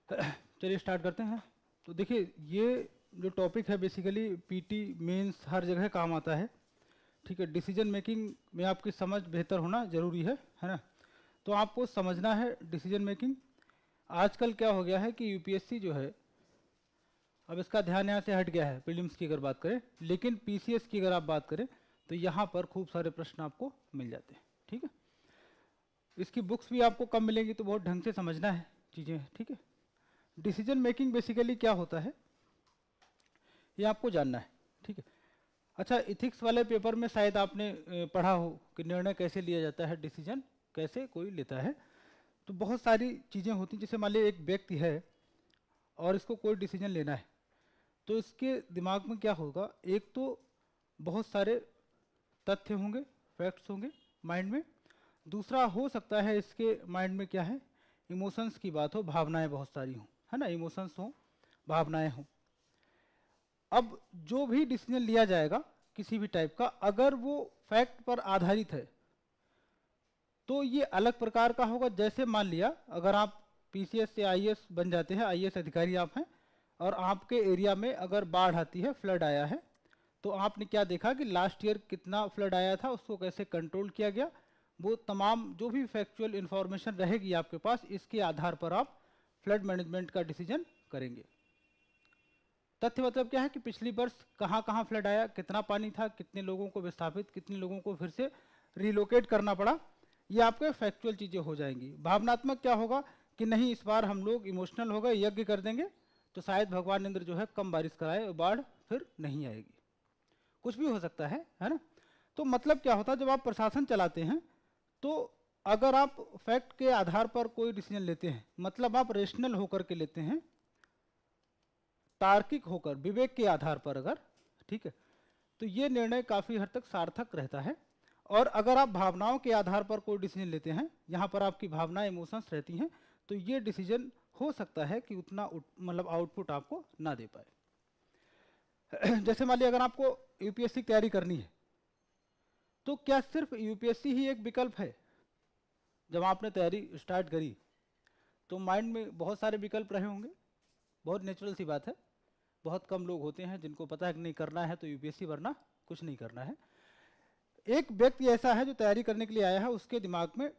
चलिए स्टार्ट करते हैं। तो देखिए, ये जो टॉपिक है बेसिकली पीटी मेंस हर जगह काम आता है। ठीक है, डिसीजन मेकिंग में आपकी समझ बेहतर होना जरूरी है ना। तो आपको समझना है डिसीजन मेकिंग। आजकल क्या हो गया है कि यूपीएससी जो है, अब इसका ध्यान यहाँ से हट गया है प्रीलिम्स की अगर बात करें, लेकिन पीसीएस की अगर आप बात करें तो यहाँ पर खूब सारे प्रश्न आपको मिल जाते हैं। ठीक है, इसकी बुक्स भी आपको कम मिलेंगी, तो बहुत ढंग से समझना है चीज़ें। ठीक है, डिसीजन मेकिंग बेसिकली क्या होता है ये आपको जानना है। ठीक है, अच्छा, इथिक्स वाले पेपर में शायद आपने पढ़ा हो कि निर्णय कैसे लिया जाता है, डिसीजन कैसे कोई लेता है। तो बहुत सारी चीज़ें होती हैं, जैसे मान लीजिए एक व्यक्ति है और इसको कोई डिसीजन लेना है, तो इसके दिमाग में क्या होगा, एक तो बहुत सारे तथ्य होंगे, फैक्ट्स होंगे माइंड में। दूसरा हो सकता है इसके माइंड में क्या है, इमोशंस की बात हो, भावनाएं बहुत सारी हों, है ना, इमोशंस हों, भावनाएं हों। अब जो भी डिसीजन लिया जाएगा किसी भी टाइप का, अगर वो फैक्ट पर आधारित है तो ये अलग प्रकार का होगा। जैसे मान लिया अगर आप पीसीएस से आईएएस बन जाते हैं, आईएएस अधिकारी आप हैं, और आपके एरिया में अगर बाढ़ आती है, फ्लड आया है, तो आपने क्या देखा कि लास्ट ईयर कितना फ्लड आया था, उसको कैसे कंट्रोल किया गया, वो तमाम जो भी फैक्चुअल इंफॉर्मेशन रहेगी आपके पास, इसके आधार पर आप फ्लड मैनेजमेंट का डिसीजन करेंगे। तथ्य मतलब क्या है कि पिछली वर्ष कहाँ कहाँ फ्लड आया, कितना पानी था, कितने लोगों को विस्थापित, कितने लोगों को फिर से रिलोकेट करना पड़ा, ये आपके फैक्चुअल चीज़ें हो जाएंगी। भावनात्मक क्या होगा कि नहीं, इस बार हम लोग इमोशनल हो गए, यज्ञ कर देंगे तो शायद भगवान इंद्र जो है कम बारिश कराए और बाढ़ फिर नहीं आएगी। कुछ भी हो सकता है ना। तो मतलब क्या होता है, जब आप प्रशासन चलाते हैं तो अगर आप फैक्ट के आधार पर कोई डिसीजन लेते हैं, मतलब आप रेशनल होकर के लेते हैं, तार्किक होकर, विवेक के आधार पर अगर, ठीक है, तो ये निर्णय काफ़ी हद तक सार्थक रहता है। और अगर आप भावनाओं के आधार पर कोई डिसीजन लेते हैं, यहाँ पर आपकी भावनाएं, इमोशंस रहती हैं, तो ये डिसीजन हो सकता है कि उतना मतलब आउटपुट आपको ना दे पाए। जैसे मान लिया अगर आपको यूपीएससी की तैयारी करनी है, तो क्या सिर्फ यूपीएससी ही एक विकल्प है? जब आपने तैयारी स्टार्ट करी तो माइंड में बहुत सारे विकल्प रहे होंगे, बहुत नेचुरल सी बात है। बहुत कम लोग होते हैं जिनको पता है कि नहीं करना है तो यूपीएससी, वरना कुछ नहीं करना है। एक व्यक्ति ऐसा है जो तैयारी करने के लिए आया है, उसके दिमाग में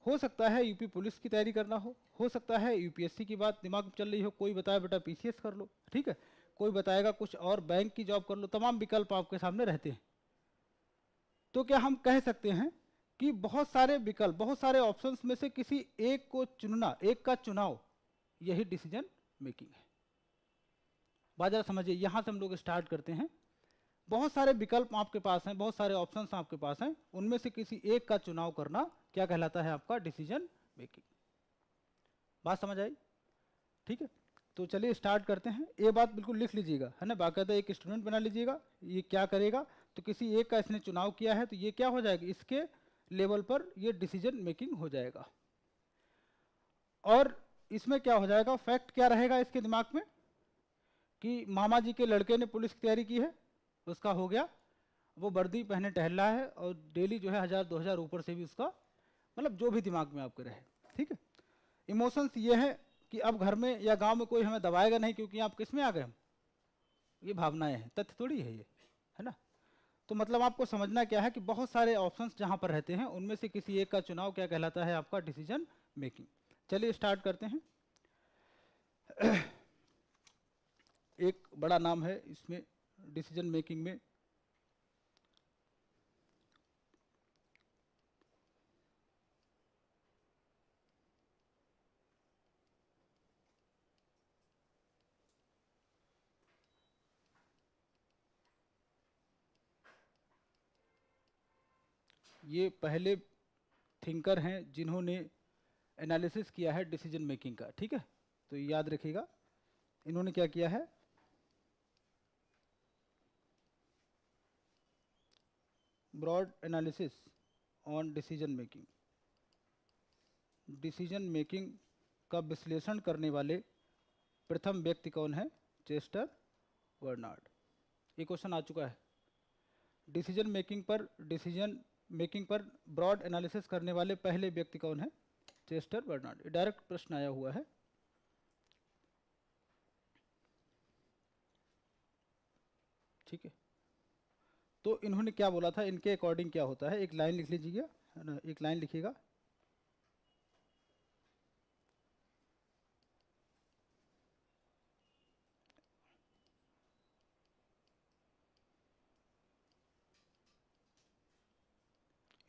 हो सकता है यूपी पुलिस की तैयारी करना हो सकता है यूपीएससी की बात दिमाग में चल रही हो, कोई बताया बेटा पीसीएस कर लो, ठीक है, कोई बताएगा कुछ और बैंक की जॉब कर लो, तमाम विकल्प आपके सामने रहते हैं। तो क्या हम कह सकते हैं कि बहुत सारे विकल्प, बहुत सारे ऑप्शंस में से किसी एक को चुनना, एक का चुनाव, यही डिसीजन मेकिंग है? बात जरा समझिए, यहां से हम लोग स्टार्ट करते हैं। बहुत सारे विकल्प आपके पास हैं, बहुत सारे ऑप्शंस आपके पास हैं, उनमें से किसी एक का चुनाव करना क्या कहलाता है? आपका डिसीजन मेकिंग। बात समझ आई? ठीक है, तो चलिए स्टार्ट करते हैं। ये बात बिल्कुल लिख लीजिएगा, है ना, बाकायदा एक स्टूडेंट बना लीजिएगा। ये क्या करेगा, तो किसी एक का इसने चुनाव किया है, तो ये क्या हो जाएगा, इसके लेवल पर ये डिसीजन मेकिंग हो जाएगा। और इसमें क्या हो जाएगा, फैक्ट क्या रहेगा इसके दिमाग में कि मामा जी के लड़के ने पुलिस की तैयारी की है, उसका हो गया, वो वर्दी पहने टहल रहा है और डेली जो है 1000-2000 ऊपर से भी उसका, मतलब जो भी दिमाग में आपके रहे। ठीक है, इमोशंस ये है कि अब घर में या गांव में कोई हमें दबाएगा नहीं, क्योंकि आप किस में आ गए हम, ये भावनाएं हैं, तथ्य थोड़ी है ये, है ना। तो मतलब आपको समझना क्या है कि बहुत सारे ऑप्शंस जहां पर रहते हैं, उनमें से किसी एक का चुनाव क्या कहलाता है? आपका डिसीजन मेकिंग। चलिए स्टार्ट करते हैं। एक बड़ा नाम है इसमें डिसीजन मेकिंग में, ये पहले थिंकर हैं जिन्होंने एनालिसिस किया है डिसीजन मेकिंग का। ठीक है, तो याद रखिएगा, इन्होंने क्या किया है, broad analysis on decision making. Decision making का विश्लेषण करने वाले प्रथम व्यक्ति कौन है? Chester Barnard. ये क्वेश्चन आ चुका है। डिसीजन मेकिंग पर ब्रॉड एनालिसिस करने वाले पहले व्यक्ति कौन है? Chester Barnard. ये डायरेक्ट प्रश्न आया हुआ है। ठीक है। तो इन्होंने क्या बोला था, इनके अकॉर्डिंग क्या होता है, एक लाइन लिख लीजिएगा, है ना, एक लाइन लिखिएगा।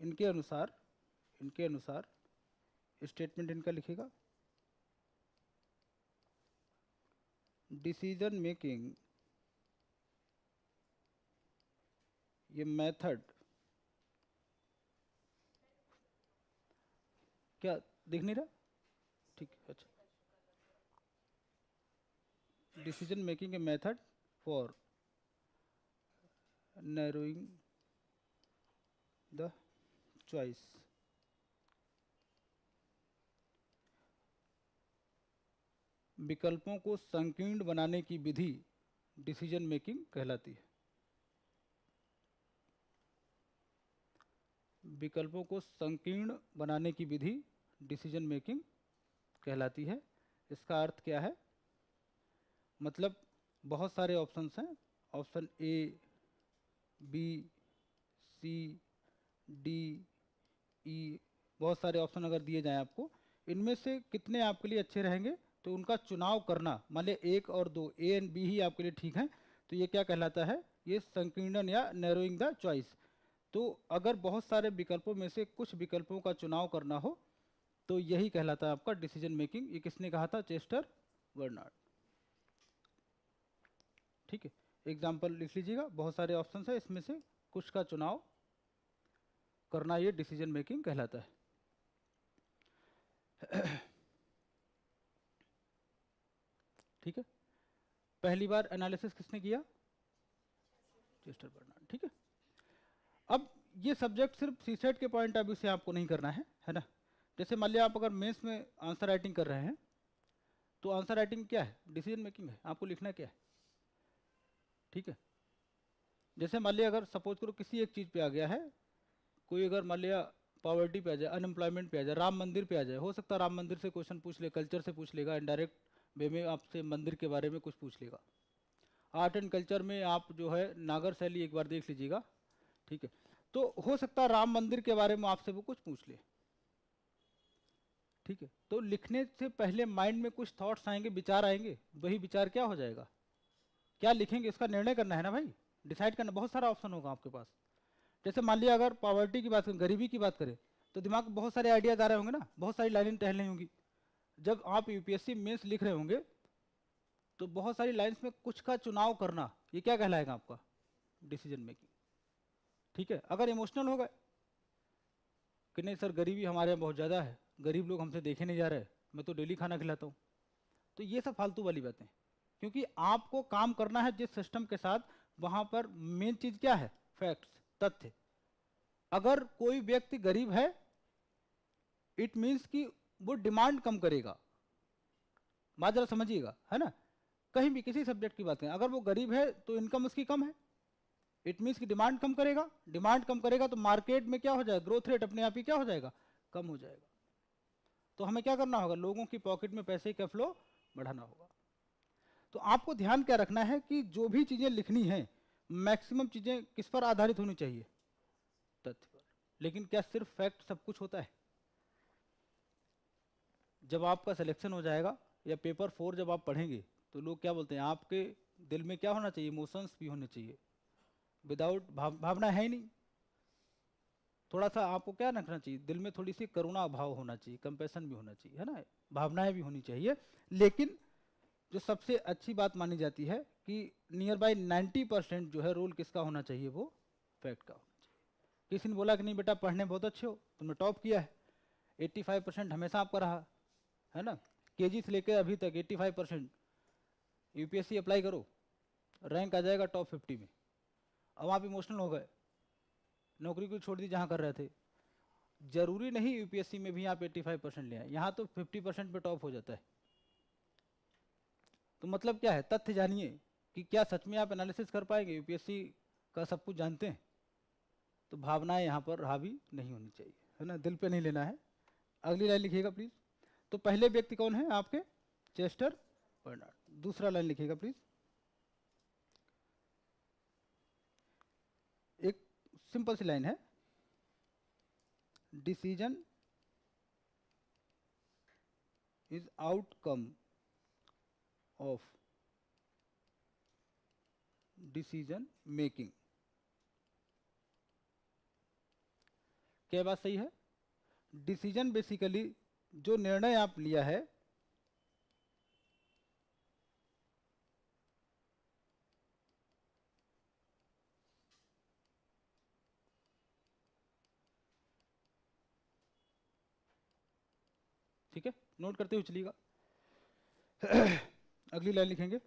इनके अनुसार स्टेटमेंट इनका लिखेगा, डिसीजन मेकिंग, ये मेथड क्या दिख नहीं रहा, ठीक है, अच्छा, decision making a method for narrowing the choice. विकल्पों को संकीर्ण बनाने की विधि डिसीजन मेकिंग कहलाती है। विकल्पों को संकीर्ण बनाने की विधि डिसीजन मेकिंग कहलाती है। इसका अर्थ क्या है, मतलब बहुत सारे ऑप्शंस हैं, option A, B, C, D, E, बहुत सारे ऑप्शन अगर दिए जाएं आपको, इनमें से कितने आपके लिए अच्छे रहेंगे, तो उनका चुनाव करना, मान लिया 1 और 2, ए एंड बी ही आपके लिए ठीक हैं, तो ये क्या कहलाता है, ये संकीर्णन या नैरोइंग द चॉइस। तो अगर बहुत सारे विकल्पों में से कुछ विकल्पों का चुनाव करना हो तो यही कहलाता है आपका डिसीजन मेकिंग। ये किसने कहा था, चेस्टर बर्नार्ड। ठीक है, एग्जाम्पल लिख लीजिएगा, बहुत सारे ऑप्शन है, इसमें से कुछ का चुनाव करना ये डिसीजन मेकिंग कहलाता है। ठीक है, पहली बार एनालिसिस किसने किया, चेस्टर बर्नार्ड। ठीक है, अब ये सब्जेक्ट सिर्फ सीसेट के पॉइंट ऑफ व्यू से आपको नहीं करना है ना। जैसे मान लिया आप अगर मेंस में आंसर राइटिंग कर रहे हैं, तो आंसर राइटिंग क्या है, डिसीजन मेकिंग है, आपको लिखना क्या है। ठीक है, जैसे मान लिया अगर सपोज करो किसी एक चीज़ पे आ गया है, कोई अगर मान लिया पॉवर्टी पे आ जाए, अनएम्प्लॉयमेंट पे आ जाए, राम मंदिर पे आ जाए, हो सकता है राम मंदिर से क्वेश्चन पूछ ले, कल्चर से पूछ लेगा, इनडायरेक्ट वे में आपसे मंदिर के बारे में कुछ पूछ लेगा। आर्ट एंड कल्चर में आप जो है नागर शैली एक बार देख लीजिएगा। ठीक है, तो हो सकता है राम मंदिर के बारे में आपसे वो कुछ पूछ ले। ठीक है, तो लिखने से पहले माइंड में कुछ थॉट्स आएंगे, विचार आएंगे, वही विचार क्या हो जाएगा, क्या लिखेंगे, इसका निर्णय करना है ना भाई, डिसाइड करना। बहुत सारा ऑप्शन होगा आपके पास। जैसे मान लिया अगर पॉवर्टी की बात करें, गरीबी की बात करें, तो दिमाग में बहुत सारे आइडियाज आ रहे होंगे ना, बहुत सारी लाइनें टहल रही होंगी। जब आप यूपीएससी मेंस लिख रहे होंगे तो बहुत सारी लाइन्स में कुछ का चुनाव करना, ये क्या कहलाएगा आपका, डिसीजन मेकिंग। ठीक है, अगर इमोशनल हो गए कि नहीं सर गरीबी हमारे यहाँ बहुत ज़्यादा है, गरीब लोग हमसे देखे नहीं जा रहे, मैं तो डेली खाना खिलाता हूँ, तो ये सब फालतू वाली बातें। क्योंकि आपको काम करना है जिस सिस्टम के साथ, वहाँ पर मेन चीज़ क्या है, फैक्ट्स, तथ्य। अगर कोई व्यक्ति गरीब है, इट मीन्स कि वो डिमांड कम करेगा। बात जरा समझिएगा, है ना। कहीं भी किसी सब्जेक्ट की बात करें, अगर वो गरीब है तो इनकम उसकी कम है, इट मीन्स कि डिमांड कम करेगा। डिमांड कम करेगा तो मार्केट में क्या हो जाएगा, ग्रोथ रेट अपने आप ही क्या हो जाएगा, कम हो जाएगा। तो हमें क्या करना होगा, लोगों की पॉकेट में पैसे का फ्लो बढ़ाना होगा। तो आपको ध्यान क्या रखना है कि जो भी चीज़ें लिखनी है, मैक्सिमम चीज़ें किस पर आधारित होनी चाहिए, तथ्य पर। लेकिन क्या सिर्फ फैक्ट सब कुछ होता है। जब आपका सिलेक्शन हो जाएगा या पेपर 4 जब आप पढ़ेंगे, तो लोग क्या बोलते हैं, आपके दिल में क्या होना चाहिए, इमोशंस भी होने चाहिए। विदाउट भावना है ही नहीं। थोड़ा सा आपको क्या रखना चाहिए, दिल में थोड़ी सी करुणा भाव होना चाहिए, कंपैशन भी होना चाहिए, है ना, भावनाएं भी होनी चाहिए। लेकिन जो सबसे अच्छी बात मानी जाती है कि नियर बाई 90% जो है रोल किसका होना चाहिए, वो फैक्ट का होना चाहिए। किसी ने बोला कि नहीं बेटा पढ़ने बहुत अच्छे हो, तुमने टॉप किया है, 85% हमेशा आपका रहा, है ना, केजी से लेकर अभी तक 85%, यूपीएससी अप्लाई करो, रैंक आ जाएगा टॉप 50 में। अब आप इमोशनल हो गए, नौकरी को छोड़ दी जहाँ कर रहे थे। जरूरी नहीं यूपीएससी में भी आप 85% ले आए, यहाँ तो 50% पे टॉप हो जाता है। तो मतलब क्या है, तथ्य जानिए कि क्या सच में आप एनालिसिस कर पाएंगे, यूपीएससी का सब कुछ जानते हैं। तो भावनाएं यहाँ पर हावी नहीं होनी चाहिए, है ना, दिल पे नहीं लेना है। अगली लाइन लिखिएगा प्लीज। तो पहले व्यक्ति कौन है आपके, चेस्टर बर्नार्ड। दूसरा लाइन लिखिएगा प्लीज। सिंपल सी लाइन है, decision is outcome of decision making. क्या बात सही है? डिसीजन बेसिकली जो निर्णय आप लिया है, ठीक है, नोट करते हुए चलिएगा। अगली लाइन लिखेंगे,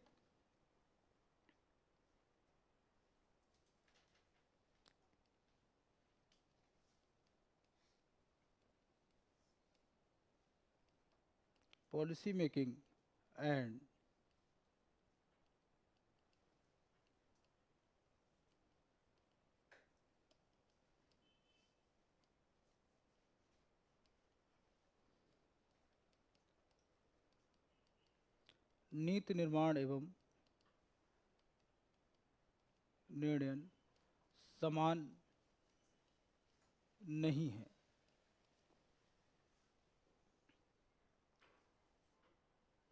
पॉलिसी मेकिंग एंड नीति निर्माण एवं निर्णय समान नहीं है।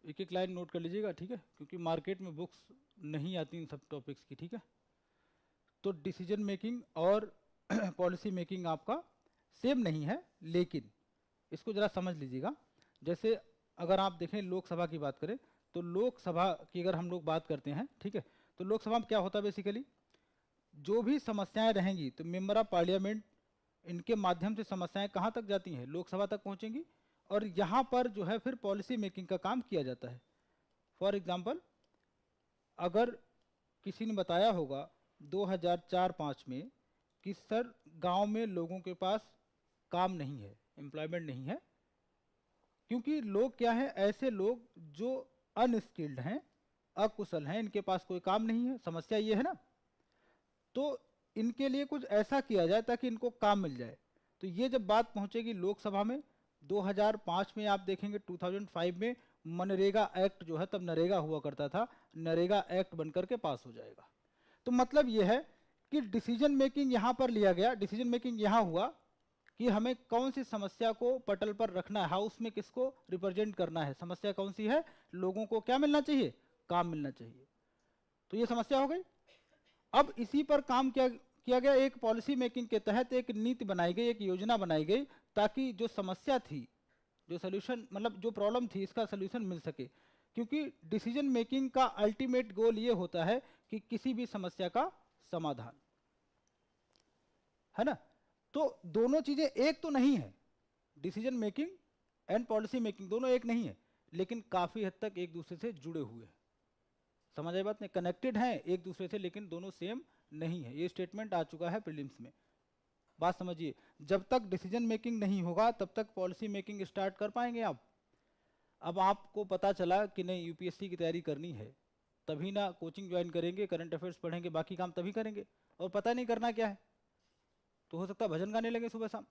एक एक लाइन नोट कर लीजिएगा, ठीक है, क्योंकि मार्केट में बुक्स नहीं आती इन सब टॉपिक्स की, ठीक है। तो डिसीजन मेकिंग और पॉलिसी मेकिंग आपका सेम नहीं है, लेकिन इसको ज़रा समझ लीजिएगा। जैसे अगर आप देखें लोकसभा की बात करें, तो लोकसभा की अगर हम लोग बात करते हैं, ठीक है, तो लोकसभा में क्या होता है बेसिकली, जो भी समस्याएं रहेंगी तो मेंबर ऑफ पार्लियामेंट इनके माध्यम से समस्याएं कहाँ तक जाती हैं, लोकसभा तक पहुँचेंगी, और यहाँ पर जो है फिर पॉलिसी मेकिंग का काम किया जाता है। फॉर एग्जाम्पल, अगर किसी ने बताया होगा 2004-5 में कि सर गांव में लोगों के पास काम नहीं है, एम्प्लॉयमेंट नहीं है, क्योंकि लोग क्या है, ऐसे लोग जो अनस्किल्ड हैं, अकुशल हैं, इनके पास कोई काम नहीं है, समस्या ये है ना, तो इनके लिए कुछ ऐसा किया जाए ताकि इनको काम मिल जाए। तो ये जब बात पहुंचेगी लोकसभा में 2005 में, आप देखेंगे 2005 में मनरेगा एक्ट जो है, तब नरेगा हुआ करता था, नरेगा एक्ट बनकर के पास हो जाएगा। तो मतलब ये है कि डिसीजन मेकिंग यहाँ पर लिया गया, डिसीजन मेकिंग यहाँ हुआ कि हमें कौन सी समस्या को पटल पर रखना है, हाउस में किसको रिप्रेजेंट करना है, समस्या कौन सी है, लोगों को क्या मिलना चाहिए, काम मिलना चाहिए। तो ये समस्या हो गई। अब इसी पर काम किया गया, एक पॉलिसी मेकिंग के तहत एक नीति बनाई गई, एक योजना बनाई गई, ताकि जो समस्या थी, जो सोल्यूशन, मतलब जो प्रॉब्लम थी, इसका सोल्यूशन मिल सके। क्योंकि डिसीजन मेकिंग का अल्टीमेट गोल ये होता है कि किसी भी समस्या का समाधान, है ना। तो दोनों चीजें एक तो नहीं है, decision making and policy making दोनों एक नहीं है, लेकिन काफी हद तक एक दूसरे से जुड़े हुए हैं। समझ आई बात नहीं, कनेक्टेड हैं एक दूसरे से, लेकिन दोनों सेम नहीं है। ये स्टेटमेंट आ चुका है प्रीलिम्स में, बात समझिए। जब तक डिसीजन मेकिंग नहीं होगा तब तक पॉलिसी मेकिंग स्टार्ट कर पाएंगे आप। अब आपको पता चला कि नहीं यूपीएससी की तैयारी करनी है, तभी ना कोचिंग ज्वाइन करेंगे, करंट अफेयर्स पढ़ेंगे, बाकी काम तभी करेंगे, और पता नहीं करना क्या है, तो हो सकता है भजन गाने लगे सुबह शाम।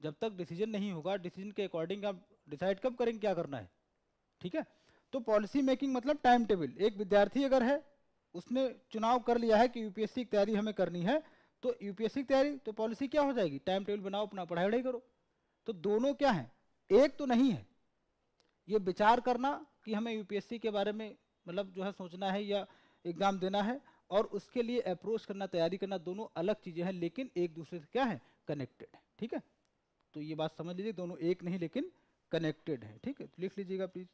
जब तक डिसीजन नहीं होगा, डिसीजन के अकॉर्डिंग आप डिसाइड कब करेंगे क्या करना है, ठीक है। तो पॉलिसी मेकिंग मतलब टाइम टेबल। एक विद्यार्थी अगर है, उसने चुनाव कर लिया है कि यूपीएससी की तैयारी हमें करनी है, तो यूपीएससी की तैयारी, तो पॉलिसी क्या हो जाएगी, टाइम टेबल बनाओ, अपना पढ़ाई वढ़ाई करो। तो दोनों क्या है, एक तो नहीं है। ये विचार करना कि हमें यूपीएससी के बारे में मतलब जो है सोचना है या एग्जाम देना है, और उसके लिए अप्रोच करना, तैयारी करना, दोनों अलग चीजें हैं, लेकिन एक दूसरे से क्या है, कनेक्टेड है, ठीक है। तो ये बात समझ लीजिए, दोनों एक नहीं लेकिन कनेक्टेड है, ठीक है। तो लिख लीजिएगा प्लीज।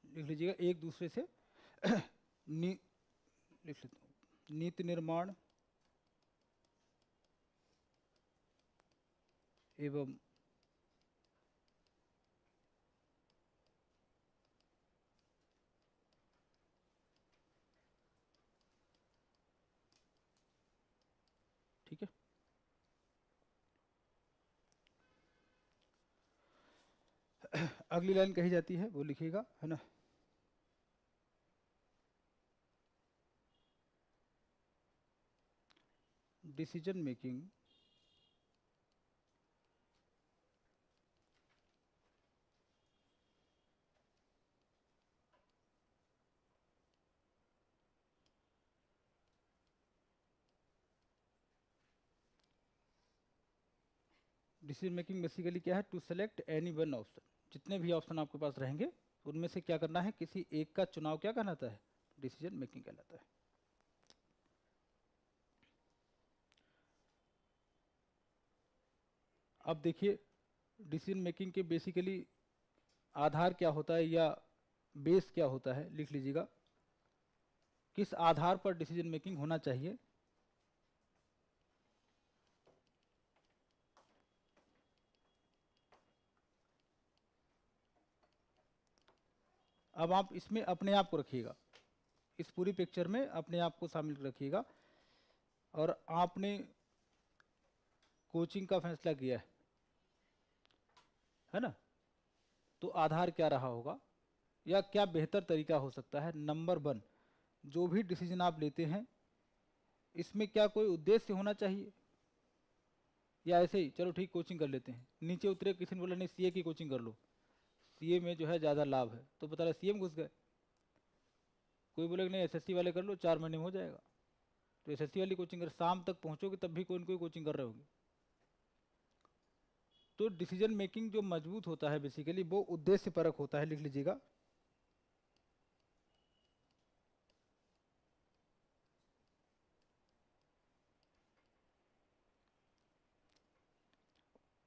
लिख लीजिएगा एक दूसरे से नी, लिख लेता हूँ, नीति निर्माण एवं ठीक है। अगली लाइन कही जाती है वो लिखिएगा, है ना। Decision making decision making basically क्या है, to select any one option, जितने भी ऑप्शन आपके पास रहेंगे उनमें से क्या करना है, किसी एक का चुनाव क्या कहलाता है, डिसीजन मेकिंग कहलाता है। अब देखिए डिसीजन मेकिंग के बेसिकली आधार क्या होता है या बेस क्या होता है, लिख लीजिएगा, किस आधार पर डिसीजन मेकिंग होना चाहिए। अब आप इसमें अपने आप को रखिएगा, इस पूरी पिक्चर में अपने आप को शामिल रखिएगा। और आपने कोचिंग का फैसला किया है ना, तो आधार क्या रहा होगा या क्या बेहतर तरीका हो सकता है। नंबर 1, जो भी डिसीजन आप लेते हैं इसमें क्या कोई उद्देश्य होना चाहिए, या ऐसे ही चलो ठीक कोचिंग कर लेते हैं, नीचे उतरे किसी ने बोला नहीं सीए की कोचिंग कर लो, सीए में जो है ज़्यादा लाभ है, तो पता लगा सीए में घुस गए। कोई बोलेगा नहीं एसएससी वाले कर लो 4 महीने में हो जाएगा, तो एसएससी वाली कोचिंग कर, शाम तक पहुंचोगे तब भी कोई न कोई कोचिंग कर रहे होंगे। तो डिसीजन मेकिंग जो मजबूत होता है बेसिकली वो उद्देश्य परक होता है, लिख लीजिएगा।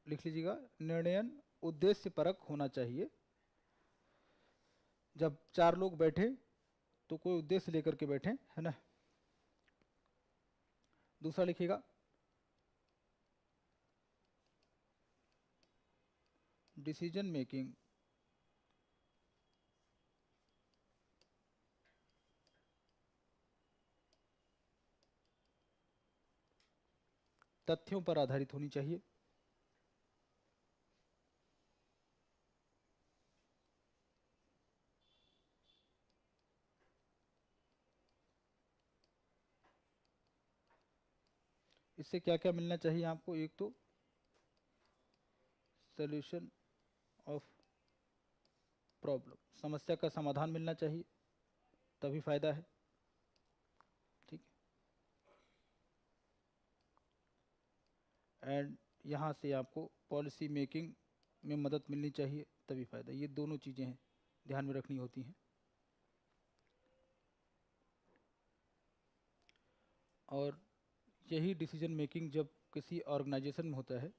लिख लीजिएगा, निर्णयन उद्देश्य परक होना चाहिए। जब 4 लोग बैठे तो कोई उद्देश्य लेकर के बैठे, है ना। दूसरा लिखिएगा, डिसीजन मेकिंग तथ्यों पर आधारित होनी चाहिए। इससे क्या क्या मिलना चाहिए आपको, एक तो सॉल्यूशन ऑफ प्रॉब्लम, समस्या का समाधान मिलना चाहिए, तभी फायदा है, ठीक है। एंड यहाँ से आपको पॉलिसी मेकिंग में मदद मिलनी चाहिए, तभी फायदा। ये दोनों चीज़ें हैं ध्यान में रखनी होती हैं। और यही डिसीजन मेकिंग जब किसी ऑर्गेनाइजेशन में होता है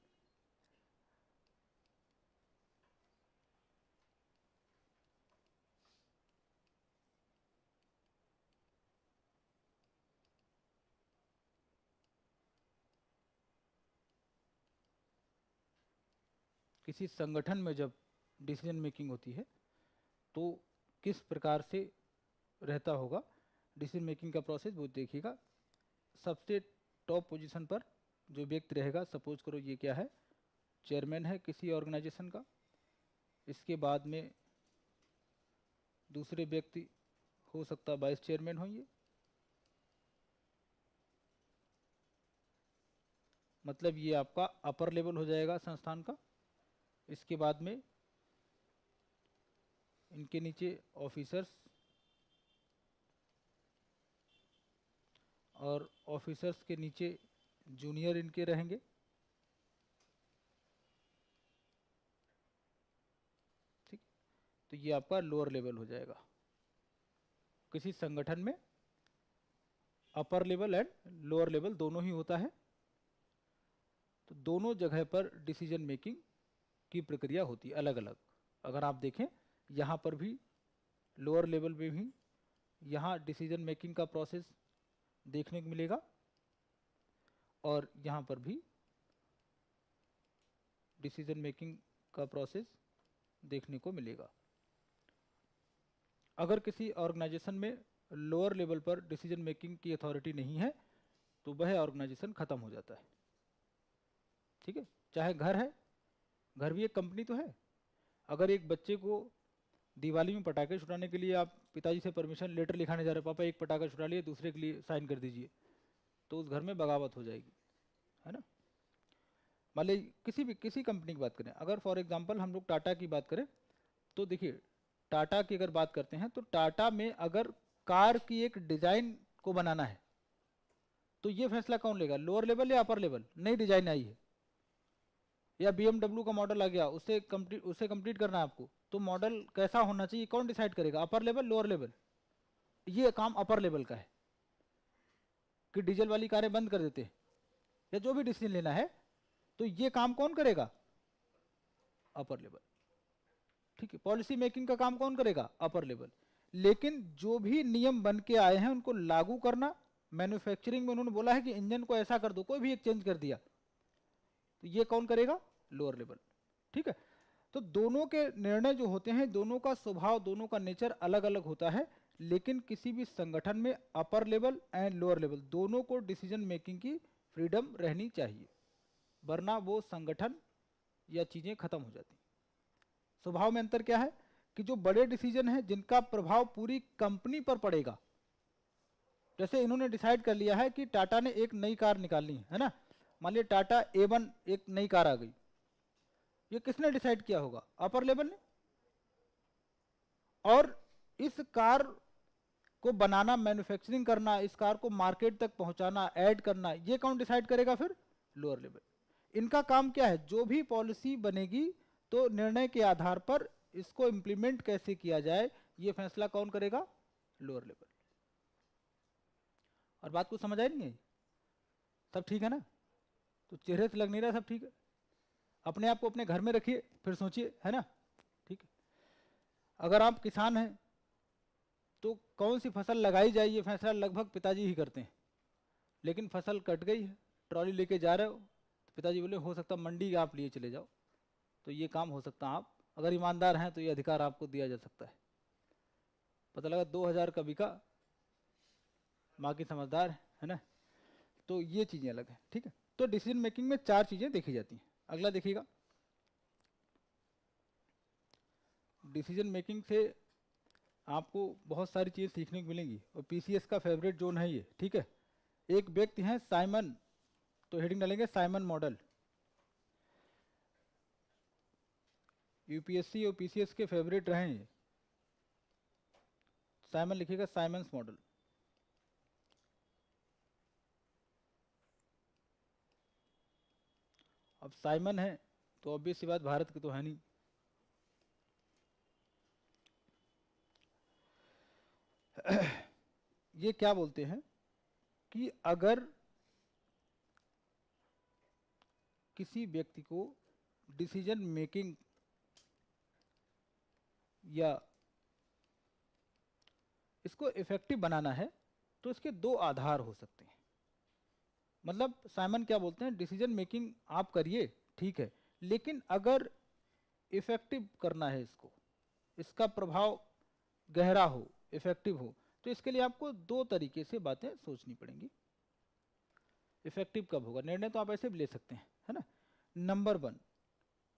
किसी संगठन में जब डिसीजन मेकिंग होती है तो किस प्रकार से रहता होगा डिसीजन मेकिंग का प्रोसेस, वो देखिएगा। सबसे टॉप पोजीशन पर जो व्यक्ति रहेगा, सपोज करो ये क्या है, चेयरमैन है किसी ऑर्गेनाइजेशन का। इसके बाद में दूसरे व्यक्ति हो सकता है वाइस चेयरमैन हो ये, मतलब ये आपका अपर लेवल हो जाएगा संस्थान का। इसके बाद में इनके नीचे ऑफिसर्स, और ऑफिसर्स के नीचे जूनियर इनके रहेंगे, ठीक। तो ये आपका लोअर लेवल हो जाएगा। किसी संगठन में upper level and lower level दोनों ही होता है, तो दोनों जगह पर डिसीजन मेकिंग की प्रक्रिया होती है अलग अलग। अगर आप देखें यहाँ पर भी लोअर लेवल में भी यहाँ डिसीजन मेकिंग का प्रोसेस देखने को मिलेगा, और यहाँ पर भी डिसीजन मेकिंग का प्रोसेस देखने को मिलेगा। अगर किसी ऑर्गेनाइजेशन में लोअर लेवल पर डिसीजन मेकिंग की अथॉरिटी नहीं है तो वह ऑर्गेनाइजेशन खत्म हो जाता है, ठीक है। चाहे घर है, घर भी एक कंपनी तो है। अगर एक बच्चे को दिवाली में पटाखे छुड़ाने के लिए आप पिताजी से परमिशन लेटर लिखाने जा रहे हो, पापा एक पटाखा छुड़ा लिए दूसरे के लिए साइन कर दीजिए, तो उस घर में बगावत हो जाएगी। है ना। मान लीजिए किसी कंपनी की बात करें, अगर फॉर एग्जांपल हम लोग टाटा की बात करें, तो देखिए टाटा की अगर बात करते हैं तो टाटा में अगर कार की एक डिजाइन को बनाना है तो ये फैसला कौन लेगा, लोअर लेवल या अपर लेवल। नई डिजाइन आई है या BMW का मॉडल आ गया, उसे कंप्लीट करना है आपको, तो मॉडल कैसा होना चाहिए कौन डिसाइड करेगा, अपर लेवल लोअर लेवल। ये काम अपर लेवल का है कि डीजल वाली कारें बंद कर देते हैं या जो भी डिसीजन लेना है, तो ये काम कौन करेगा, अपर लेवल। ठीक है, पॉलिसी मेकिंग का काम कौन करेगा, अपर लेवल। लेकिन जो भी नियम बन के आए हैं उनको लागू करना, मैन्युफैक्चरिंग में उन्होंने बोला है कि इंजन को ऐसा कर दो, कोई भी एक चेंज कर दिया, तो ये कौन करेगा, लोअर लेवल। ठीक है, तो दोनों के निर्णय जो होते हैं, दोनों का स्वभाव, दोनों का नेचर अलग अलग होता है, लेकिन किसी भी संगठन में upper level and lower level दोनों को डिसीजन मेकिंग की फ्रीडम रहनी चाहिए, वरना वो संगठन या चीजें खत्म हो जाती। स्वभाव में अंतर क्या है कि जो बड़े डिसीजन हैं जिनका प्रभाव पूरी कंपनी पर पड़ेगा, जैसे इन्होंने डिसाइड कर लिया है कि टाटा ने एक नई कार निकालनी है ना, मान लिया टाटा A1 एक नई कार आ गई, ये किसने डिसाइड किया होगा, अपर लेवल ने। और इस कार को बनाना, मैन्युफैक्चरिंग करना, इस कार को मार्केट तक पहुंचाना, ऐड करना, ये कौन डिसाइड करेगा, फिर लोअर लेवल। इनका काम क्या है, जो भी पॉलिसी बनेगी तो निर्णय के आधार पर इसको इंप्लीमेंट कैसे किया जाए, ये फैसला कौन करेगा, लोअर लेवल। और बात को समझ आई नहीं है, सब ठीक है ना, तो चेहरे से लग नहीं रहा सब ठीक है। अपने आप को अपने घर में रखिए, फिर सोचिए, है ना। ठीक है, अगर आप किसान हैं तो कौन सी फसल लगाई जाए ये फैसला लगभग पिताजी ही करते हैं, लेकिन फसल कट गई है, ट्रॉली लेके जा रहे हो, तो पिताजी बोले हो सकता मंडी आप लिए चले जाओ, तो ये काम हो सकता है, आप अगर ईमानदार हैं तो ये अधिकार आपको दिया जा सकता है। पता लगा 2000 का बिका, माँ की समझदार है ना, तो ये चीज़ें अलग है। ठीक है, तो डिसीजन मेकिंग में 4 चीज़ें देखी जाती हैं। अगला देखिएगा, डिसीजन मेकिंग से आपको बहुत सारी चीज़ें सीखने को मिलेंगी, और PCS का फेवरेट जोन है ये। ठीक है, एक व्यक्ति हैं साइमन, तो हेडिंग डालेंगे साइमन मॉडल। UPSC और PCS के फेवरेट रहे हैं, साइमन लिखिएगा, साइमन्स मॉडल। अब साइमन है तो ऑब्वियस सी बात भारत की तो है नहीं। ये क्या बोलते हैं कि अगर किसी व्यक्ति को डिसीजन मेकिंग या इसको इफेक्टिव बनाना है तो इसके 2 आधार हो सकते हैं। मतलब साइमन क्या बोलते हैं, डिसीजन मेकिंग आप करिए ठीक है, लेकिन अगर इफेक्टिव करना है इसको, इसका प्रभाव गहरा हो, इफेक्टिव हो, तो इसके लिए आपको 2 तरीके से बातें सोचनी पड़ेंगी। इफेक्टिव कब होगा, निर्णय तो आप ऐसे भी ले सकते हैं, है ना। नंबर 1,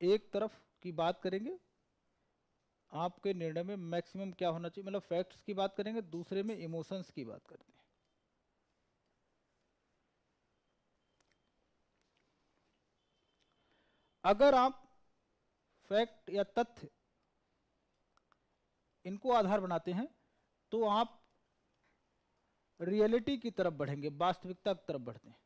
एक तरफ की बात करेंगे, आपके निर्णय में मैक्सिमम क्या होना चाहिए, मतलब फैक्ट्स की बात करेंगे, दूसरे में इमोशंस की बात करते हैं। अगर आप फैक्ट या तथ्य इनको आधार बनाते हैं तो आप रियलिटी की तरफ बढ़ेंगे, वास्तविकता की तरफ बढ़ते हैं।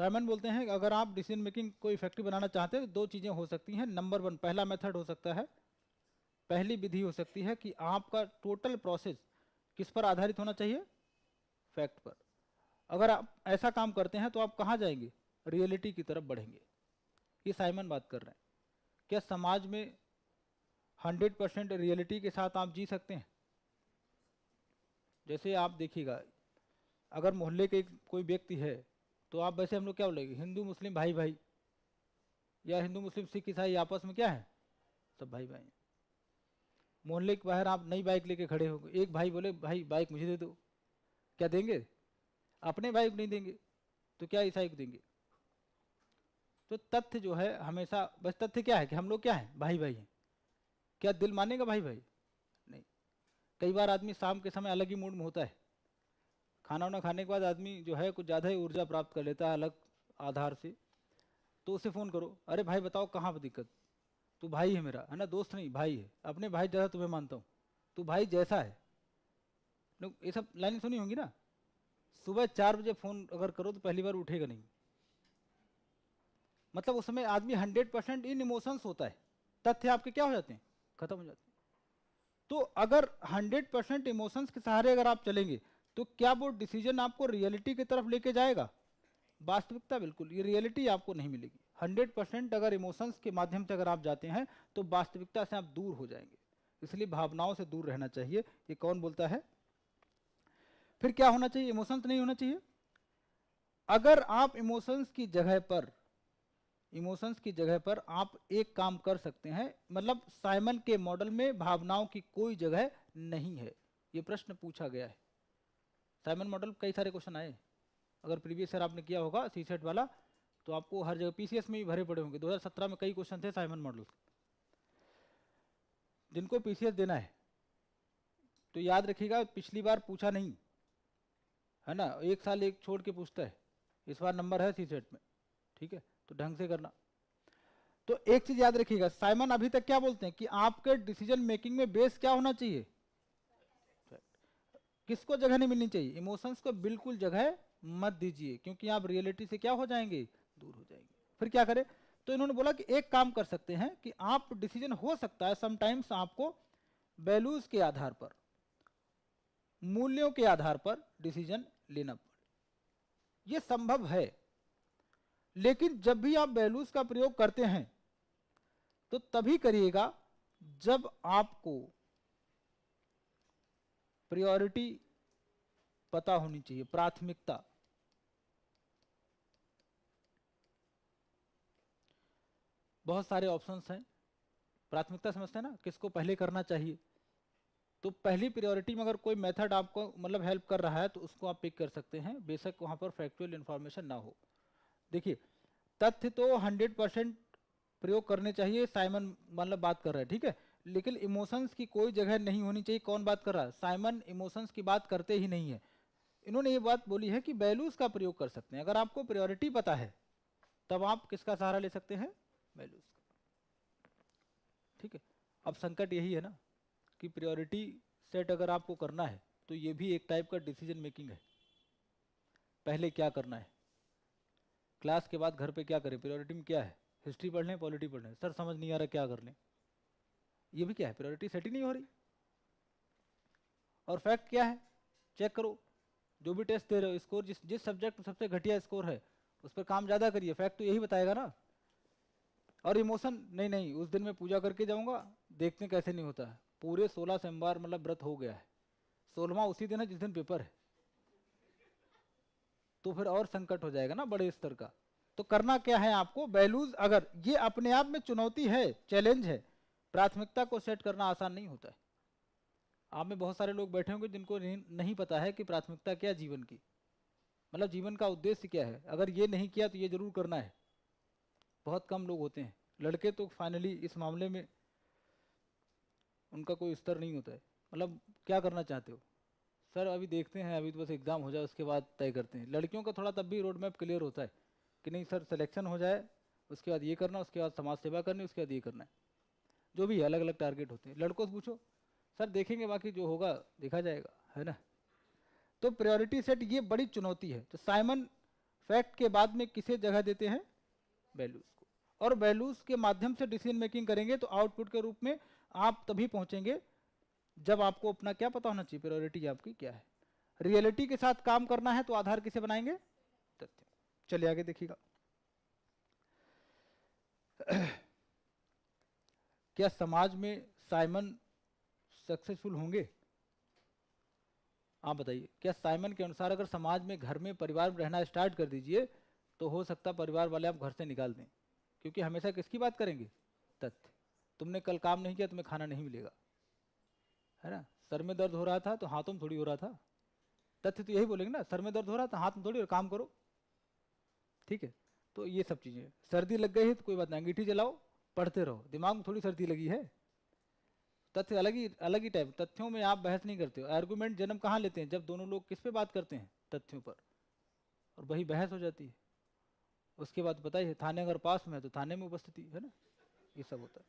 साइमन बोलते हैं कि अगर आप डिसीजन मेकिंग को इफेक्टिव बनाना चाहते हैं तो 2 चीजें हो सकती हैं। नंबर 1, पहला मेथड हो सकता है, पहली विधि हो सकती है कि आपका टोटल प्रोसेस किस पर आधारित होना चाहिए, फैक्ट पर। अगर आप ऐसा काम करते हैं तो आप कहाँ जाएंगे, रियलिटी की तरफ बढ़ेंगे। ये साइमन बात कर रहे हैं। क्या समाज में 100% रियलिटी के साथ आप जी सकते हैं? जैसे आप देखिएगा, अगर मोहल्ले के कोई व्यक्ति है तो आप वैसे हम लोग क्या बोलेंगे, हिंदू मुस्लिम भाई भाई, या हिंदू मुस्लिम सिख ईसाई आपस में क्या है, सब भाई भाई। मोहल्ले के बाहर आप नई बाइक लेके खड़े हो, एक भाई बोले भाई बाइक मुझे दे दो, क्या देंगे, अपने भाई को नहीं देंगे तो क्या ईसाई को देंगे। तो तथ्य जो है हमेशा, बस तथ्य क्या है कि हम लोग क्या है, भाई भाई हैं। क्या दिल मानेगा भाई भाई, नहीं। कई बार आदमी शाम के समय अलग ही मूड में होता है, खाना वाना खाने के बाद आदमी जो है कुछ ज़्यादा ही ऊर्जा प्राप्त कर लेता है अलग आधार से, तो उसे फ़ोन करो, अरे भाई बताओ कहाँ पर दिक्कत, तू भाई है मेरा, है ना, दोस्त नहीं भाई है, अपने भाई जैसा तुम्हें मानता हूँ, तू भाई जैसा है। लोग ये सब लाइन सुनी होंगी ना। सुबह 4 बजे फ़ोन अगर करो तो पहली बार उठेगा नहीं, मतलब उस समय आदमी 100% इन इमोशंस होता है, तथ्य आपके क्या हो जाते हैं, खत्म हो जाते हैं। तो अगर 100% इमोशंस के सहारे अगर आप चलेंगे तो क्या वो डिसीजन आपको रियलिटी की तरफ लेके जाएगा, वास्तविकता? बिल्कुल, ये रियलिटी आपको नहीं मिलेगी। 100% अगर इमोशंस के माध्यम से अगर आप जाते हैं तो वास्तविकता से आप दूर हो जाएंगे, इसलिए भावनाओं से दूर रहना चाहिए। ये कौन बोलता है? फिर क्या होना चाहिए? इमोशंस नहीं होना चाहिए। अगर आप इमोशंस की जगह पर आप एक काम कर सकते हैं, मतलब साइमन के मॉडल में भावनाओं की कोई जगह नहीं है, ये प्रश्न पूछा गया है। साइमन मॉडल कई सारे क्वेश्चन आए, अगर प्रीवियस ईयर आपने किया होगा सीसेट वाला तो आपको हर जगह पीसीएस में भी भरे पड़े होंगे। 2017 में कई क्वेश्चन थे साइमन मॉडल। जिनको पीसीएस देना है तो याद रखिएगा, पिछली बार पूछा नहीं है ना, एक साल एक छोड़ के पूछता है, इस बार नंबर है सीसेट में, ठीक है, तो ढंग से करना। तो एक चीज याद रखिएगा, साइमन अभी तक क्या बोलते हैं कि आपके डिसीजन मेकिंग में बेस क्या होना चाहिए, किसको जगह नहीं मिलनी चाहिए, इमोशंस को बिल्कुल जगह मत दीजिए, क्योंकि आप रियलिटी से क्या हो जाएंगे, दूर हो जाएंगे। फिर क्या करें? तो इन्होंने बोला कि एक काम कर सकते हैं कि आप डिसीजन हो सकता है समटाइम्स आपको वैल्यूज के आधार पर, मूल्यों के आधार पर डिसीजन लेना पड़े, यह संभव है। लेकिन जब भी आप वैल्यूज का प्रयोग करते हैं तो तभी करिएगा जब आपको प्रायोरिटी पता होनी चाहिए, प्राथमिकता। बहुत सारे ऑप्शंस हैं, प्राथमिकता समझते हैं ना, किसको पहले करना चाहिए। तो पहली प्रायोरिटी में अगर कोई मेथड आपको मतलब हेल्प कर रहा है तो उसको आप पिक कर सकते हैं, बेशक वहां पर फैक्चुअल इंफॉर्मेशन ना हो। देखिए, तथ्य तो 100% प्रयोग करने चाहिए, साइमन मतलब बात कर रहा है, ठीक है, लेकिन इमोशंस की कोई जगह नहीं होनी चाहिए। कौन बात कर रहा है? साइमन इमोशंस की बात करते ही नहीं है। इन्होंने ये बात बोली है कि वैल्यूज का प्रयोग कर सकते हैं। अगर आपको प्रायोरिटी पता है तब आप किसका सहारा ले सकते हैं? वैल्यूज का, ठीक है। अब संकट यही है ना कि प्रायोरिटी सेट अगर आपको करना है तो ये भी एक टाइप का डिसीजन मेकिंग है। पहले क्या करना है, क्लास के बाद घर पे क्या करें, प्रायोरिटी में क्या है, हिस्ट्री पढ़ लें, पॉलिटी पढ़ लें, सर समझ नहीं आ रहा क्या कर लें, ये भी क्या है, प्रायोरिटी सेट ही नहीं हो रही। और फैक्ट क्या है, चेक करो, जो भी टेस्ट दे रहे हो, स्कोर जिस सब्जेक्ट में सबसे घटिया स्कोर है उस पर काम ज़्यादा करिए, फैक्ट तो यही बताएगा ना। और इमोशन, नहीं नहीं उस दिन मैं पूजा करके जाऊंगा, देखते कैसे नहीं होता है, पूरे 16 सोमवार मतलब व्रत हो गया है, 16वां उसी दिन है जिस दिन पेपर है, तो फिर और संकट हो जाएगा ना बड़े स्तर का। तो करना क्या है आपको, वैल्यूज, अगर ये अपने आप में चुनौती है, चैलेंज है, प्राथमिकता को सेट करना आसान नहीं होता है। आप में बहुत सारे लोग बैठे होंगे जिनको नहीं पता है कि प्राथमिकता क्या जीवन की, मतलब जीवन का उद्देश्य क्या है, अगर ये नहीं किया तो ये जरूर करना है। बहुत कम लोग होते हैं, लड़के तो फाइनली इस मामले में उनका कोई स्तर नहीं होता है, मतलब क्या करना चाहते हो सर, अभी देखते हैं, अभी तो बस एग्जाम हो जाए उसके बाद तय करते हैं। लड़कियों का थोड़ा तब भी रोड मैप क्लियर होता है कि नहीं सर सिलेक्शन हो जाए उसके बाद ये करना, उसके बाद समाज सेवा करनी, उसके बाद ये करना है, जो भी अलग अलग टारगेट होते हैं। लड़कों से पूछो, सर देखेंगे बाकी जो होगा देखा जाएगा, है ना। तो प्रायोरिटी सेट ये बड़ी चुनौती है। तो साइमन फैक्ट के बाद में किसे जगह देते हैं? वैल्यूज को। और वैल्यूज के माध्यम से डिसीजन मेकिंग करेंगे तो आउटपुट के रूप में आप तभी पहुंचेंगे जब आपको अपना क्या पता होना चाहिए, प्रायोरिटी आपकी क्या है। रियलिटी के साथ काम करना है तो आधार किसे बनाएंगे? तथ्य। चलिए आगे देखिएगा। क्या समाज में साइमन सक्सेसफुल होंगे? आप बताइए, क्या साइमन के अनुसार अगर समाज में, घर में, परिवार में रहना स्टार्ट कर दीजिए तो हो सकता परिवार वाले आप घर से निकाल दें, क्योंकि हमेशा किसकी बात करेंगे? तथ्य। तुमने कल काम नहीं किया तुम्हें खाना नहीं मिलेगा, है ना। सर में दर्द हो रहा था तो हाथों में थोड़ी हो रहा था, तथ्य तो यही बोलेंगे ना, सर में दर्द हो रहा था हाथ में थोड़ी, और काम करो, ठीक है। तो ये सब चीजें, सर्दी लग गई है तो कोई बात नहीं, अंगीठी जलाओ, पढ़ते रहो, दिमाग में थोड़ी सर्दी लगी है, तथ्य अलग ही टाइप। तथ्यों में आप बहस नहीं करते हो। आर्गुमेंट जन्म कहाँ लेते हैं? जब दोनों लोग किस पे बात करते हैं? तथ्यों पर, और वही बहस हो जाती है। उसके बाद पता ही है, थाने अगर पास में है तो थाने में उपस्थिति है ना, ये सब होता है।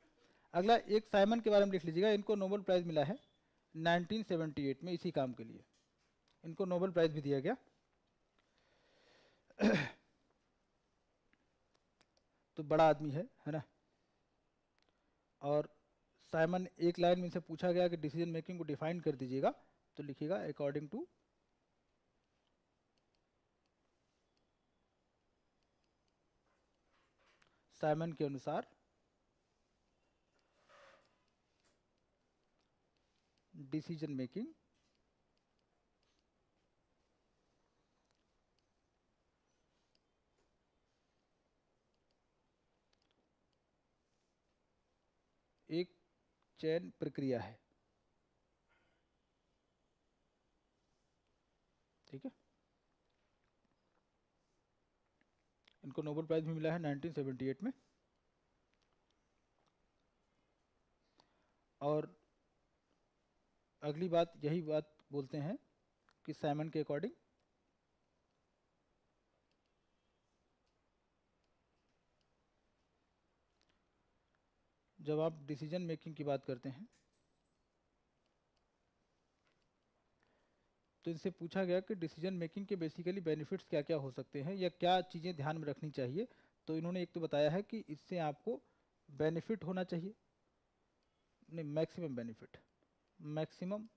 अगला एक साइमन के बारे में लिख लीजिएगा। इनको नोबेल प्राइज मिला है 1978 में इसी काम के लिए, इनको नोबेल प्राइज भी दिया गया। तो बड़ा आदमी है ना। और साइमन, एक लाइन में इनसे पूछा गया कि डिसीजन मेकिंग को डिफाइन कर दीजिएगा, तो लिखिएगा अकॉर्डिंग टू साइमन के अनुसार डिसीजन मेकिंग एक चयन प्रक्रिया है। ठीक है, इनको नोबेल प्राइज भी मिला है 1978 में। और अगली बात यही बात बोलते हैं कि साइमन के अकॉर्डिंग जब आप डिसीजन मेकिंग की बात करते हैं तो इनसे पूछा गया कि डिसीजन मेकिंग के बेसिकली बेनिफिट्स क्या क्या हो सकते हैं या क्या चीज़ें ध्यान में रखनी चाहिए। तो इन्होंने एक तो बताया है कि इससे आपको बेनिफिट होना चाहिए, नहीं मैक्सिमम बेनिफिट, मैक्सिमम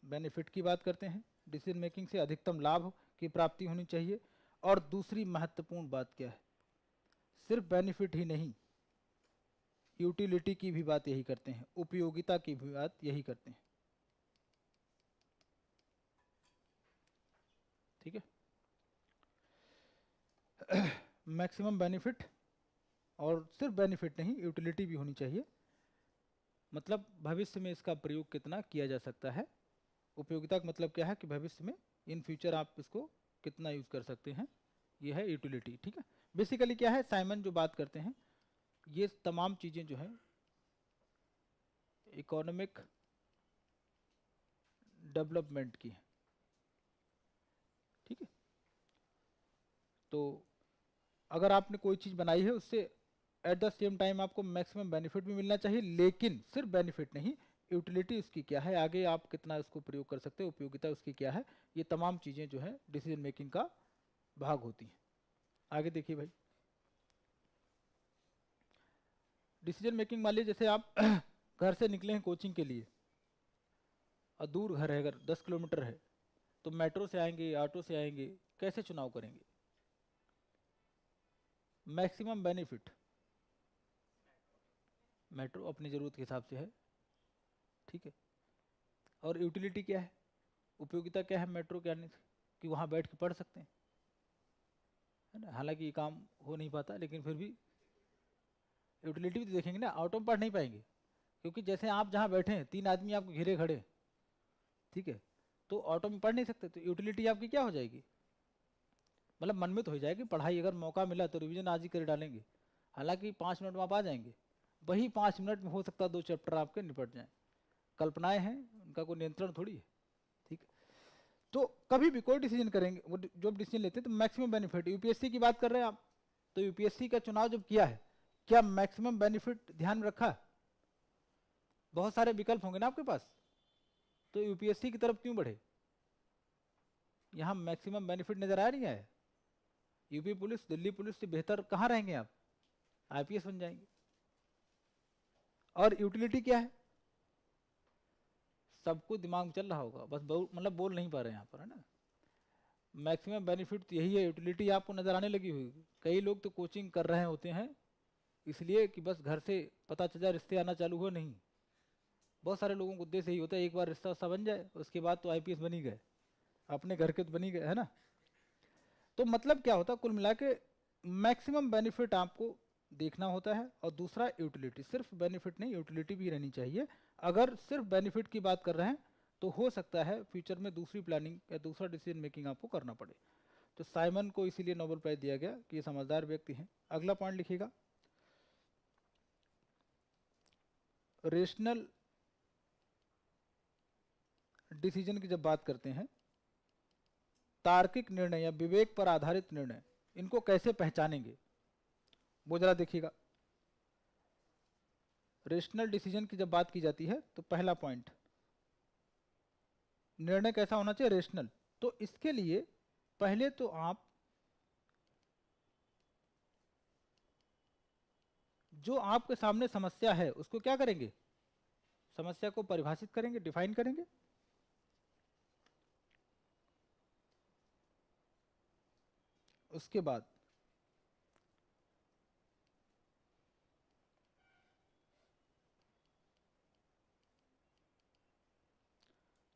बेनिफिट की बात करते हैं। डिसीजन मेकिंग से अधिकतम लाभ की प्राप्ति होनी चाहिए। और दूसरी महत्वपूर्ण बात क्या है? सिर्फ बेनिफिट ही नहीं, यूटिलिटी की भी बात यही करते हैं, उपयोगिता की भी बात यही करते हैं। ठीक है, मैक्सिमम बेनिफिट, और सिर्फ बेनिफिट नहीं, यूटिलिटी भी होनी चाहिए। मतलब भविष्य में इसका प्रयोग कितना किया जा सकता है। उपयोगिता का मतलब क्या है कि भविष्य में, इन फ्यूचर आप इसको कितना यूज कर सकते हैं, ये है यूटिलिटी। ठीक है, बेसिकली क्या है, साइमन जो बात करते हैं ये तमाम चीजें जो है इकोनॉमिक डेवलपमेंट की है। ठीक है, तो अगर आपने कोई चीज बनाई है उससे एट द सेम टाइम आपको मैक्सिमम बेनिफिट भी मिलना चाहिए, लेकिन सिर्फ बेनिफिट नहीं, यूटिलिटी उसकी क्या है, आगे आप कितना इसको प्रयोग कर सकते हैं, उपयोगिता उसकी क्या है, ये तमाम चीजें जो है डिसीजन मेकिंग का भाग होती हैं। आगे देखिए भाई, डिसीजन मेकिंग मान लीजिए जैसे आप घर से निकले हैं कोचिंग के लिए और दूर घर है, अगर 10 किलोमीटर है, तो मेट्रो से आएंगे, ऑटो से आएंगे, कैसे चुनाव करेंगे? मैक्सिमम बेनिफिट मेट्रो अपनी ज़रूरत के हिसाब से है। ठीक है, और यूटिलिटी क्या है, उपयोगिता क्या है मेट्रो के आने से? कि वहाँ बैठ के पढ़ सकते हैं, है ना। हालांकि ये काम हो नहीं पाता, लेकिन फिर भी यूटिलिटी भी तो देखेंगे ना। ऑटो में पढ़ नहीं पाएंगे, क्योंकि जैसे आप जहाँ बैठे हैं 3 आदमी आपको घिरे खड़े, ठीक है, तो ऑटो में पढ़ नहीं सकते, तो यूटिलिटी आपकी क्या हो जाएगी? मतलब मन में तो हो जाएगी पढ़ाई, अगर मौका मिला तो रिवीजन आज ही कर डालेंगे, हालांकि 5 मिनट में आप आ जाएंगे, वही 5 मिनट में हो सकता है 2 चैप्टर आपके निपट जाएं। कल्पनाएं हैं, उनका कोई नियंत्रण थोड़ी है। ठीक है, तो कभी भी कोई डिसीजन करेंगे, वो जो डिसीजन लेते हैं तो मैक्सिमम बेनिफिट, यूपीएससी की बात कर रहे हैं आप, तो यूपीएससी का चुनाव जब किया है, क्या मैक्सिमम बेनिफिट ध्यान में रखा? बहुत सारे विकल्प होंगे ना आपके पास, तो यूपीएससी की तरफ क्यों बढ़े? यहां मैक्सिमम बेनिफिट नजर आ रही है। यूपी पुलिस, दिल्ली पुलिस से बेहतर कहां रहेंगे आप? आईपीएस बन जाएंगे। और यूटिलिटी क्या है? सबको दिमाग में चल रहा होगा, बस मतलब बोल नहीं पा रहे यहाँ पर, है ना। मैक्सिमम बेनिफिट तो यही है, यूटिलिटी आपको नजर आने लगी हुई। कई लोग तो कोचिंग कर रहे होते हैं इसलिए कि बस घर से पता चल जाए, रिश्ते आना चालू हुआ नहीं। बहुत सारे लोगों को उद्देश्य यही होता है, एक बार रिश्ता उस्ता बन जाए उसके बाद तो आईपीएस बन ही गए, अपने घर के तो बन ही गए, है ना। तो मतलब क्या होता है कुल मिला के, मैक्सिमम बेनिफिट आपको देखना होता है। और दूसरा यूटिलिटी, सिर्फ बेनिफिट नहीं, यूटिलिटी भी रहनी चाहिए। अगर सिर्फ बेनिफिट की बात कर रहे हैं तो हो सकता है फ्यूचर में दूसरी प्लानिंग या दूसरा डिसीजन मेकिंग आपको करना पड़े। तो साइमन को इसीलिए नोबेल प्राइज दिया गया कि ये समझदार व्यक्ति हैं। अगला पॉइंट लिखिएगा, रेशनल डिसीजन की जब बात करते हैं, तार्किक निर्णय या विवेक पर आधारित निर्णय, इनको कैसे पहचानेंगे वो जरा देखिएगा। रेशनल डिसीजन की जब बात की जाती है तो पहला पॉइंट, निर्णय कैसा होना चाहिए, रेशनल। तो इसके लिए पहले तो आप जो आपके सामने समस्या है उसको क्या करेंगे, समस्या को परिभाषित करेंगे, डिफाइन करेंगे। उसके बाद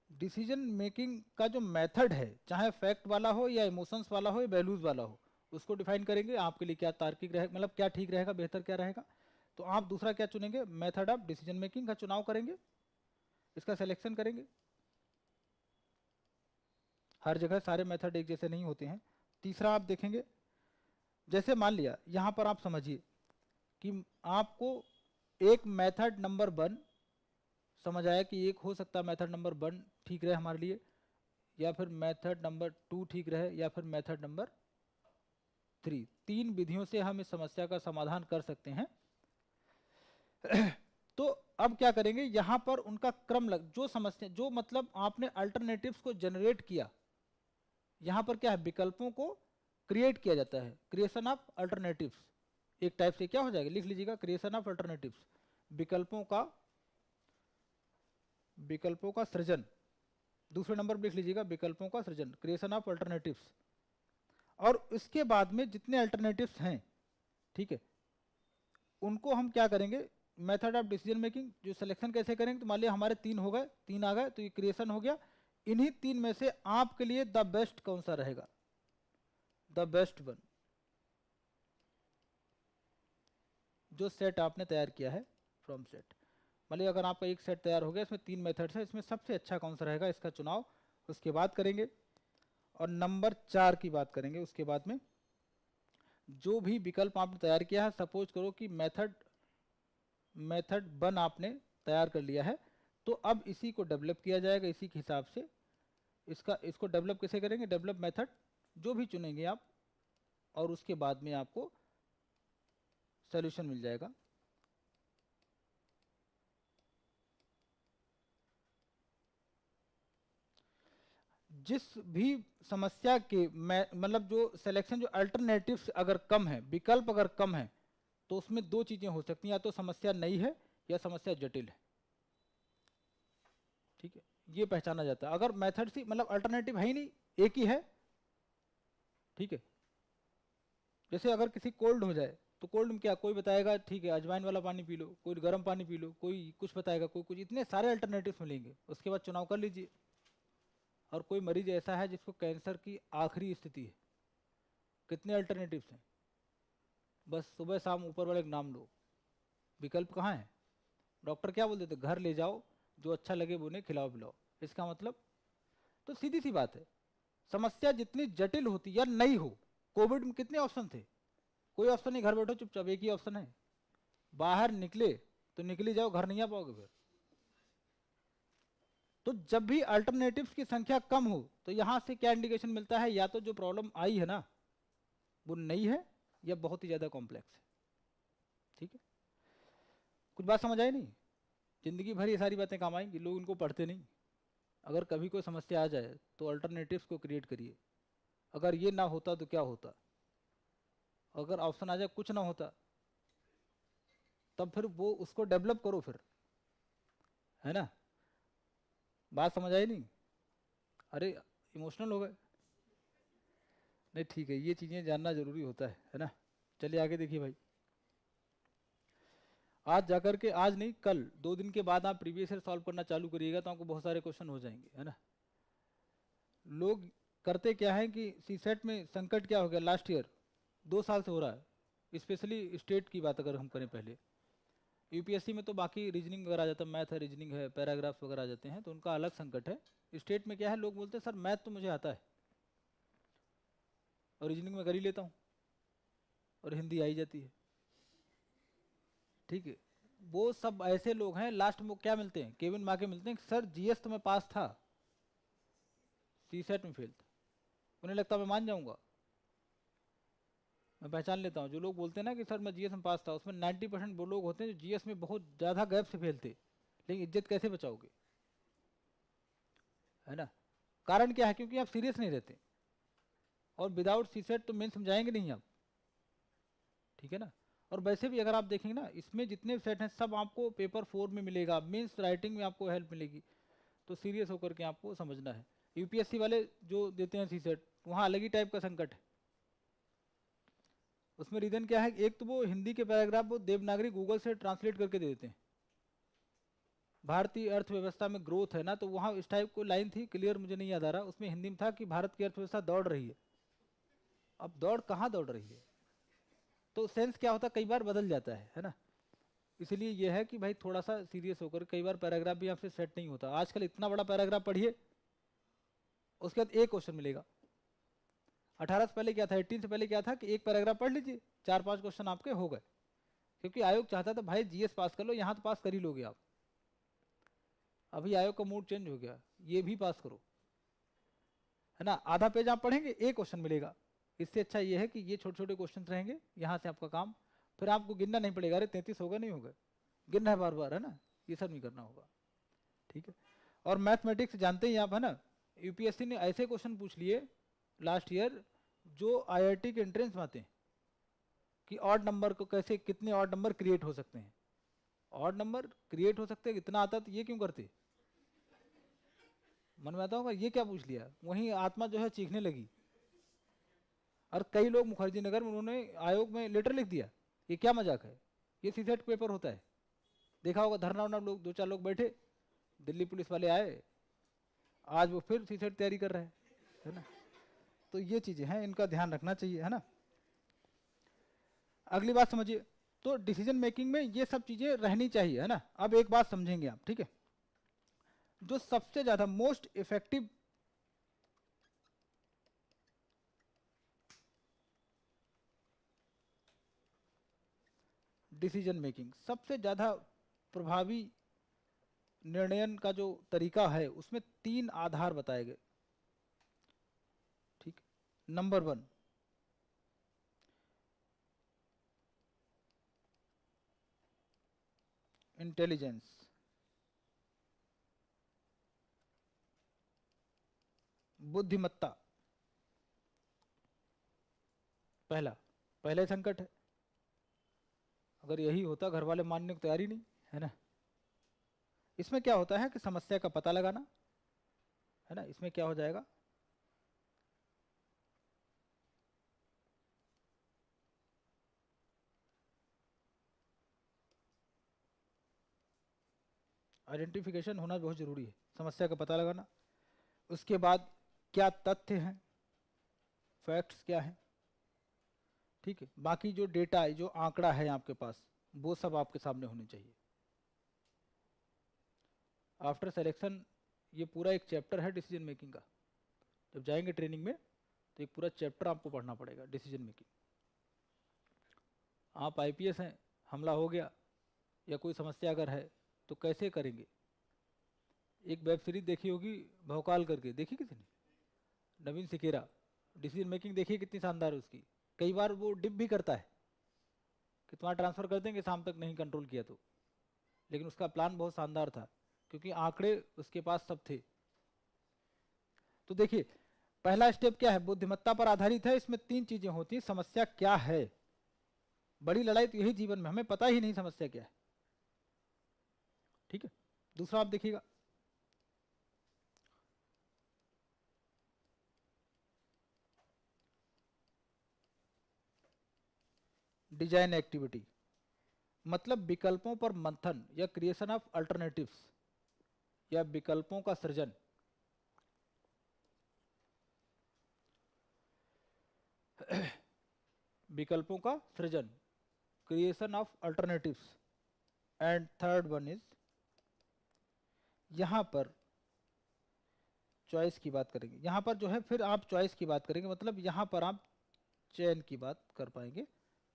डिसीजन मेकिंग का जो मेथड है, चाहे फैक्ट वाला हो या इमोशंस वाला हो या वैल्यूज वाला हो, उसको डिफाइन करेंगे। आपके लिए क्या तार्किक रहेगा, मतलब क्या ठीक रहेगा, बेहतर क्या रहेगा। तो आप दूसरा क्या चुनेंगे, मेथड ऑफ डिसीजन मेकिंग का चुनाव करेंगे, इसका सिलेक्शन करेंगे। हर जगह सारे मेथड एक जैसे नहीं होते हैं। तीसरा आप देखेंगे, जैसे मान लिया यहां पर आप समझिए कि आपको एक मेथड नंबर 1 समझ आया कि एक हो सकता है मेथड नंबर 1 ठीक रहे हमारे लिए, या फिर मेथड नंबर 2 ठीक रहे, या फिर मेथड नंबर 3। 3 विधियों से हम इस समस्या का समाधान कर सकते हैं। तो अब क्या करेंगे, यहां पर उनका क्रम जो समस्या, जो मतलब आपने अल्टरनेटिव्स को जनरेट किया, यहां पर क्या है, विकल्पों को क्रिएट किया जाता है, क्रिएशन ऑफ अल्टरनेटिव्स। एक टाइप से क्या हो जाएगा, लिख लीजिएगा, क्रिएशन ऑफ अल्टरनेटिव्स, विकल्पों का सृजन। दूसरे नंबर पर लिख लीजिएगा, विकल्पों का सृजन, क्रिएशन ऑफ अल्टरनेटिव्स। और इसके बाद में जितने अल्टरनेटिव्स हैं, ठीक है, उनको हम क्या करेंगे, मेथड ऑफ डिसीजन मेकिंग, जो सिलेक्शन कैसे करेंगे, तो मान लिया हमारे 3 हो गए, 3 आ गए, तो ये क्रिएशन हो गया। इन्हीं 3 में से आपके लिए द बेस्ट कौन सा रहेगा, द बेस्ट वन, जो सेट आपने तैयार किया है फ्रॉम सेट। मान लिया अगर आपका एक सेट तैयार हो गया, इसमें 3 मेथड्स है, इसमें सबसे अच्छा कौन सा रहेगा, इसका चुनाव उसके बाद करेंगे। और नंबर 4 की बात करेंगे उसके बाद में, जो भी विकल्प आपने तैयार किया है, सपोज करो कि मेथड 1 आपने तैयार कर लिया है, तो अब इसी को डेवलप किया जाएगा इसी के हिसाब से। इसको डेवलप कैसे करेंगे, डेवलप मेथड जो भी चुनेंगे आप, और उसके बाद में आपको सॉल्यूशन मिल जाएगा। जिस भी समस्या के मतलब जो सिलेक्शन, जो अल्टरनेटिव्स अगर कम है, विकल्प अगर कम है, तो उसमें 2 चीजें हो सकती हैं, या तो समस्या नई है या समस्या जटिल है। ठीक है, ये पहचाना जाता है। अगर मेथड से मतलब अल्टरनेटिव है ही नहीं, एक ही है, ठीक है, जैसे अगर किसी कोल्ड हो जाए, तो कोल्ड में क्या, कोई बताएगा ठीक है अजवाइन वाला पानी पी लो, कोई गर्म पानी पी लो, कोई कुछ बताएगा, कोई कुछ, इतने सारे अल्टरनेटिव्स मिलेंगे। उसके बाद चुनाव कर लीजिए। और कोई मरीज ऐसा है जिसको कैंसर की आखिरी स्थिति है, कितने अल्टरनेटिव्स हैं, बस सुबह शाम ऊपर वाले का नाम लो, विकल्प कहाँ है। डॉक्टर क्या बोल देते, घर ले जाओ, जो अच्छा लगे वो उन्हें खिलाओ पिलाओ। इसका मतलब, तो सीधी सी बात है, समस्या जितनी जटिल होती या नई हो, कोविड में कितने ऑप्शन थे, कोई ऑप्शन नहीं, घर बैठो चुपचाप, एक ही ऑप्शन है, बाहर निकले तो निकली जाओ, घर नहीं आ पाओगे फिर। तो जब भी अल्टरनेटिव्स की संख्या कम हो, तो यहां से क्या इंडिकेशन मिलता है, या तो जो प्रॉब्लम आई है ना वो नई है या बहुत ही ज्यादा कॉम्प्लेक्स है। ठीक है, कुछ बात समझ आई नहीं, जिंदगी भर ये सारी बातें काम आएंगी, लोग इनको पढ़ते नहीं। अगर कभी कोई समस्या आ जाए तो अल्टरनेटिव्स को क्रिएट करिए, अगर ये ना होता तो क्या होता, अगर ऑप्शन आ जाए कुछ ना होता, तब फिर वो उसको डेवलप करो फिर, है ना। बात समझ आई नहीं, अरे इमोशनल हो गए, नहीं ठीक है, ये चीज़ें जानना जरूरी होता है ना। चलिए आगे देखिए भाई, आज जाकर के, आज नहीं कल, 2 दिन के बाद आप प्रीवियस ईयर सॉल्व करना चालू करिएगा, तो आपको बहुत सारे क्वेश्चन हो जाएंगे, है ना। लोग करते क्या है कि सीसेट में संकट क्या हो गया, लास्ट ईयर 2 साल से हो रहा है, स्पेशली स्टेट की बात अगर हम करें पहले, यूपीएससी में तो बाकी रीजनिंग वगैरह आ जाता है, मैथ है, रीजनिंग है, पैराग्राफ्स वगैरह आ जाते हैं, तो उनका अलग संकट है। स्टेट में क्या है, लोग बोलते हैं सर मैथ तो मुझे आता है और रीजनिंग में कर ही लेता हूँ, और हिंदी आई जाती है। ठीक है, वो सब ऐसे लोग हैं लास्ट में क्या मिलते हैं, केबिन में आके मिलते हैं कि सर जीएस तो मैं पास था, सीसेट में फेल था। उन्हें लगता मैं मान जाऊंगा। मैं पहचान लेता हूँ जो लोग बोलते हैं ना कि सर मैं जीएस में पास था, उसमें 90% वो लोग होते हैं जो जीएस में बहुत ज़्यादा गैप से फेल थे। लेकिन इज्जत कैसे बचाओगे, है ना? कारण क्या है, क्योंकि आप सीरियस नहीं रहते, और विदाउट सीसेट तो मेन समझाएंगे नहीं आप, ठीक है ना? और वैसे भी अगर आप देखेंगे ना, इसमें जितने सेट हैं सब आपको पेपर 4 में मिलेगा, मीन्स राइटिंग में आपको हेल्प मिलेगी। तो सीरियस होकर के आपको समझना है। यूपीएससी वाले जो देते हैं सीसेट, वहाँ अलग ही टाइप का संकट है। उसमें रीज़न क्या है, एक तो वो हिंदी के पैराग्राफ वो देवनागरी गूगल से ट्रांसलेट करके दे देते हैं। भारतीय अर्थव्यवस्था में ग्रोथ है ना, तो वहाँ इस टाइप को लाइन थी, क्लियर मुझे नहीं याद आ रहा, उसमें हिंदी में था कि भारत की अर्थव्यवस्था दौड़ रही है। अब दौड़ कहाँ दौड़ रही है, तो सेंस क्या होता है, कई बार बदल जाता है ना? इसलिए यह है कि भाई थोड़ा सा सीरियस होकर, कई बार पैराग्राफ भी आपसे सेट नहीं होता। आजकल इतना बड़ा पैराग्राफ पढ़िए, उसके बाद एक क्वेश्चन मिलेगा। 18 से पहले क्या था, 18 से पहले क्या था कि एक पैराग्राफ पढ़ लीजिए, 4-5 क्वेश्चन आपके हो गए। क्योंकि आयोग चाहता था भाई जीएस पास कर लो, यहाँ तो पास कर ही लोगे आप। अभी आयोग का मूड चेंज हो गया, ये भी पास करो, है ना? आधा पेज आप पढ़ेंगे, एक क्वेश्चन मिलेगा। इससे अच्छा ये है कि ये छोटे छोटे क्वेश्चन रहेंगे, यहाँ से आपका काम, फिर आपको गिनना नहीं पड़ेगा, अरे 33 होगा नहीं होगा, गिनना है बार बार, है ना? ये सब नहीं करना होगा, ठीक है? और मैथमेटिक्स जानते ही आप, है ना? यूपीएससी ने ऐसे क्वेश्चन पूछ लिए लास्ट ईयर जो आईआईटी के एंट्रेंस में आते हैं, कि ऑड नंबर को कैसे, कितने ऑड नंबर क्रिएट हो सकते हैं। ऑड नंबर क्रिएट हो सकते हैं, इतना आता तो ये क्यों करते? मन में आता होगा ये क्या पूछ लिया, वहीं आत्मा जो है चीखने लगी। और कई लोग मुखर्जी नगर में उन्होंने आयोग में लेटर लिख दिया, ये क्या मजाक है, ये सीसेट पेपर होता है। देखा होगा धरना वरना, लोग 2-4 लोग बैठे, दिल्ली पुलिस वाले आए, आज वो फिर सीसेट तैयारी कर रहे हैं, है ना? तो ये चीजें हैं, इनका ध्यान रखना चाहिए, है ना? अगली बात समझिए, तो डिसीजन मेकिंग में ये सब चीजें रहनी चाहिए, है ना? अब एक बात समझेंगे आप, ठीक है? जो सबसे ज्यादा मोस्ट इफेक्टिव डिसीजन मेकिंग, सबसे ज्यादा प्रभावी निर्णयन का जो तरीका है, उसमें 3 आधार बताए गए, ठीक? नंबर 1, इंटेलिजेंस, बुद्धिमत्ता। पहला पहले संकट है, अगर यही होता घर वाले मानने को तैयार ही नहीं, है ना? इसमें क्या होता है कि समस्या का पता लगाना, है ना? इसमें क्या हो जाएगा, आइडेंटिफिकेशन होना बहुत जरूरी है, समस्या का पता लगाना। उसके बाद क्या तथ्य हैं, फैक्ट्स क्या हैं, ठीक है? बाकी जो डेटा है, जो आंकड़ा है आपके पास, वो सब आपके सामने होने चाहिए। आफ्टर सिलेक्शन, ये पूरा एक चैप्टर है डिसीजन मेकिंग का, जब जाएंगे ट्रेनिंग में तो एक पूरा चैप्टर आपको पढ़ना पड़ेगा डिसीजन मेकिंग। आप आईपीएस हैं, हमला हो गया या कोई समस्या अगर है तो कैसे करेंगे? एक वेब सीरीज देखी होगी भौकाल करके, देखी किसी ने? नवीन सिकेरा, डिसीजन मेकिंग देखिए कितनी शानदार है उसकी। कई बार वो डिप भी करता है कि तुम्हारा ट्रांसफर कर देंगे शाम तक नहीं कंट्रोल किया तो, लेकिन उसका प्लान बहुत शानदार था क्योंकि आंकड़े उसके पास सब थे। तो देखिए पहला स्टेप क्या है, बुद्धिमत्ता पर आधारित है। इसमें 3 चीजें होती हैं, समस्या क्या है, बड़ी लड़ाई तो यही जीवन में, हमें पता ही नहीं समस्या क्या है, ठीक है? दूसरा आप देखिएगा, डिजाइन एक्टिविटी, मतलब विकल्पों पर मंथन या क्रिएशन ऑफ अल्टरनेटिव्स, या विकल्पों का सृजन। विकल्पों का सृजन, creation of alternatives. And third one is, यहां पर चॉइस की बात करेंगे, यहां पर जो है फिर आप चॉइस की बात करेंगे, मतलब यहां पर आप चयन की बात कर पाएंगे,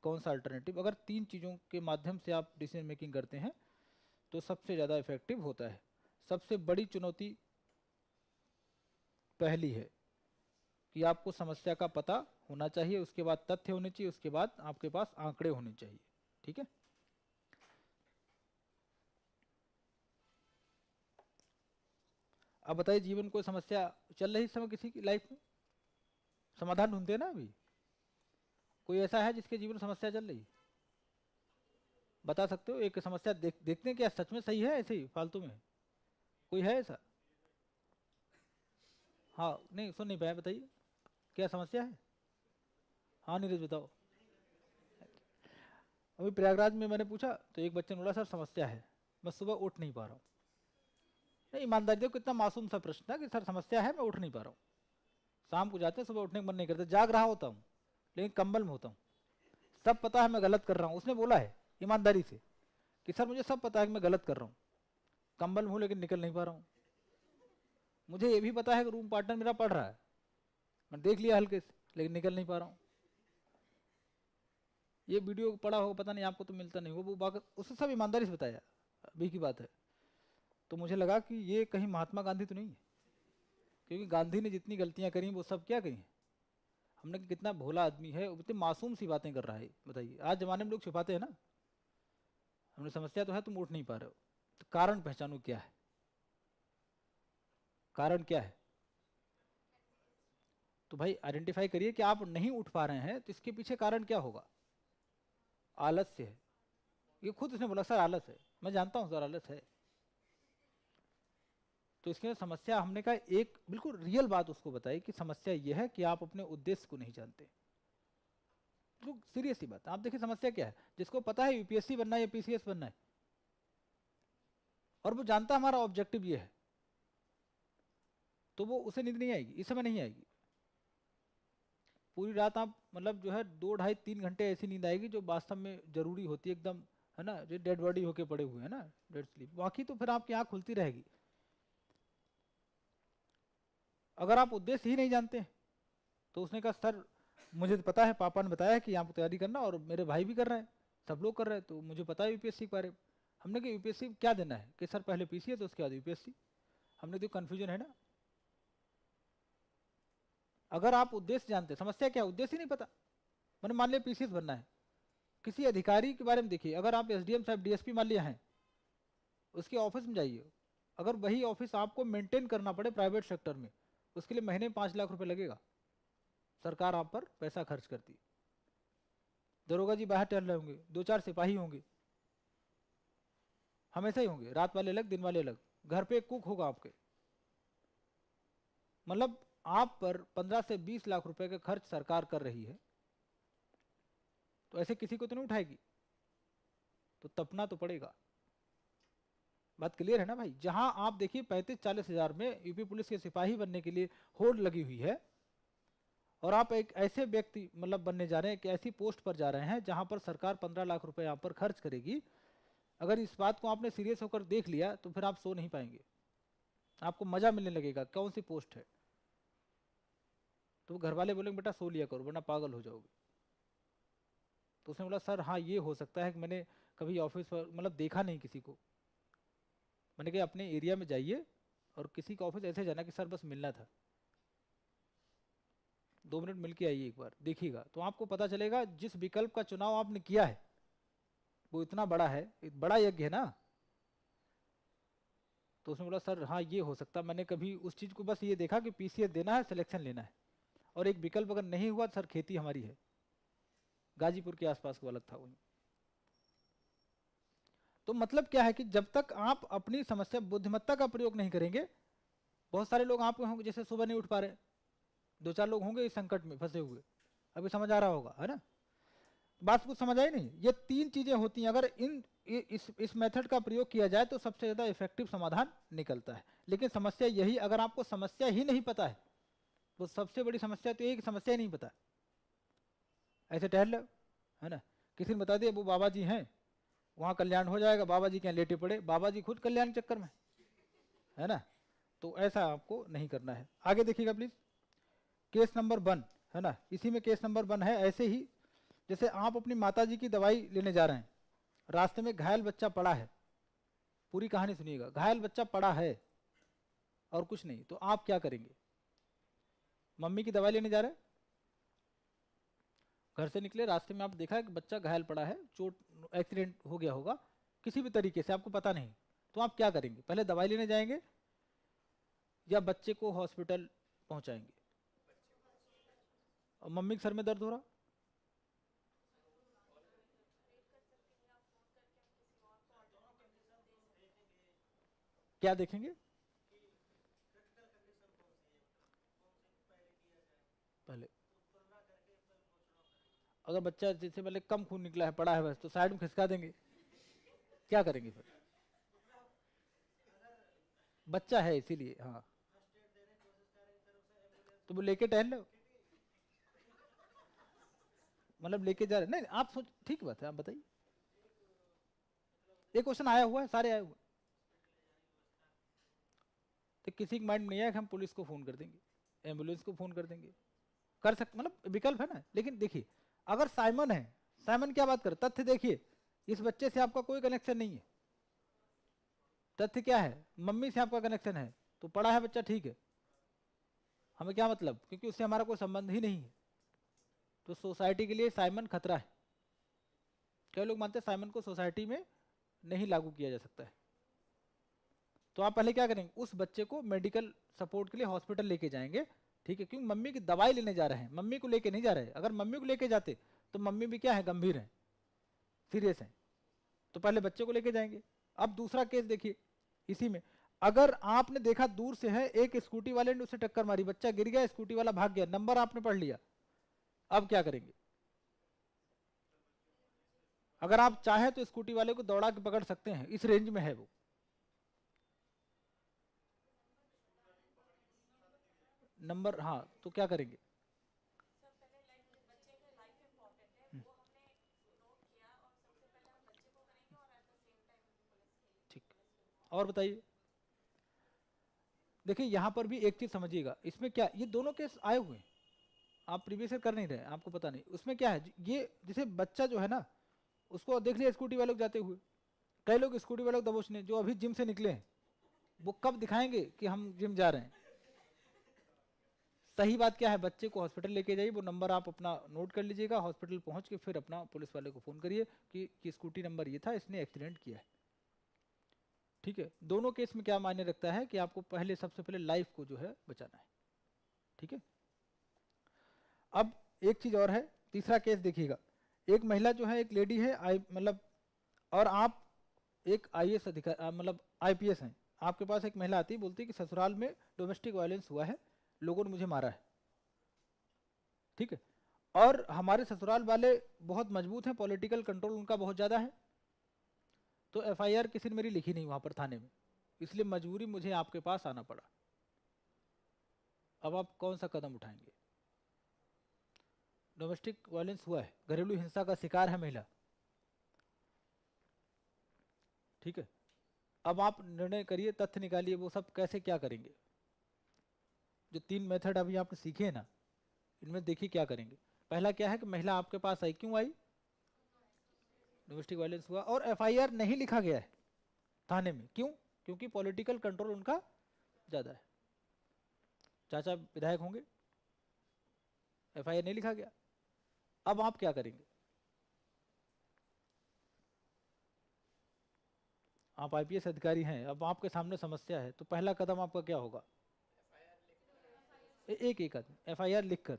कौन सा अल्टरनेटिव, अगर 3 चीज़ों के माध्यम से आप डिसीजन मेकिंग करते हैं तो सबसे ज़्यादा इफेक्टिव होता है। सबसे बड़ी चुनौती पहली है कि आपको समस्या का पता होना चाहिए, उसके बाद तथ्य होने चाहिए, उसके बाद आपके पास आंकड़े होने चाहिए। ठीक है, अब बताइए, जीवन कोई समस्या चल रही इस समय किसी की लाइफ में, समाधान ढूंढते हैं ना अभी? कोई ऐसा है जिसके जीवन में समस्या चल रही? बता सकते हो एक समस्या? देखते हैं क्या सच में सही है ऐसे ही फालतू में? कोई है ऐसा? हाँ, नहीं सुन नहीं पाया, बताइए क्या समस्या है। हाँ नीरज बताओ। अभी प्रयागराज में मैंने पूछा तो एक बच्चे ने बोला सर समस्या है, मैं सुबह उठ नहीं पा रहा हूँ। नहीं, ईमानदारी देखो कितना मासूम सा प्रश्न था कि सर समस्या है मैं उठ नहीं पा रहा हूँ। शाम को जाते हैं, सुबह उठने का मन नहीं करता, जाग रहा होता हूँ लेकिन कंबल में होता हूँ, सब पता है मैं गलत कर रहा हूँ। उसने बोला है ईमानदारी से कि सर मुझे सब पता है कि मैं गलत कर रहा हूँ, कंबल में हूँ लेकिन निकल नहीं पा रहा हूँ। मुझे ये भी पता है कि रूम पार्टनर मेरा पढ़ रहा है, मैं देख लिया हल्के से, लेकिन निकल नहीं पा रहा हूँ। ये वीडियो पड़ा होगा, पता नहीं आपको तो मिलता नहीं हो, वो बात उसने सब ईमानदारी से बताया, अभी की बात है। तो मुझे लगा कि ये कहीं महात्मा गांधी तो नहीं है, क्योंकि गांधी ने जितनी गलतियां करी वो सब क्या कही, हमने कि कितना भोला आदमी है, इतनी मासूम सी बातें कर रहा है। बताइए, आज जमाने में लोग छुपाते हैं ना, हमने समस्या तो है तुम उठ नहीं पा रहे हो, तो कारण पहचानो क्या है, कारण क्या है। तो भाई आइडेंटिफाई करिए कि आप नहीं उठ पा रहे हैं तो इसके पीछे कारण क्या होगा। आलस्य है, ये खुद उसने बोला सर आलस है, मैं जानता हूं सर आलस है। तो इसके समस्या हमने कहा एक बिल्कुल रियल बात उसको बताई कि समस्या यह है कि आप अपने उद्देश्य को नहीं जानते। तो सीरियस सी बात, आप देखिए समस्या क्या है, जिसको पता है यूपीएससी बनना है या पीसीएस बनना है और वो जानता हमारा ऑब्जेक्टिव ये है, तो वो उसे नींद नहीं आएगी, इस समय नहीं आएगी। पूरी रात आप मतलब जो है 2 ढाई 3 घंटे ऐसी नींद आएगी जो वास्तव में जरूरी होती है एकदम, है ना, जो डेड बॉडी होके पड़े हुए हैं ना, डेड स्लीप, बाकी तो फिर आपकी आंख खुलती रहेगी। अगर आप उद्देश्य ही नहीं जानते, तो उसने कहा सर मुझे तो पता है, पापा ने बताया कि यहाँ पर तैयारी करना और मेरे भाई भी कर रहे हैं, सब लोग कर रहे हैं, तो मुझे पता है यूपीएससी के बारे में। हमने कहा यूपीएससी क्या देना है, कि सर पहले पीसीएस तो उसके बाद यूपीएससी। हमने तो कन्फ्यूजन है ना। अगर आप उद्देश्य जानते, समस्या क्या उद्देश्य ही नहीं पता, मैंने मान लिया पीसीएस बनना है, किसी अधिकारी के बारे में देखिए, अगर आप एसडीएम साहब डीएसपी मान लिया है, उसके ऑफिस में जाइए, अगर वही ऑफिस आपको मेंटेन करना पड़े प्राइवेट सेक्टर में, उसके लिए महीने में 5 लाख रुपए लगेगा, सरकार आप पर पैसा खर्च करती। दरोगा जी बाहर टहल रहे होंगे, 2 4 सिपाही होंगे, हमेशा ही होंगे, रात वाले अलग दिन वाले अलग, घर पे एक कुक होगा आपके, मतलब आप पर 15 से 20 लाख रुपए का खर्च सरकार कर रही है, तो ऐसे किसी को तो नहीं उठाएगी, तो तपना तो पड़ेगा। बात क्लियर है ना भाई। जहां आप देखिए 35-40 हजार में यूपी पुलिस के सिपाही बनने के लिए होड़ लगी हुई है, और आप एक ऐसे व्यक्ति मतलब बनने जा रहे हैं कि ऐसी पोस्ट पर जा रहे हैं जहां पर सरकार 15 लाख रुपए यहाँ पर खर्च करेगी। अगर इस बात को आपने सीरियस होकर देख लिया तो फिर आप सो नहीं पाएंगे, आपको मजा मिलने लगेगा, कौन सी पोस्ट है। तो घर वाले बोलेंगे बेटा सो लिया करो वरना पागल हो जाओगे। तो उसने बोला सर हाँ ये हो सकता है कि मैंने कभी ऑफिस पर मतलब देखा नहीं किसी को। मैंने कहा अपने एरिया में जाइए और किसी का ऑफिस ऐसे जाना कि सर बस मिलना था, 2 मिनट मिल के आइए एक बार, देखिएगा तो आपको पता चलेगा जिस विकल्प का चुनाव आपने किया है वो इतना बड़ा है, एक बड़ा यज्ञ है ना। तो उसने बोला सर हाँ ये हो सकता, मैंने कभी उस चीज़ को बस ये देखा कि पीसीएस देना है, सिलेक्शन लेना है, और एक विकल्प अगर नहीं हुआ तो सर खेती हमारी है, गाजीपुर के आसपास को अलग था वहीं। तो मतलब क्या है कि जब तक आप अपनी समस्या बुद्धिमत्ता का प्रयोग नहीं करेंगे, बहुत सारे लोग आप होंगे जैसे सुबह नहीं उठ पा रहे, 2 4 लोग होंगे इस संकट में फंसे हुए, अभी समझ आ रहा होगा है ना, बात कुछ समझ आई नहीं। ये 3 चीजें होती हैं, अगर इस मेथड का प्रयोग किया जाए तो सबसे ज्यादा इफेक्टिव समाधान निकलता है। लेकिन समस्या यही, अगर आपको समस्या ही नहीं पता है तो सबसे बड़ी समस्या तो एक समस्या ही नहीं पता, ऐसे टहल लो है ना, किसी ने बता दिया वो बाबा जी हैं वहां कल्याण हो जाएगा, बाबा जी क्या लेटे पड़े, बाबा जी खुद कल्याण चक्कर में है ना। तो ऐसा आपको नहीं करना है। आगे देखिएगा प्लीज, केस नंबर 1 है ना, इसी में केस नंबर 1 है। ऐसे ही जैसे आप अपनी माता जी की दवाई लेने जा रहे हैं, रास्ते में घायल बच्चा पड़ा है, पूरी कहानी सुनिएगा, घायल बच्चा पड़ा है और कुछ नहीं, तो आप क्या करेंगे? मम्मी की दवाई लेने जा रहे हैं, घर से निकले, रास्ते में आप देखा है कि बच्चा घायल पड़ा है, चोट एक्सीडेंट हो गया होगा किसी भी तरीके से, आपको पता नहीं, तो आप क्या करेंगे? पहले दवाई लेने जाएंगे या बच्चे को हॉस्पिटल पहुंचाएंगे? और मम्मी के सर में दर्द हो रहा, क्या देखेंगे? पहले अगर बच्चा जैसे पहले कम खून निकला है, पड़ा है बस, तो साइड में खिसका देंगे, क्या करेंगे फिर? बच्चा है इसीलिए, हाँ, तो वो लेके टहल लो, मतलब लेके जा रहे नहीं, आप सोच, ठीक बात है, आप बताइए, ये क्वेश्चन आया हुआ है, सारे आए हुए, तो किसी के माइंड में नहीं आया कि हम पुलिस को फोन कर देंगे, एम्बुलेंस को फोन कर देंगे, कर सकते, मतलब विकल्प है ना। लेकिन देखिए, अगर साइमन है, साइमन क्या बात कर, तथ्य देखिए, इस बच्चे से आपका कोई कनेक्शन नहीं है, तथ्य क्या है, मम्मी से आपका कनेक्शन है, तो पढ़ा है बच्चा, ठीक है, हमें क्या मतलब, क्योंकि उससे हमारा कोई संबंध ही नहीं है, तो सोसाइटी के लिए साइमन खतरा है। कई लोग मानते हैं साइमन को सोसाइटी में नहीं लागू किया जा सकता है, तो आप पहले क्या करेंगे, उस बच्चे को मेडिकल सपोर्ट के लिए हॉस्पिटल लेके जाएंगे, ठीक है, क्योंकि मम्मी की दवाई लेने जा रहे हैं, मम्मी को लेके नहीं जा रहे हैं, अगर मम्मी को लेके जाते तो मम्मी भी क्या है, गंभीर है, सीरियस है, तो पहले बच्चे को लेके जाएंगे। अब दूसरा केस देखिए, इसी में अगर आपने देखा दूर से है, एक स्कूटी वाले ने उसे टक्कर मारी, बच्चा गिर गया, स्कूटी वाला भाग गया, नंबर आपने पढ़ लिया, अब क्या करेंगे? अगर आप चाहें तो स्कूटी वाले को दौड़ा के पकड़ सकते हैं, इस रेंज में है वो, नंबर, हाँ, तो क्या करेंगे? ठीक, और बताइए। देखिए यहाँ पर भी एक चीज समझिएगा, इसमें क्या, ये दोनों केस आए हुए हैं, आप प्रीवियस ईयर कर नहीं रहे, आपको पता नहीं, उसमें क्या है, ये जैसे बच्चा जो है ना, उसको देख लिया स्कूटी वाले को जाते हुए, कई लोग स्कूटी वाले को दबोचने, जो अभी जिम से निकले हैं, वो कब दिखाएंगे कि हम जिम जा रहे हैं? सही बात क्या है, बच्चे को हॉस्पिटल लेके जाइए, वो नंबर आप अपना नोट कर लीजिएगा, हॉस्पिटल पहुंच के फिर अपना पुलिस वाले को फोन करिए कि स्कूटी नंबर ये था, इसने एक्सीडेंट किया है, ठीक है। दोनों केस में क्या मायने रखता है कि आपको पहले, सबसे पहले लाइफ को जो है बचाना है, ठीक है। अब एक चीज और है, तीसरा केस देखिएगा, एक महिला जो है, एक लेडी है, मतलब, और आप एक आईएएस अधिकारी, मतलब आईपीएस हैं, आपके पास एक महिला आती है, बोलती है कि ससुराल में डोमेस्टिक वायलेंस हुआ है, लोगों ने मुझे मारा है, ठीक है, और हमारे ससुराल वाले बहुत मजबूत हैं, पॉलिटिकल कंट्रोल उनका बहुत ज़्यादा है, तो एफआईआर किसी ने मेरी लिखी नहीं वहाँ पर थाने में, इसलिए मजबूरी मुझे आपके पास आना पड़ा। अब आप कौन सा कदम उठाएंगे? डोमेस्टिक वायलेंस हुआ है, घरेलू हिंसा का शिकार है महिला, ठीक है। अब आप निर्णय करिए, तथ्य निकालिए, वो सब कैसे क्या करेंगे? जो 3 मेथड अभी आपने सीखे हैं ना, इनमें देखिए क्या करेंगे। पहला क्या है कि महिला आपके पास आई, क्यों आई? डोमेस्टिक वायलेंस हुआ, और एफआईआर नहीं लिखा गया है थाने में, क्यों? क्योंकि पॉलिटिकल कंट्रोल उनका ज़्यादा है, चाचा विधायक होंगे, एफआईआर नहीं लिखा गया। अब आप क्या करेंगे? आप आईपीएस अधिकारी हैं, अब आपके सामने समस्या है, तो पहला कदम आपका क्या होगा? एक एक आदमी एफआईआर लिखकर,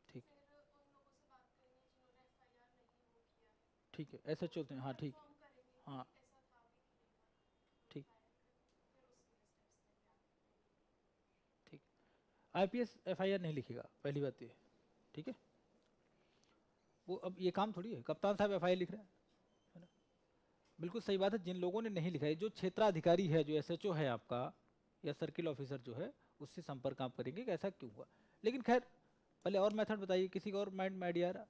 ठीक, ठीक है, ऐसे चलते हैं, हाँ ठीक, हाँ ठीक, ठीक, आईपीएस एफआईआर नहीं लिखेगा, पहली बात ये, ठीक है। वो अब ये काम थोड़ी है, कप्तान साहब एफआईआर लिख रहे हैं, है ना? बिल्कुल सही बात है, जिन लोगों ने नहीं लिखा है, जो क्षेत्राधिकारी है, जो एसएचओ है आपका, या सर्किल ऑफिसर जो है, उससे संपर्क आप करेंगे कि ऐसा क्यों हुआ। लेकिन खैर, पहले और मेथड बताइए, किसी का और माइंड में आइडिया आ रहा?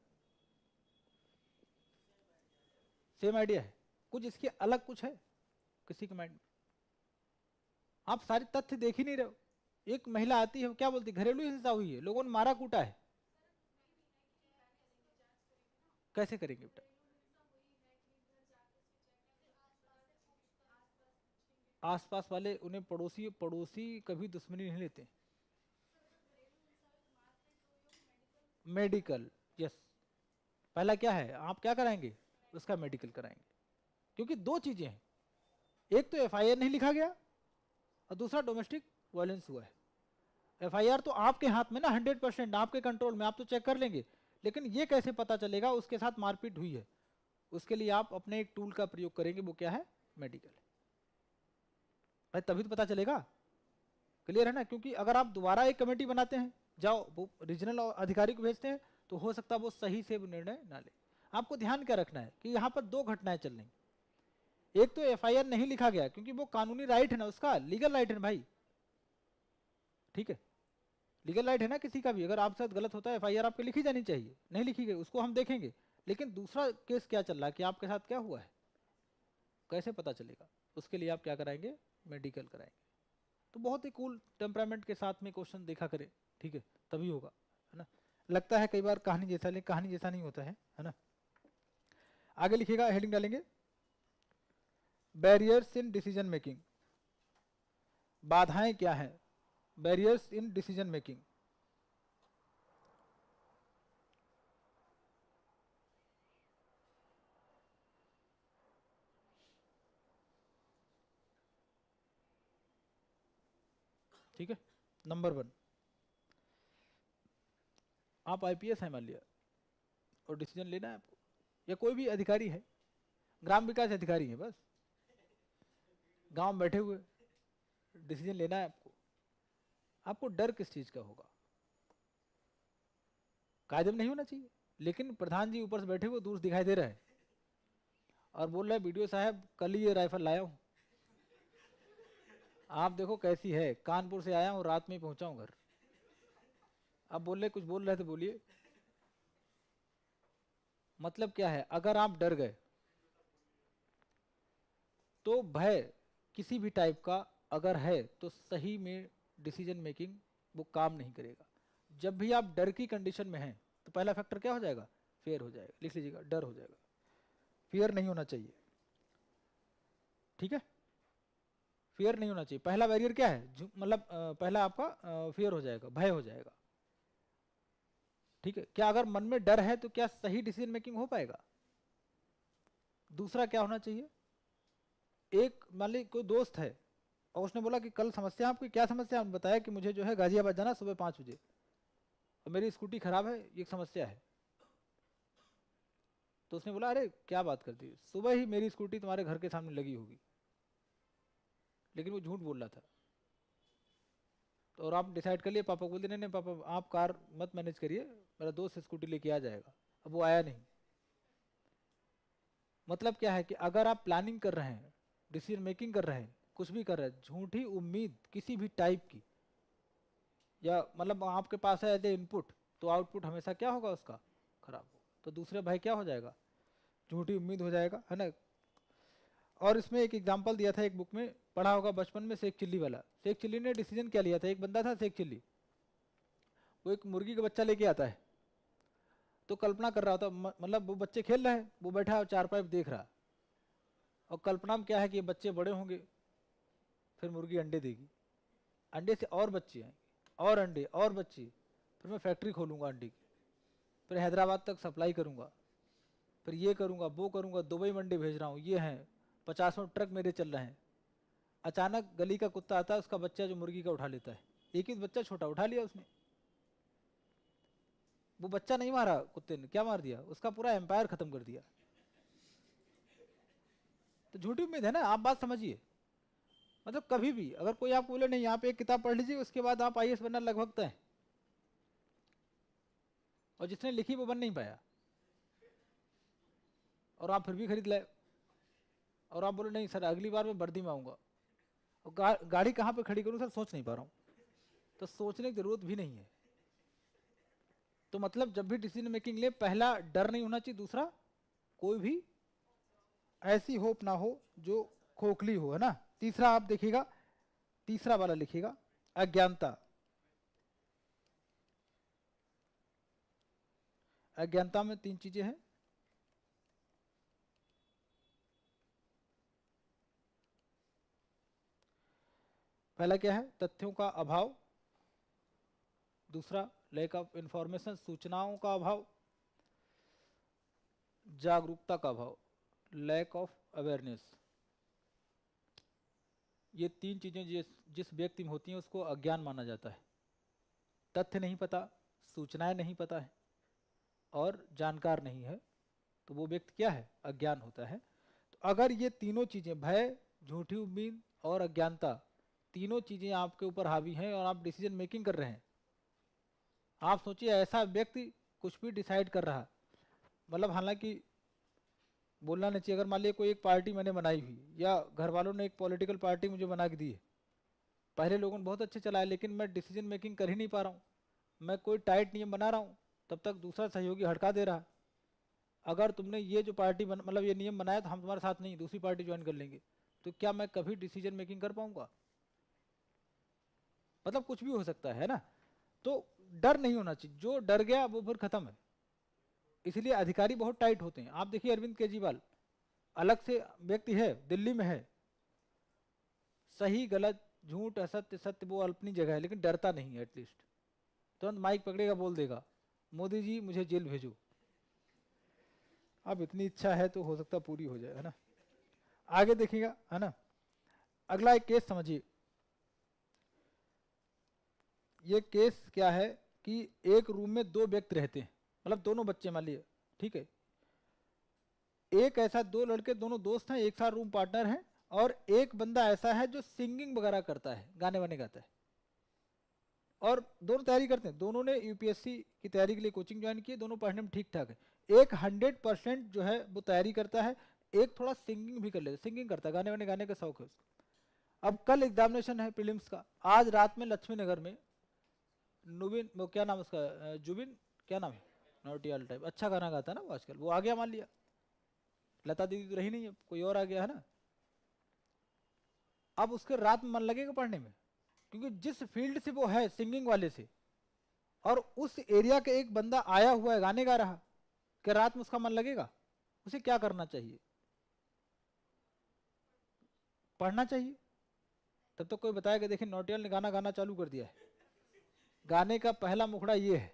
सेम आइडिया है, कुछ इसके अलग कुछ है किसी के माइंड में? आप सारे तथ्य देख ही नहीं रहे हो। एक महिला आती है, वो क्या बोलती है, घरेलू हिंसा हुई है, लोगों ने मारा कूटा है। कैसे करेंगे बेटा? आसपास वाले उन्हें पड़ोसी पड़ोसी कभी दुश्मनी नहीं लेते। Medical, yes. पहला क्या है, आप क्या कराएंगे, उसका मेडिकल कराएंगे। क्योंकि दो चीजें हैं, एक तो एफआईआर नहीं लिखा गया और दूसरा डोमेस्टिक वायलेंस हुआ है। एफआईआर तो आपके हाथ में ना, 100% आपके कंट्रोल में, आप तो चेक कर लेंगे, लेकिन ये कैसे पता चलेगा उसके साथ मारपीट हुई है? उसके लिए आप अपने एक टूल का प्रयोग करेंगे, वो क्या है, मेडिकल। भाई तभी तो पता चलेगा। क्लियर है ना? क्योंकि अगर आप दोबारा एक कमेटी बनाते हैं, जाओ वो रीजनल अधिकारी को भेजते हैं, तो हो सकता है वो सही से निर्णय ना ले। आपको ध्यान क्या रखना है कि यहाँ पर दो घटनाएं चल रही। एक तो एफआईआर नहीं लिखा गया, क्योंकि वो कानूनी राइट है ना, उसका लीगल राइट है ना भाई, ठीक है, लीगल राइट है ना किसी का भी। अगर आपके साथ गलत होता है, एफआईआर आपकी लिखी जानी चाहिए, नहीं लिखी गई उसको हम देखेंगे। लेकिन दूसरा केस क्या चल रहा है कि आपके साथ क्या हुआ है, कैसे पता चलेगा? उसके लिए आप क्या कराएंगे, मेडिकल कराएंगे। तो बहुत ही कूल टेम्परामेंट के साथ में क्वेश्चन देखा करें, ठीक है, तभी होगा, है ना? लगता है कई बार कहानी जैसा, लेकिन कहानी जैसा नहीं होता है ना? आगे लिखिएगा, हेडिंग डालेंगे, बैरियर्स इन डिसीजन मेकिंग। बाधाएं क्या हैं, बैरियर्स इन डिसीजन मेकिंग। ठीक है, नंबर 1, आप आईपीएस हैं मान लिया, और डिसीजन लेना है आपको, या कोई भी अधिकारी है, ग्राम विकास अधिकारी है, बस गांव में बैठे हुए, डिसीजन लेना है आपको। आपको डर किस चीज का होगा? कायदे में नहीं होना चाहिए, लेकिन प्रधान जी ऊपर से बैठे हुए दूर से दिखाई दे रहा है और बोल रहा है, वीडियो साहब कल ही ये राइफल लाया हूं, आप देखो कैसी है, कानपुर से आया हूं, रात में ही पहुंचा हूं घर। अब बोल रहे, कुछ बोल रहे थे, बोलिए। मतलब क्या है, अगर आप डर गए तो भय किसी भी टाइप का अगर है तो सही में डिसीजन मेकिंग वो काम नहीं करेगा। जब भी आप डर की कंडीशन में हैं तो पहला फैक्टर क्या हो जाएगा, फियर हो जाएगा। लिख लीजिएगा, डर हो जाएगा, फियर नहीं होना चाहिए, ठीक है? फियर नहीं होना चाहिए। पहला बैरियर क्या है, मतलब पहला आपका फियर हो जाएगा, भय हो जाएगा, ठीक है? क्या अगर मन में डर है तो क्या सही डिसीजन मेकिंग हो पाएगा? दूसरा क्या होना चाहिए, एक मान ली कोई दोस्त है और उसने बोला कि कल समस्या, आपकी क्या समस्या? हमने बताया कि मुझे जो है गाजियाबाद जाना सुबह 5 बजे और मेरी स्कूटी खराब है, ये समस्या है। तो उसने बोला, अरे क्या बात करती है, सुबह ही मेरी स्कूटी तुम्हारे घर के सामने लगी होगी। लेकिन वो झूठ बोल रहा था। तो और आप डिसाइड कर लिए, पापा को बोलते, नहीं नहीं पापा आप कार मत मैनेज करिए, मेरा दोस्त स्कूटी लेके आ जाएगा। अब वो आया नहीं। मतलब क्या है कि अगर आप प्लानिंग कर रहे हैं, डिसीजन मेकिंग कर रहे हैं, कुछ भी कर रहे हैं, झूठी उम्मीद किसी भी टाइप की, या मतलब आपके पास है एज ए इनपुट, तो आउटपुट हमेशा क्या होगा उसका, खराब होगा। तो दूसरे भाई क्या हो जाएगा, झूठी उम्मीद हो जाएगा, है ना? और इसमें एक एग्जांपल दिया था, एक बुक में पढ़ा होगा बचपन में, शेख चिल्ली वाला। शेख चिल्ली ने डिसीजन क्या लिया था, एक बंदा था शेख चिल्ली, वो एक मुर्गी का बच्चा लेके आता है, तो कल्पना कर रहा था, मतलब वो बच्चे खेल रहे हैं, वो बैठा चारपाई पे देख रहा, और कल्पना में क्या है कि ये बच्चे बड़े होंगे, फिर मुर्गी अंडे देगी, अंडे से और बच्चे आएंगे, और अंडे और बच्चे, फिर मैं फैक्ट्री खोलूंगा अंडे की, फिर हैदराबाद तक सप्लाई करूंगा, फिर ये करूंगा वो करूंगा, दुबई में अंडे भेज रहा हूँ, ये हैं 50 ट्रक मेरे चल रहे हैं। अचानक गली का कुत्ता आता है, उसका बच्चा जो मुर्गी का उठा लेता है, एक ही बच्चा छोटा उठा लिया उसने। वो बच्चा नहीं मारा कुत्ते ने, क्या मार दिया, उसका पूरा एम्पायर खत्म कर दिया। तो झूठी उम्मीद है ना, आप बात समझिए। मतलब कभी भी अगर कोई आपको बोले नहीं, यहाँ पे एक किताब पढ़ लीजिए, उसके बाद आप आईएएस बनना लगभग तय, और जिसने लिखी वो बन नहीं पाया, और आप फिर भी खरीद लाए, और आप बोले नहीं सर अगली बार मैं वर्दी में आऊंगा, और गाड़ी कहाँ पे खड़ी करूँ सर, सोच नहीं पा रहा हूँ। तो सोचने की जरूरत भी नहीं है, तो मतलब जब भी डिसीजन मेकिंग ले, पहला डर नहीं होना चाहिए, दूसरा कोई भी ऐसी होप ना हो जो खोखली हो, है ना। तीसरा आप देखिएगा, तीसरा वाला लिखिएगा, अज्ञानता। अज्ञानता में 3 चीजें हैं। पहला क्या है? तथ्यों का अभाव। दूसरा लैक ऑफ इंफॉर्मेशन, सूचनाओं का अभाव। जागरूकता का अभाव, लैक ऑफ अवेयरनेस। ये 3 चीजें जिस व्यक्ति में होती हैं उसको अज्ञान माना जाता है। तथ्य नहीं पता, सूचनाएं नहीं पता है और जानकार नहीं है, तो वो व्यक्ति क्या है? अज्ञान होता है। तो अगर ये तीनों चीजें, भय, झूठी उम्मीद और अज्ञानता, तीनों चीजें आपके ऊपर हावी हैं और आप डिसीजन मेकिंग कर रहे हैं, आप सोचिए ऐसा व्यक्ति कुछ भी डिसाइड कर रहा, मतलब हालांकि बोलना नहीं चाहिए, अगर मान लीजिए कोई एक पार्टी मैंने बनाई हुई या घर वालों ने एक पॉलिटिकल पार्टी मुझे बना के दी है, पहले लोगों ने बहुत अच्छे चलाए, लेकिन मैं डिसीजन मेकिंग कर ही नहीं पा रहा हूँ, मैं कोई टाइट नियम बना रहा हूँ, तब तक दूसरा सहयोगी हड़का दे रहा। अगर तुमने ये जो पार्टी मतलब ये नियम बनाया तो हम तुम्हारे साथ नहीं, दूसरी पार्टी ज्वाइन कर लेंगे, तो क्या मैं कभी डिसीजन मेकिंग कर पाऊंगा? मतलब कुछ भी हो सकता है ना। तो डर नहीं होना चाहिए, जो डर गया वो फिर खत्म है। इसलिए अधिकारी बहुत टाइट होते हैं। आप देखिए अरविंद केजरीवाल अलग से व्यक्ति है, दिल्ली में है, सही गलत झूठ असत्य सत्य वो अपनी जगह है, लेकिन डरता नहीं है। एटलीस्ट तुरंत माइक पकड़ेगा, बोल देगा मोदी जी मुझे जेल भेजो। अब इतनी इच्छा है तो हो सकता पूरी हो जाए, है ना। आगे देखिएगा, है ना। अगला एक केस समझिए। ये केस क्या है कि एक रूम में 2 व्यक्ति रहते हैं, मतलब दोनों बच्चे मान लिए, ठीक है। एक ऐसा, 2 लड़के दोनों दोस्त हैं, एक साथ रूम पार्टनर हैं, और एक बंदा ऐसा है जो सिंगिंग वगैरह करता है, गाने वाने गाता है, और दोनों तैयारी करते हैं। दोनों ने यूपीएससी की तैयारी के लिए कोचिंग ज्वाइन की है, दोनों पढ़ने में ठीक ठाक है। एक 100% जो है वो तैयारी करता है, एक थोड़ा सिंगिंग भी कर लेता है, सिंगिंग करता है, गाने वाने गाने का शौक है उसको। अब कल एग्जामिनेशन है प्रीलिम्स का, आज रात में लक्ष्मी नगर में नुबिन, वो क्या नाम उसका, जुबिन, क्या नाम है, नोटियाल टाइप, अच्छा गाना गाता है ना वो आजकल, वो आ गया मान लिया। लता दीदी तो रही नहीं है, कोई और आ गया, है ना। अब उसके रात में मन लगेगा पढ़ने में, क्योंकि जिस फील्ड से वो है, सिंगिंग वाले से, और उस एरिया के एक बंदा आया हुआ है गाने गा रहा, क्या रात में उसका मन लगेगा? उसे क्या करना चाहिए? पढ़ना चाहिए। तब तो कोई बताएगा देखिए नोटियाल ने गाना गाना चालू कर दिया है। गाने का पहला मुखड़ा ये है,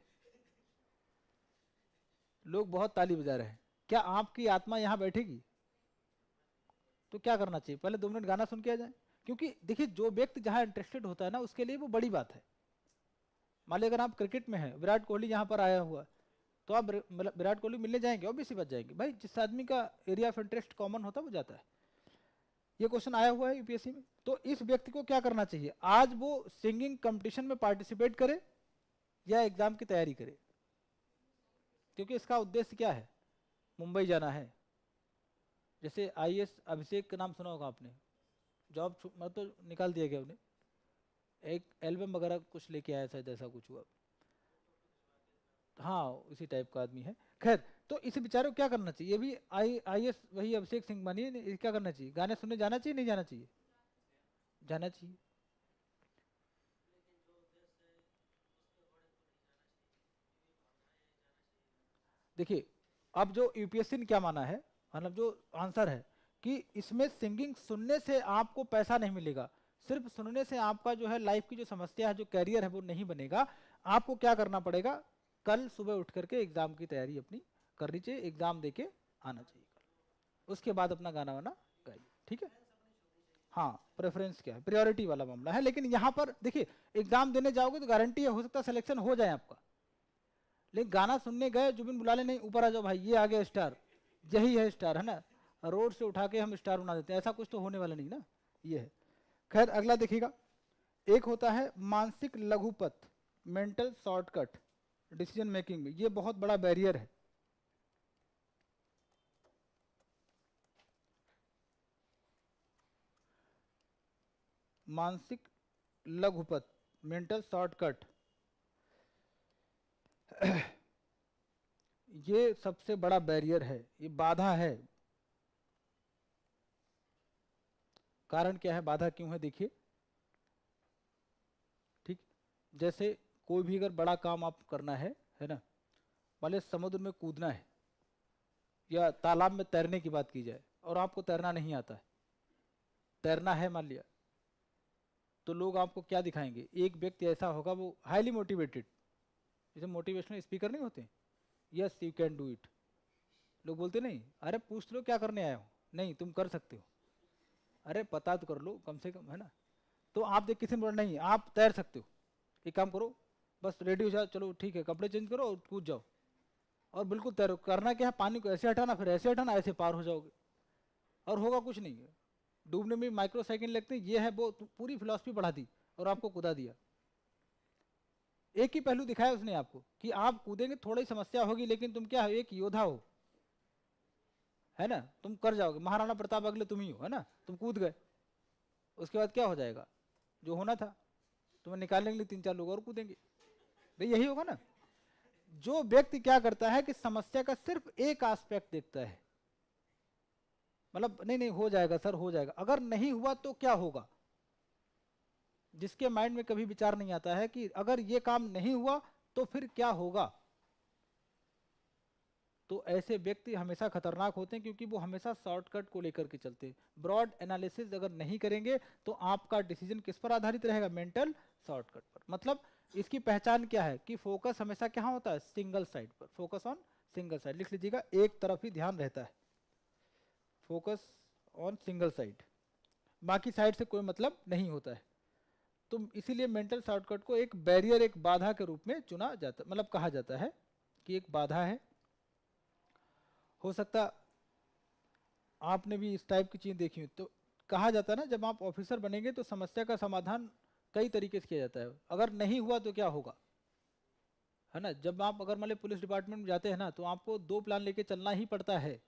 लोग बहुत ताली बजा रहे हैं, क्या आपकी आत्मा यहां बैठेगी? तो क्या करना चाहिए? पहले 2 मिनट गाना सुन के आ जाए। क्योंकि देखिए जो व्यक्ति जहां इंटरेस्टेड होता है ना, उसके लिए वो बड़ी बात है। मान लीजिए अगर आप क्रिकेट में हैं, विराट कोहली यहाँ पर आया हुआ, तो आप विराट कोहली मिलने जाएंगे? ऑब्वियसली बात जाएंगे भाई, जिस आदमी का एरिया ऑफ इंटरेस्ट कॉमन होता है वो जाता है। ये क्वेश्चन आया हुआ है यूपीएससी में। तो इस व्यक्ति को क्या करना चाहिए? आज वो सिंगिंग कंपटीशन में पार्टिसिपेट करे या एग्जाम की तैयारी करे? क्योंकि इसका उद्देश्य क्या है? मुंबई जाना है। जैसे आईएएस अभिषेक का नाम सुना होगा आपने, जॉब मतलब तो निकाल दिया गया उन्हें, एक एल्बम वगैरह कुछ लेके आया शायद, ऐसा कुछ हुआ। हाँ उसी टाइप का आदमी है। खैर, तो इस बेचारे को क्या करना चाहिए? ये भी आईएएस वही अभिषेक सिंह बनी है, क्या करना चाहिए? गाने सुनने जाना चाहिए नहीं जाना चाहिए? जाना चाहिए। देखिए अब जो यूपीएससी ने क्या माना है, मतलब जो आंसर है कि इसमें सिंगिंग सुनने से आपको पैसा नहीं मिलेगा, सिर्फ सुनने से आपका जो है लाइफ की जो समस्या है, जो कैरियर है वो नहीं बनेगा। आपको क्या करना पड़ेगा? कल सुबह उठ करके एग्जाम की तैयारी अपनी करनी चाहिए, एग्जाम देके आना चाहिए कल, उसके बाद अपना गाना वाना गाइए, ठीक है। हाँ, प्रेफरेंस क्या है, प्रायोरिटी वाला मामला है। लेकिन यहाँ पर देखिए एग्जाम देने जाओगे तो गारंटी है, हो सकता है सिलेक्शन हो जाए आपका, लेकिन गाना सुनने गए, जुबिन बुला ले, नहीं ऊपर आ जाओ भाई, ये आ गया स्टार, यही है स्टार, है ना, रोड से उठा के हम स्टार बना देते हैं, ऐसा कुछ तो होने वाला नहीं ना। ये है। खैर अगला देखिएगा, एक होता है मानसिक लघुपथ, मेंटल शॉर्टकट डिसीजन मेकिंग में, ये बहुत बड़ा बैरियर है। मानसिक लघुपथ, मेंटल शॉर्टकट ये सबसे बड़ा बैरियर है, ये बाधा है। कारण क्या है, बाधा क्यों है, देखिए। ठीक, जैसे कोई भी अगर बड़ा काम आप करना है ना, मान लीजिए समुद्र में कूदना है या तालाब में तैरने की बात की जाए और आपको तैरना नहीं आता है, तैरना है मान लिया, तो लोग आपको क्या दिखाएंगे? एक व्यक्ति ऐसा होगा वो हाईली मोटिवेटेड, जैसे मोटिवेशनल स्पीकर नहीं होते, yes you can do it, लोग बोलते नहीं, अरे पूछ लो क्या करने आए हो, नहीं तुम कर सकते हो, अरे पता तो कर लो कम से कम, है ना। तो आप देख किसी ने बोला नहीं आप तैर सकते हो, एक काम करो बस रेडी हो जाओ, चलो ठीक है कपड़े चेंज करो और कूद जाओ, और बिल्कुल तैरो। करना क्या है, पानी को ऐसे हटाना फिर ऐसे हटाना, ऐसे पार हो जाओगे और होगा कुछ नहीं है। डूबने में माइक्रो सेकंड लगते हैं, ये है वो, पूरी फिलॉसफी बढ़ा दी और आपको कूदा दिया। एक ही पहलू दिखाया उसने आपको कि आप कूदेंगे थोड़ी समस्या होगी, लेकिन तुम क्या हो, एक योद्धा हो, है ना, तुम कर जाओगे, महाराणा प्रताप अगले तुम ही हो, है ना, तुम कूद गए, उसके बाद क्या हो जाएगा, जो होना था तुम्हें निकालने के लिए 3-4 लोग और कूदेंगे, भाई यही होगा ना। जो व्यक्ति क्या करता है कि समस्या का सिर्फ एक एस्पेक्ट देखता है, मतलब नहीं नहीं हो जाएगा सर हो जाएगा, अगर नहीं हुआ तो क्या होगा, जिसके माइंड में कभी विचार नहीं आता है कि अगर ये काम नहीं हुआ तो फिर क्या होगा, तो ऐसे व्यक्ति हमेशा खतरनाक होते हैं, क्योंकि वो हमेशा शॉर्टकट को लेकर के चलते हैं। ब्रॉड एनालिसिस अगर नहीं करेंगे तो आपका डिसीजन किस पर आधारित रहेगा, मेंटल शॉर्टकट पर। मतलब इसकी पहचान क्या है कि फोकस हमेशा क्या होता है, सिंगल साइड पर, फोकस ऑन सिंगल साइड, लिख लीजिएगा, एक तरफ ही ध्यान रहता है, फोकस ऑन सिंगल साइड, बाकी साइड से कोई मतलब नहीं होता है। तो इसीलिए मेंटल शॉर्टकट को एक बैरियर, एक बाधा के रूप में चुना जाता, मतलब कहा जाता है कि एक बाधा है। हो सकता आपने भी इस टाइप की चीज देखी हो, तो कहा जाता है ना जब आप ऑफिसर बनेंगे तो समस्या का समाधान कई तरीके से किया जाता है, अगर नहीं हुआ तो क्या होगा, है ना। जब आप अगर मान लीजिए पुलिस डिपार्टमेंट में जाते हैं ना, तो आपको 2 प्लान लेके चलना ही पड़ता है।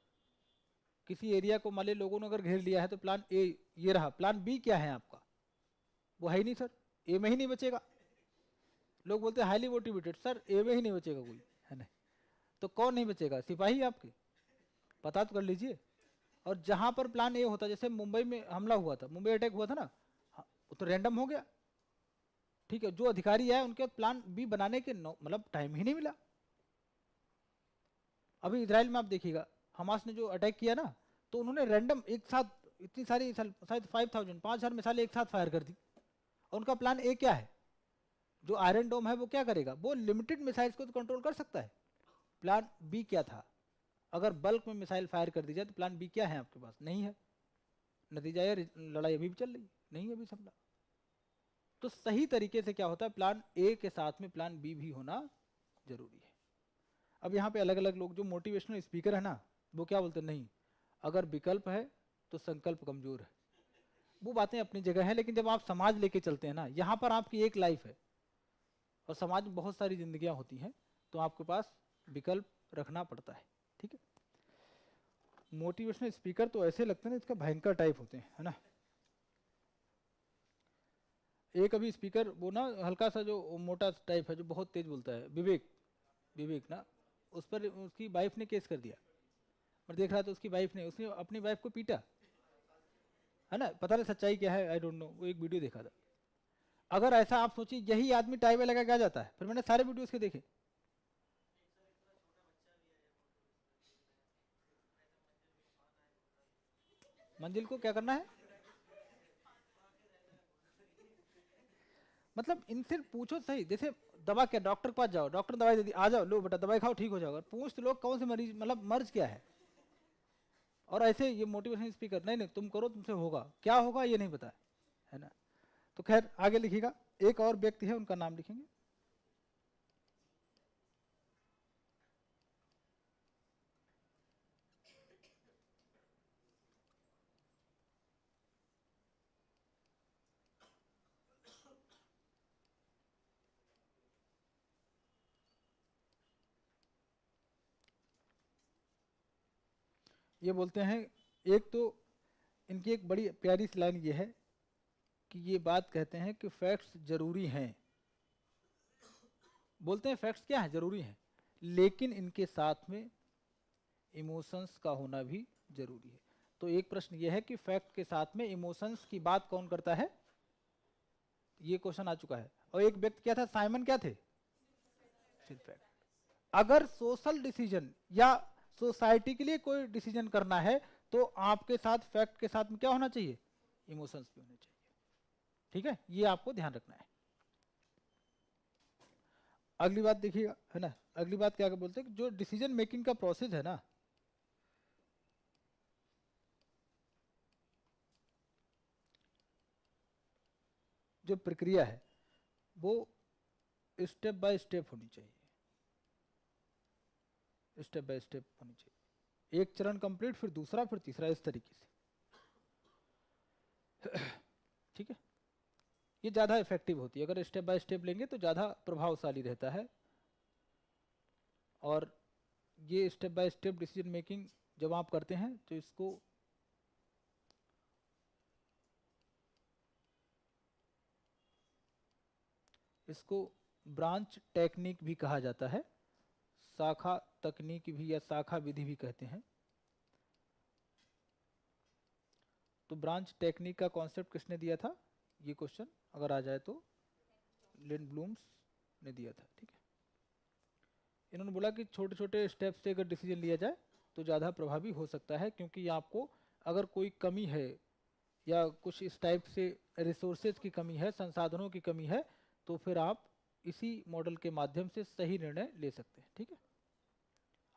किसी एरिया को मान लीजिए लोगों ने अगर घेर लिया है तो प्लान ए ये रहा, प्लान बी क्या है आपका, वो है ही नहीं सर, ए में ही नहीं बचेगा। लोग बोलते हैं हाईली मोटिवेटेड, सर ए में ही नहीं बचेगा कोई, है ना। तो कौन नहीं बचेगा, सिपाही आपके, पता तो कर लीजिए। और जहां पर प्लान ए होता, जैसे मुंबई में हमला हुआ था, मुंबई अटैक हुआ था ना, हाँ, वो तो रैंडम हो गया, ठीक है, जो अधिकारी आए उनके प्लान बी बनाने के मतलब टाइम ही नहीं मिला। अभी इजराइल में आप देखिएगा, हमास ने जो अटैक किया ना, तो उन्होंने रैंडम एक साथ इतनी सारी शायद 5,000 मिसाइलें एक साथ फायर कर दी, और उनका प्लान ए क्या है, जो आयरन डोम है वो क्या करेगा, वो लिमिटेड मिसाइल्स को तो कंट्रोल कर सकता है। प्लान बी क्या था, अगर बल्क में मिसाइल फायर कर दी जाए तो प्लान बी क्या है आपके पास, नहीं है, नतीजा ये लड़ाई अभी भी चल रही नहीं है अभी समझा। तो सही तरीके से क्या होता है, प्लान ए के साथ में प्लान बी भी होना जरूरी है। अब यहाँ पे अलग अलग लोग जो मोटिवेशनल स्पीकर है ना, वो क्या बोलते हैं, नहीं अगर विकल्प है तो संकल्प कमजोर है। वो बातें अपनी जगह है, लेकिन जब आप समाज लेके चलते हैं ना, यहाँ पर आपकी एक लाइफ है और समाज में बहुत सारी जिंदगियां होती हैं, तो आपके पास विकल्प रखना पड़ता है, ठीक है। मोटिवेशनल स्पीकर तो ऐसे लगते हैं ना, इसका भयंकर टाइप होते हैं, है ना। एक अभी स्पीकर वो ना हल्का सा जो मोटा टाइप है जो बहुत तेज बोलता है, विवेक, विवेक ना, उस पर उसकी वाइफ ने केस कर दिया। मैं देख रहा था उसकी वाइफ ने, उसने अपनी वाइफ को पीटा, है ना, पता नहीं सच्चाई क्या है, आई डोंट नो, वो एक वीडियो देखा था। अगर ऐसा आप सोचिए, यही आदमी टाई में लगा के आ जाता है, फिर मैंने सारे वीडियो उसके देखे। मंजिल को क्या करना है, मतलब इनसे पूछो सही, जैसे दवा क्या, डॉक्टर के पास जाओ, डॉक्टर दवाई दे दी, आ जाओ लो बेटा दवाई खाओ ठीक हो जाओगे, पूछ तो लोग कौन से मरीज, मतलब मर्ज क्या है। और ऐसे ये मोटिवेशन स्पीकर, नहीं नहीं तुम करो तुमसे होगा, क्या होगा ये नहीं पता है ना। तो खैर आगे लिखिएगा, एक और व्यक्ति है उनका नाम लिखेंगे। ये बोलते हैं, एक तो इनकी एक बड़ी प्यारी सी लाइन ये है कि ये बात कहते हैं कि फैक्ट्स जरूरी हैं, बोलते हैं फैक्ट्स क्या है, जरूरी हैं, लेकिन इनके साथ में इमोशंस का होना भी जरूरी है। तो एक प्रश्न यह है कि फैक्ट के साथ में इमोशंस की बात कौन करता है, ये क्वेश्चन आ चुका है। और एक व्यक्ति क्या था, साइमन क्या थे, फैक्ट। अगर सोशल डिसीजन या सोसाइटी के लिए कोई डिसीजन करना है तो आपके साथ फैक्ट के साथ में क्या होना चाहिए, इमोशंस भी होने चाहिए। ठीक है, ये आपको ध्यान रखना है। अगली बात देखिएगा, है ना, अगली बात क्या बोलते हैं, जो डिसीजन मेकिंग का प्रोसेस है ना, जो प्रक्रिया है वो स्टेप बाय स्टेप होनी चाहिए, स्टेप बाय स्टेप होनी चाहिए। एक चरण कंप्लीट, फिर दूसरा, फिर तीसरा, इस तरीके से। ठीक है, ये ज़्यादा इफेक्टिव होती है। अगर स्टेप बाय स्टेप लेंगे तो ज़्यादा प्रभावशाली रहता है। और ये step by step decision making जब आप करते हैं तो इसको ब्रांच टेक्निक भी कहा जाता है, शाखा तकनीक भी या शाखा विधि भी कहते हैं। तो ब्रांच टेक्निक का कॉन्सेप्ट किसने दिया था, ये क्वेश्चन अगर आ जाए तो लिन ब्लूम्स ने दिया था। ठीक है, इन्होंने बोला कि छोटे छोटे स्टेप से अगर डिसीजन लिया जाए तो ज़्यादा प्रभावी हो सकता है, क्योंकि आपको अगर कोई कमी है या कुछ इस टाइप से रिसोर्सेज की कमी है, संसाधनों की कमी है, तो फिर आप इसी मॉडल के माध्यम से सही निर्णय ले सकते हैं। ठीक है,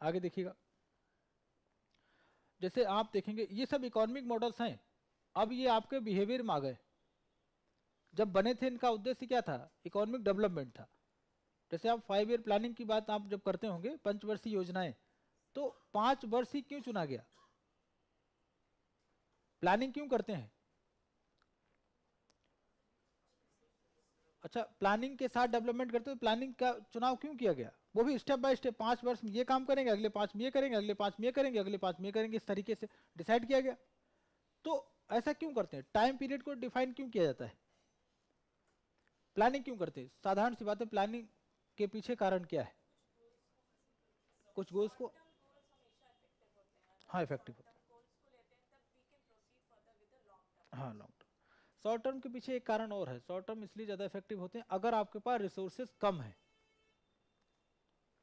आगे देखिएगा। जैसे आप देखेंगे ये सब इकोनॉमिक मॉडल्स हैं, अब ये आपके बिहेवियर में आ गए। जब बने थे इनका उद्देश्य क्या था, इकोनॉमिक डेवलपमेंट था। जैसे आप 5 ईयर प्लानिंग की बात आप जब करते होंगे, पंचवर्षीय योजनाएं, तो 5 वर्ष ही क्यों चुना गया, प्लानिंग क्यों करते हैं? अच्छा, प्लानिंग के साथ डेवलपमेंट करते हो, प्लानिंग का चुनाव क्यों किया गया, वो भी स्टेप बाय स्टेप, 5 वर्ष में ये काम करेंगे, अगले 5 में ये करेंगे, अगले 5 में ये करेंगे, अगले 5 में ये करेंगे, इस तरीके से डिसाइड किया गया। तो ऐसा क्यों करते हैं, टाइम पीरियड को डिफाइन क्यों किया जाता है, प्लानिंग क्यों करते हैं? साधारण सी बात है, प्लानिंग के पीछे कारण क्या है, कुछ गोल्स को, हाँ इफेक्टिव होता है, हाँ लॉन्ग टर्म। शॉर्ट टर्म के पीछे एक कारण और है, शॉर्ट टर्म इसलिए ज़्यादा इफेक्टिव होते हैं अगर आपके पास रिसोर्सेज कम है,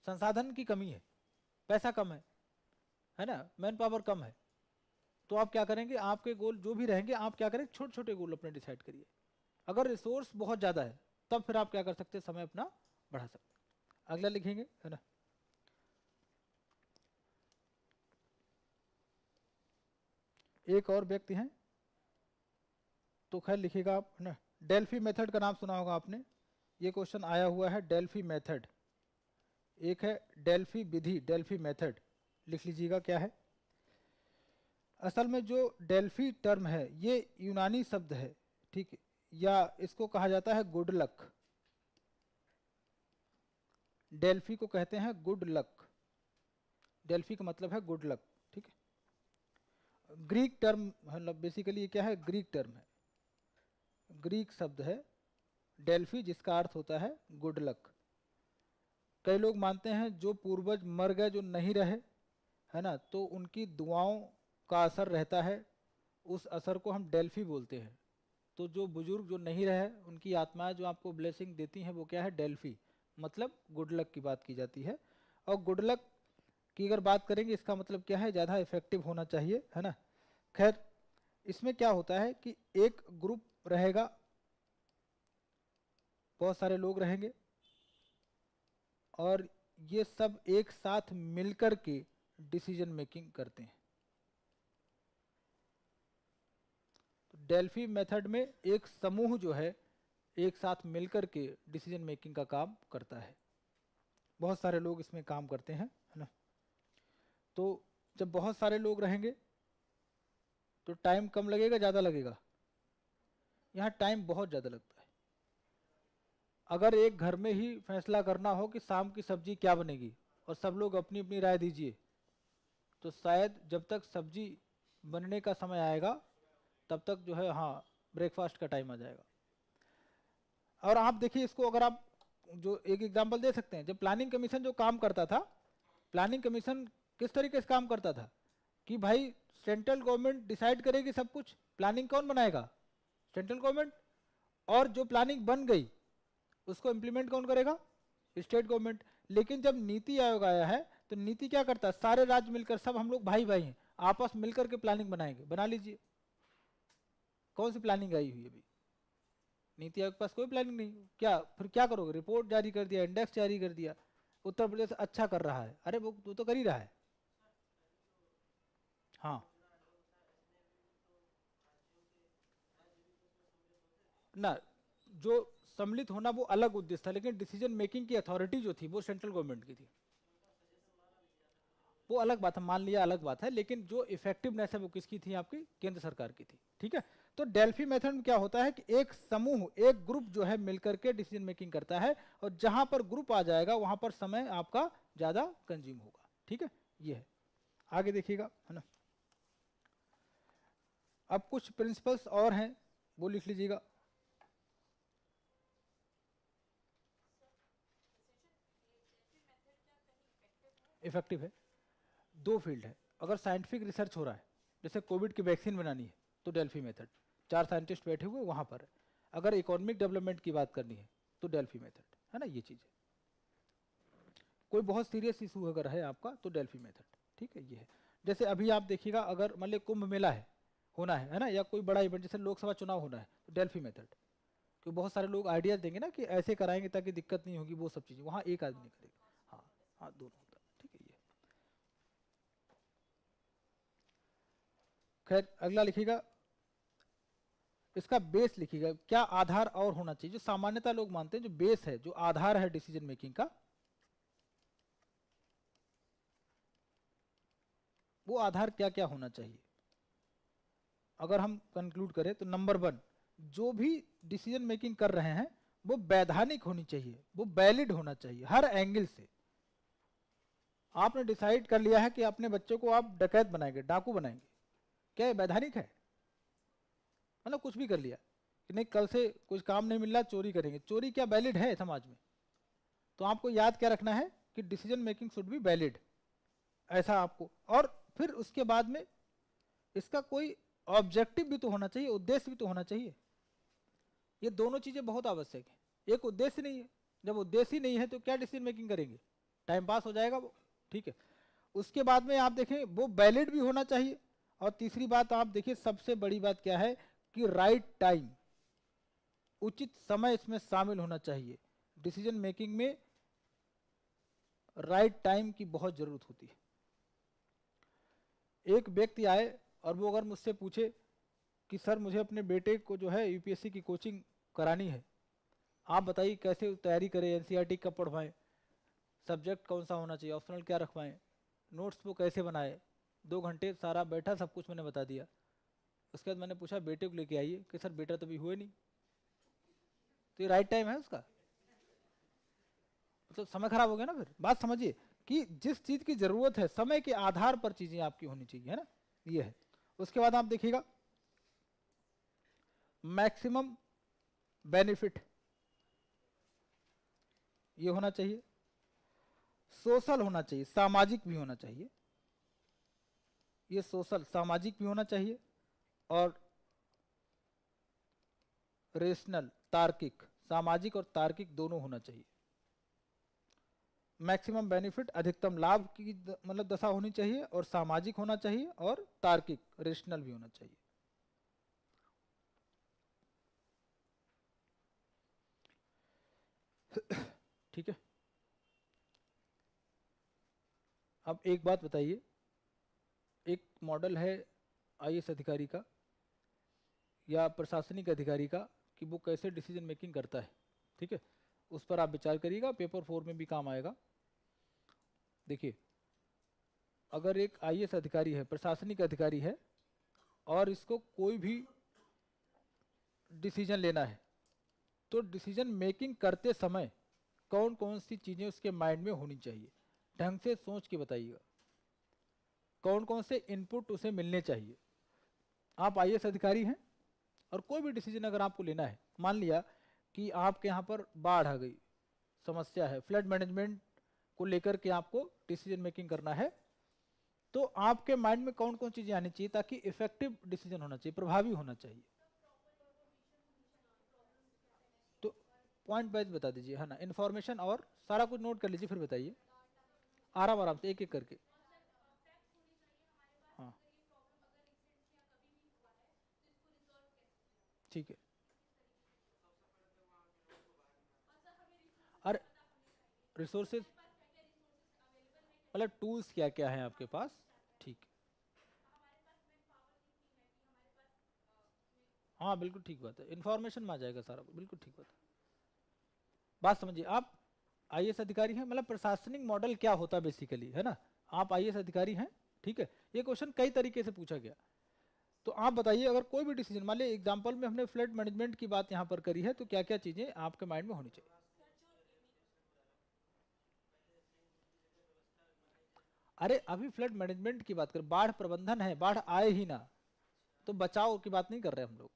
संसाधन की कमी है, पैसा कम है ना, मैन पावर कम है, तो आप क्या करेंगे, आपके गोल जो भी रहेंगे आप क्या करेंगे, छोटे छोटे गोल अपने डिसाइड करिए। अगर रिसोर्स बहुत ज़्यादा है तब फिर आप क्या कर सकते हैं, समय अपना बढ़ा सकते हैं। अगला लिखेंगे, है ना, एक और व्यक्ति हैं, तो खैर लिखिएगा आप, है ना, डेल्फी मेथड का नाम सुना होगा आपने, ये क्वेश्चन आया हुआ है, डेल्फी मेथड। एक है डेल्फी विधि, डेल्फी मेथड, लिख लीजिएगा क्या है। असल में जो डेल्फी टर्म है ये यूनानी शब्द है, ठीक है, या इसको कहा जाता है गुड लक, डेल्फी को कहते हैं गुड लक, डेल्फी का मतलब है गुड लक। ठीक है, ग्रीक टर्म मतलब बेसिकली ये क्या है, ग्रीक टर्म है, ग्रीक शब्द है डेल्फी, जिसका अर्थ होता है गुड लक। कई लोग मानते हैं जो पूर्वज मर गए, जो नहीं रहे, है ना, तो उनकी दुआओं का असर रहता है, उस असर को हम डेल्फी बोलते हैं। तो जो बुजुर्ग जो नहीं रहे, उनकी आत्माएं जो आपको ब्लेसिंग देती हैं वो क्या है, डेल्फी, मतलब गुड लक की बात की जाती है। और गुड लक की अगर बात करेंगे इसका मतलब क्या है, ज़्यादा इफेक्टिव होना चाहिए, है ना। खैर इसमें क्या होता है कि एक ग्रुप रहेगा, बहुत सारे लोग रहेंगे, और ये सब एक साथ मिलकर के डिसीजन मेकिंग करते हैं। तो डेल्फी मेथड में एक समूह जो है एक साथ मिलकर के डिसीजन मेकिंग का काम करता है, बहुत सारे लोग इसमें काम करते हैं, है ना। तो जब बहुत सारे लोग रहेंगे तो टाइम कम लगेगा, ज़्यादा लगेगा, यहाँ टाइम बहुत ज़्यादा लगता है। अगर एक घर में ही फैसला करना हो कि शाम की सब्जी क्या बनेगी और सब लोग अपनी अपनी राय दीजिए, तो शायद जब तक सब्जी बनने का समय आएगा तब तक जो है, हाँ, ब्रेकफास्ट का टाइम आ जाएगा। और आप देखिए इसको, अगर आप जो एक एग्जांपल दे सकते हैं, जब प्लानिंग कमीशन जो काम करता था, प्लानिंग कमीशन किस तरीके से काम करता था कि भाई सेंट्रल गवर्नमेंट डिसाइड करेगी सब कुछ, प्लानिंग कौन बनाएगा? Central government. और जो प्लानिंग बन गई उसको इम्प्लीमेंट कौन करेगा? State government. लेकिन जब नीति आयोग आया है तो नीति क्या करता है? सारे राज्य मिलकर, सब हम लोग भाई भाई हैं, आपस मिलकर के प्लानिंग बनाएंगे। बना लीजिए, कौन सी प्लानिंग आई हुई है अभी? नीति आयोग के पास कोई प्लानिंग नहीं। क्या फिर क्या करोगे? रिपोर्ट जारी कर दिया, इंडेक्स जारी कर दिया, उत्तर प्रदेश अच्छा कर रहा है, अरे वो तो कर ही रहा है। हाँ ना, जो सम्मिलित होना वो अलग उद्देश्य था, लेकिन डिसीजन मेकिंग की अथॉरिटी जो थी वो सेंट्रल गवर्नमेंट की थी। वो अलग बात है, मान लिया अलग बात है, लेकिन जो इफेक्टिवनेस है वो किसकी थी? आपकी केंद्र सरकार की थी। ठीक है, तो डेल्फी मेथड में क्या होता है कि एक समूह, एक ग्रुप जो है मिलकर के डिसीजन मेकिंग करता है, और जहां पर ग्रुप आ जाएगा वहां पर समय आपका ज्यादा कंज्यूम होगा। ठीक है, ये है। आगे देखिएगा, है ना। अब कुछ प्रिंसिपल्स और हैं, वो लिख लीजिएगा। इफेक्टिव है, दो फील्ड है। अगर साइंटिफिक रिसर्च हो रहा है, जैसे कोविड की वैक्सीन बनानी है, तो डेल्फी मेथड, 4 साइंटिस्ट बैठे हुए वहां पर है। अगर इकोनॉमिक डेवलपमेंट की बात करनी है तो डेल्फी मेथड, है ना, ये चीज़ है। कोई बहुत सीरियस इशू अगर है आपका तो डेल्फी मेथड। ठीक है, ये है। जैसे अभी आप देखिएगा, अगर मान लीजिए कुंभ मेला है, होना है ना, या कोई बड़ा इवेंट जैसे लोकसभा चुनाव होना है, तो डेल्फी मेथड। क्योंकि बहुत सारे लोग आइडियाज देंगे ना कि ऐसे कराएंगे ताकि दिक्कत नहीं होगी, वो सब चीज़ें वहाँ एक आदमी नहीं करेगा। हाँ हाँ, दोनों होता है। ठीक है, ये। खैर, अगला लिखिएगा, इसका बेस लिखिएगा। क्या आधार और होना चाहिए? जो सामान्यतः लोग मानते हैं, जो बेस है, जो आधार है डिसीजन मेकिंग का, वो आधार क्या क्या होना चाहिए? अगर हम कंक्लूड करें तो नंबर 1, जो भी डिसीजन मेकिंग कर रहे हैं वो वैधानिक होनी चाहिए, वो वैलिड होना चाहिए हर एंगल से। आपने डिसाइड कर लिया है कि अपने बच्चों को आप डकैत बनाएंगे, डाकू बनाएंगे, क्या ये वैधानिक है? मतलब कुछ भी कर लिया कि नहीं, कल से कुछ काम नहीं मिल रहा, चोरी करेंगे। चोरी क्या वैलिड है समाज में? तो आपको याद क्या रखना है कि decision making should be valid, ऐसा आपको। और फिर उसके बाद में इसका कोई ऑब्जेक्टिव भी तो होना चाहिए, उद्देश्य भी तो होना चाहिए। ये दोनों चीजें बहुत आवश्यक है। एक उद्देश्य नहीं है, जब उद्देश्य ही नहीं है तो क्या डिसीजन मेकिंग करेंगे? टाइम पास हो जाएगा वो। ठीक है, उसके बाद में आप देखें वो वैलिड भी होना चाहिए। और तीसरी बात आप देखिए, सबसे बड़ी बात क्या है कि राइट टाइम, उचित समय इसमें शामिल होना चाहिए। डिसीजन मेकिंग में राइट टाइम की बहुत जरूरत होती है। एक व्यक्ति आए और वो अगर मुझसे पूछे कि सर मुझे अपने बेटे को जो है यूपीएससी की कोचिंग करानी है, आप बताइए कैसे तैयारी करें, एनसीईआरटी कब पढ़वाएं, सब्जेक्ट कौन सा होना चाहिए, ऑप्शनल क्या रखवाएं, नोट्स वो कैसे बनाए, 2 घंटे सारा बैठा, सब कुछ मैंने बता दिया। उसके बाद मैंने पूछा बेटे को लेके आइए, कि सर बेटा तो अभी हुए नहीं। तो ये राइट टाइम है उसका? मतलब समय खराब हो गया ना। फिर बात समझिए कि जिस चीज की जरूरत है, समय के आधार पर चीजें आपकी होनी चाहिए, है ना, ये है। उसके बाद आप देखिएगा, मैक्सिमम बेनिफिट, ये होना चाहिए। सोशल होना चाहिए, सामाजिक भी होना चाहिए। ये सोशल, सामाजिक भी होना चाहिए। और रेशनल, तार्किक, सामाजिक और तार्किक दोनों होना चाहिए। मैक्सिमम बेनिफिट, अधिकतम लाभ की मतलब दशा होनी चाहिए, और सामाजिक होना चाहिए, और तार्किक, रेशनल भी होना चाहिए। ठीक है। अब एक बात बताइए, एक मॉडल है आईएएस अधिकारी का या प्रशासनिक अधिकारी का कि वो कैसे डिसीजन मेकिंग करता है। ठीक है, उस पर आप विचार करिएगा, पेपर 4 में भी काम आएगा। देखिए, अगर एक आईएएस अधिकारी है, प्रशासनिक अधिकारी है, और इसको कोई भी डिसीजन लेना है, तो डिसीजन मेकिंग करते समय कौन कौन सी चीज़ें उसके माइंड में होनी चाहिए, ढंग से सोच के बताइएगा। कौन कौन से इनपुट उसे मिलने चाहिए। आप आईएएस अधिकारी हैं और कोई भी डिसीजन अगर आपको लेना है, मान लिया कि आपके यहाँ पर बाढ़ आ गई, समस्या है, फ्लड मैनेजमेंट को लेकर के आपको डिसीजन मेकिंग करना है, तो आपके माइंड में कौन कौन चीजें आनी चाहिए ताकि इफेक्टिव डिसीजन होना चाहिए, प्रभावी होना चाहिए? तो पॉइंट वाइज बता दीजिए, है ना, इन्फॉर्मेशन और सारा कुछ नोट कर लीजिए, फिर बताइए आराम आराम से एक एक करके। हाँ ठीक है। और रिसोर्सेज मतलब टूल्स क्या क्या है आपके पास? ठीक है, हाँ बिल्कुल ठीक बात है, इन्फॉर्मेशन में आ जाएगा सारा कुछ, बिल्कुल ठीक बात है। बात समझिए, आप आईएएस अधिकारी हैं, मतलब प्रशासनिक मॉडल क्या होता है बेसिकली, है ना, आप आईएएस अधिकारी हैं, ठीक है। ये क्वेश्चन कई तरीके से पूछा गया, तो आप बताइए अगर कोई भी डिसीजन, मान लीजिए एग्जांपल में हमने फ्लड मैनेजमेंट की बात यहाँ पर करी है, तो क्या क्या चीजें आपके माइंड में होनी चाहिए? अरे अभी फ्लड मैनेजमेंट की बात करें, बाढ़ प्रबंधन है, बाढ़ आए ही ना, तो बचाव की बात नहीं कर रहे हम लोग।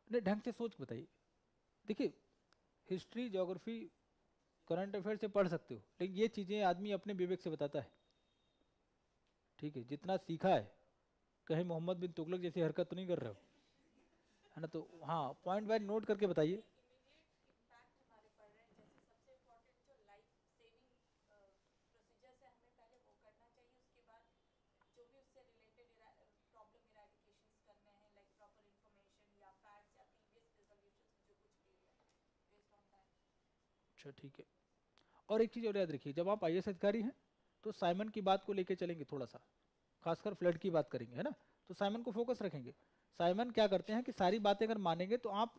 नहीं, ढंग से सोच के बताइए। देखिए, हिस्ट्री, ज्योग्राफी, करंट अफेयर से पढ़ सकते हो, लेकिन ये चीजें आदमी अपने विवेक से बताता है, ठीक है, जितना सीखा है। कहीं मोहम्मद बिन तुगलक जैसी हरकत तो नहीं कर रहे हो, है ना? तो हाँ, पॉइंट वाइज नोट करके बताइए। अच्छा ठीक है। और एक चीज़ और याद रखिए, जब आप आईएएस अधिकारी हैं तो साइमन की बात को लेके चलेंगे थोड़ा सा, खासकर फ्लड की बात करेंगे, है ना, तो साइमन को फोकस रखेंगे। साइमन क्या करते हैं कि सारी बातें अगर मानेंगे तो आप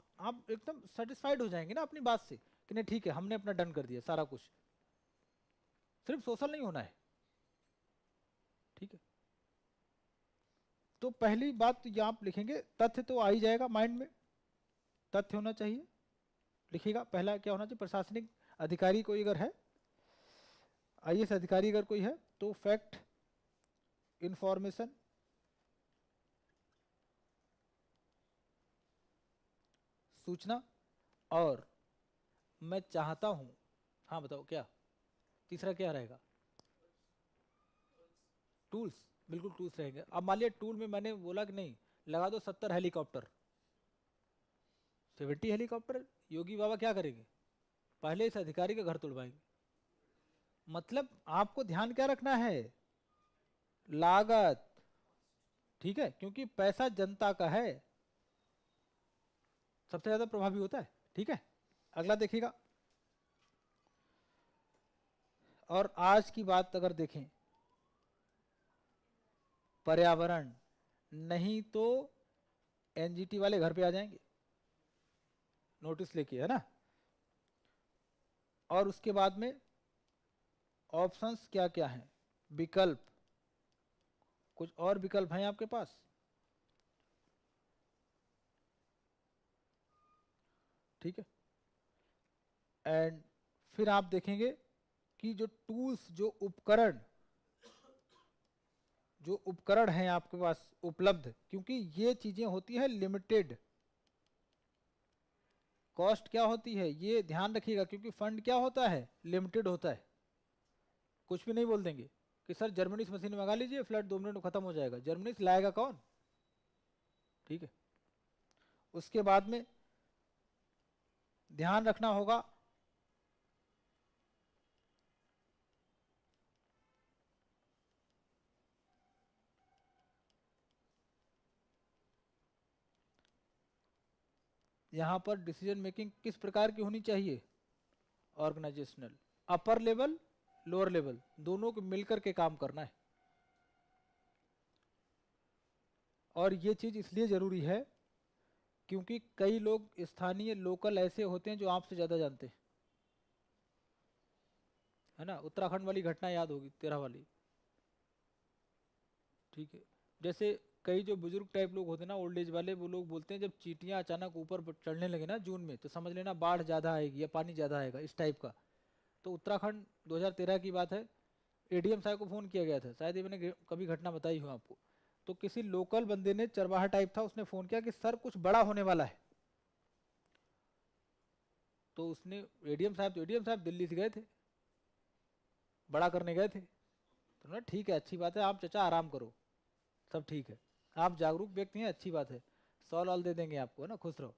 एकदम सेटिस्फाइड हो जाएंगे ना अपनी बात से, कि नहीं ठीक है, हमने अपना डन कर दिया सारा कुछ, सिर्फ सोशल नहीं होना है, ठीक है। तो पहली बात तो ये आप लिखेंगे, तथ्य तो आ ही जाएगा माइंड में, तथ्य होना चाहिए, लिखिएगा। पहला क्या होना चाहिए? प्रशासनिक अधिकारी कोई अगर है, आईएएस अधिकारी अगर कोई है, तो फैक्ट, इंफॉर्मेशन, सूचना, और मैं चाहता हूं, हाँ बताओ क्या तीसरा क्या रहेगा? टूल्स, बिल्कुल टूल्स रहेंगे। अब मान लिया टूल में मैंने बोला कि नहीं, लगा दो 70 हेलीकॉप्टर, 70 हेलीकॉप्टर, योगी बाबा क्या करेंगे? पहले इस अधिकारी का घर तोड़वाएंगे। मतलब आपको ध्यान क्या रखना है? लागत, ठीक है, क्योंकि पैसा जनता का है, सबसे ज्यादा प्रभावी होता है, ठीक है। अगला देखिएगा, और आज की बात अगर देखें, पर्यावरण, नहीं तो एनजीटी वाले घर पे आ जाएंगे नोटिस लेके, है ना। और उसके बाद में ऑप्शंस क्या क्या हैं, विकल्प, कुछ और विकल्प हैं आपके पास, ठीक है। एंड फिर आप देखेंगे कि जो टूल्स, जो उपकरण हैं आपके पास उपलब्ध, क्योंकि ये चीजें होती हैं लिमिटेड, कॉस्ट क्या होती है ये ध्यान रखिएगा, क्योंकि फंड क्या होता है? लिमिटेड होता है। कुछ भी नहीं बोल देंगे कि सर जर्मनी से मशीन मंगा लीजिए, फ्लड 2 मिनट में खत्म हो जाएगा, जर्मनी से लाएगा कौन, ठीक है। उसके बाद में ध्यान रखना होगा यहां पर डिसीजन मेकिंग किस प्रकार की होनी चाहिए? Organisational, upper level, lower level, दोनों को मिलकर के काम करना है। और ये चीज इसलिए जरूरी है क्योंकि कई लोग स्थानीय लोकल ऐसे होते हैं जो आपसे ज्यादा जानते हैं, है ना। उत्तराखंड वाली घटना याद होगी, 13 वाली, ठीक है। जैसे कई जो बुजुर्ग टाइप लोग होते हैं ना, ओल्ड एज वाले, वो लोग बोलते हैं जब चींटियां अचानक ऊपर चढ़ने लगे ना जून में, तो समझ लेना बाढ़ ज्यादा आएगी या पानी ज्यादा आएगा, इस टाइप का। तो उत्तराखंड 2013 की बात है, एडीएम साहब को फ़ोन किया गया था, शायद ये मैंने कभी घटना बताई हूँ आपको। तो किसी लोकल बंदे ने, चरवाहा टाइप था, उसने फ़ोन किया कि सर कुछ बड़ा होने वाला है। तो उसने एडीएम साहब दिल्ली से गए थे, बड़ा करने गए थे। तो ना ठीक है, अच्छी बात है, आप चचा आराम करो, सब ठीक है, आप जागरूक व्यक्ति हैं, अच्छी बात है, 100 लॉल दे देंगे आपको, है ना, खुश रहो।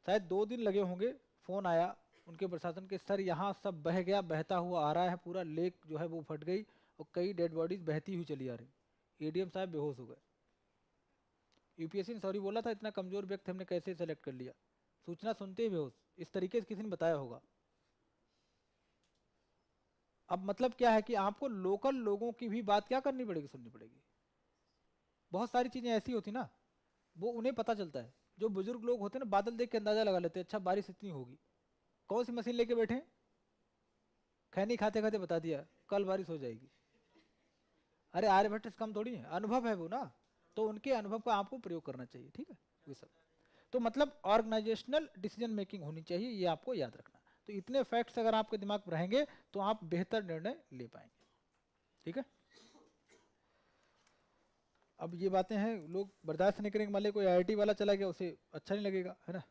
शायद 2 दिन लगे होंगे, फ़ोन आया उनके प्रशासन के, सर यहाँ सब बह गया, बहता हुआ आ रहा है, पूरा लेक जो है वो फट गई और कई डेड बॉडीज बहती हुई चली आ रही। एडीएम साहब बेहोश हो गए। यूपीएससी ने सॉरी बोला था, इतना कमजोर व्यक्ति हमने कैसे सेलेक्ट कर लिया, सूचना सुनते ही बेहोश, इस तरीके से किसी ने बताया होगा। अब मतलब क्या है कि आपको लोकल लोगों की भी बात क्या करनी पड़ेगी, सुननी पड़ेगी। बहुत सारी चीज़ें ऐसी होती ना, वो उन्हें पता चलता है। जो बुजुर्ग लोग होते हैं ना, बादल देख के अंदाजा लगा लेते हैं, अच्छा बारिश इतनी होगी, कौन सी मशीन लेके बैठे, खैनी खाते खाते बता दिया कल बारिश हो जाएगी। अरे आर्यभट्ट से कम थोड़ी है, अनुभव है वो ना, तो उनके अनुभव का आपको प्रयोग करना चाहिए, ठीक है। ये सब तो मतलब ऑर्गेनाइजेशनल डिसीजन मेकिंग होनी चाहिए, ये आपको याद रखना। तो इतने फैक्ट्स अगर आपके दिमाग में रहेंगे तो आप बेहतर निर्णय ले पाएंगे, ठीक है। अब ये बातें हैं, लोग बर्दाश्त नहीं करेंगे, मान ली कोई आईआईटी वाला चला गया, उसे अच्छा नहीं लगेगा, है ना।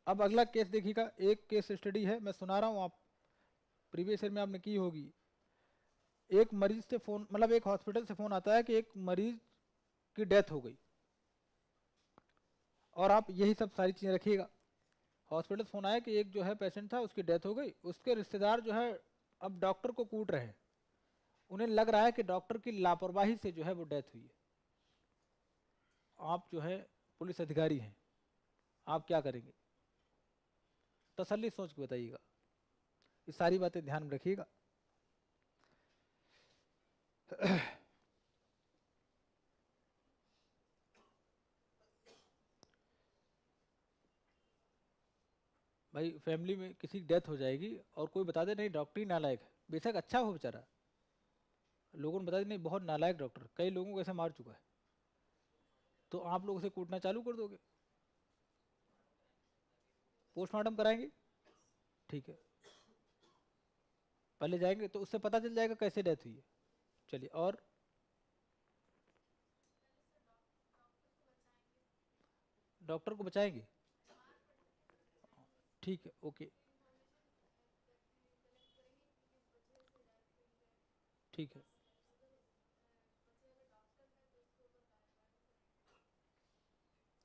अब अगला केस देखिएगा, एक केस स्टडी है, मैं सुना रहा हूँ, आप प्रीवियस ईयर में आपने की होगी। एक मरीज से फोन, मतलब एक हॉस्पिटल से फोन आता है कि एक मरीज की डेथ हो गई, और आप यही सब सारी चीज़ें रखिएगा। हॉस्पिटल से फोन आया कि एक जो है पेशेंट था, उसकी डेथ हो गई, उसके रिश्तेदार जो है अब डॉक्टर को कूट रहे हैं, उन्हें लग रहा है कि डॉक्टर की लापरवाही से जो है वो डेथ हुई है। आप जो है पुलिस अधिकारी हैं, आप क्या करेंगे, तसल्ली सोच के बताइएगा, ये सारी बातें ध्यान में रखिएगा। भाई फैमिली में किसी की डेथ हो जाएगी और कोई बता दे नहीं डॉक्टर ही नालायक है, बेशक अच्छा हो बेचारा, लोगों ने बता दे नहीं बहुत नालायक डॉक्टर, कई लोगों को ऐसे मार चुका है, तो आप लोग उसे कूटना चालू कर दोगे। पोस्टमार्टम कराएंगे, ठीक है, पहले जाएंगे तो उससे पता चल जाएगा कैसे डेथ हुई है। चलिए, और डॉक्टर को बचाएंगे, ठीक है, ओके, ठीक है,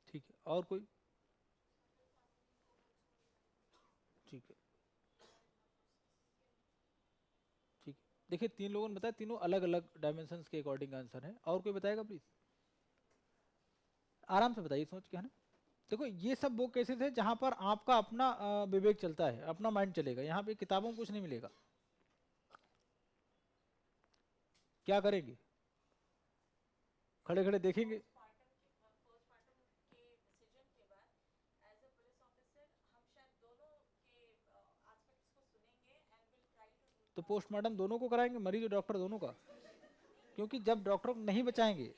ठीक है, और कोई, ठीक है, ठीक है। देखिए 3 लोगों ने बताया, तीनों अलग अलग डायमेंशंस के अकॉर्डिंग आंसर है, और कोई बताएगा प्लीज, आराम से बताइए सोच के, है ना। देखो ये सब वो केसेस है जहां पर आपका अपना विवेक चलता है, अपना माइंड चलेगा, यहाँ पे किताबों में कुछ नहीं मिलेगा। क्या करेंगे, खड़े खड़े देखेंगे, तो पोस्टमार्टम दोनों को कराएंगे, मरीज और डॉक्टर दोनों का, क्योंकि जब डॉक्टर को नहीं बचाएंगे,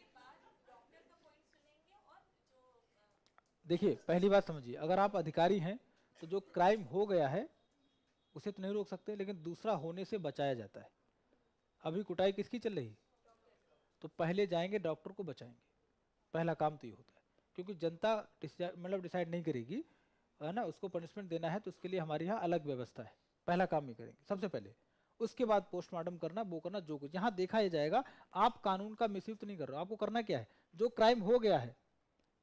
देखिए पहली बात समझिए, अगर आप अधिकारी हैं तो जो क्राइम हो गया है उसे तो नहीं रोक सकते, लेकिन दूसरा होने से बचाया जाता है। अभी कुटाई किसकी चल रही, तो पहले जाएंगे डॉक्टर को बचाएंगे, पहला काम तो ये होता है, क्योंकि जनता मतलब डिसाइड नहीं करेगी, है ना, उसको पनिशमेंट देना है तो उसके लिए हमारे यहाँ अलग व्यवस्था है, पहला काम ये करेंगे सबसे पहले। उसके बाद पोस्टमार्टम करना, वो करना, जो कुछ यहाँ देखा ही जाएगा। आप कानून का मिसयूज तो नहीं कर रहे हो, आपको करना क्या है, जो क्राइम हो गया है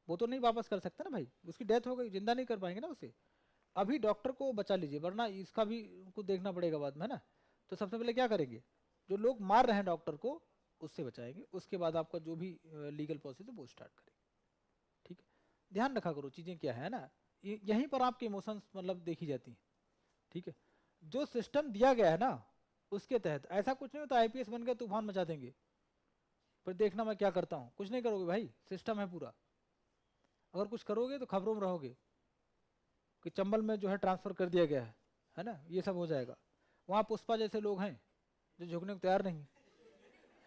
वो तो नहीं वापस कर सकते ना भाई, उसकी डेथ हो गई, जिंदा नहीं कर पाएंगे ना उसे। अभी डॉक्टर को बचा लीजिए, वरना इसका भी उनको देखना पड़ेगा बाद में, है ना। तो सबसे पहले क्या करेंगे, जो लोग मार रहे हैं डॉक्टर को उससे बचाएंगे, उसके बाद आपका जो भी लीगल प्रोसेस है वो स्टार्ट करेंगे, ठीक है। ध्यान रखा करो चीज़ें क्या है ना, यहीं पर आपके इमोशंस मतलब देखी जाती हैं, ठीक है। जो सिस्टम दिया गया है ना उसके तहत, ऐसा कुछ नहीं होता आईपीएस बन गए तूफान मचा देंगे, फिर देखना मैं क्या करता हूँ, कुछ नहीं करोगे भाई, सिस्टम है पूरा। अगर कुछ करोगे तो खबरों में रहोगे कि चंबल में जो है ट्रांसफर कर दिया गया है ना, ये सब हो जाएगा। वहाँ पुष्पा जैसे लोग हैं जो झुकने को तैयार नहीं,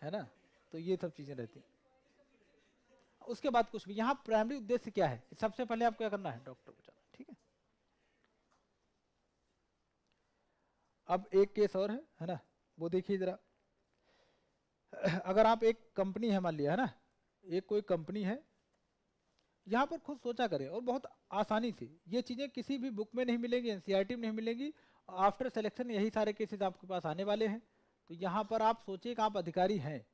है ना, तो ये सब चीज़ें रहती हैं। उसके बाद कुछ भी, यहाँ प्राइमरी उद्देश्य क्या है, सबसे पहले आपको क्या करना है, डॉक्टर बचाना, ठीक है। अब एक केस और है ना, वो देखिए जरा। अगर आप एक कंपनी है मान लिया है ना, एक कोई कंपनी है, यहाँ पर खुद सोचा करें और बहुत आसानी से, ये चीज़ें किसी भी बुक में नहीं मिलेंगी, एनसीईआरटी में नहीं मिलेंगी। आफ्टर सिलेक्शन यही सारे केसेस आपके पास आने वाले हैं। तो यहाँ पर आप सोचिए कि आप अधिकारी हैं।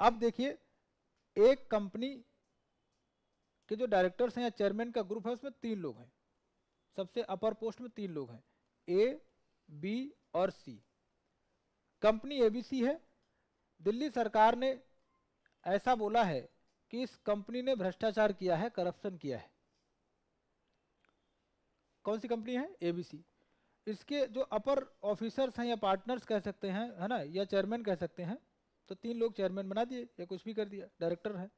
अब देखिए, एक कंपनी के जो डायरेक्टर्स हैं या चेयरमैन का ग्रुप है, उसमें 3 लोग हैं, सबसे अपर पोस्ट में 3 लोग हैं, ए, बी और सी। कंपनी एबीसी है। दिल्ली सरकार ने ऐसा बोला है कि इस कंपनी ने भ्रष्टाचार किया है, करप्शन किया है। कौन सी कंपनी है? एबीसी। इसके जो अपर ऑफिसर्स हैं या पार्टनर्स कह सकते हैं, है ना, या चेयरमैन कह सकते हैं, तो 3 लोग चेयरमैन बना दिए या कुछ भी कर दिया, डायरेक्टर है।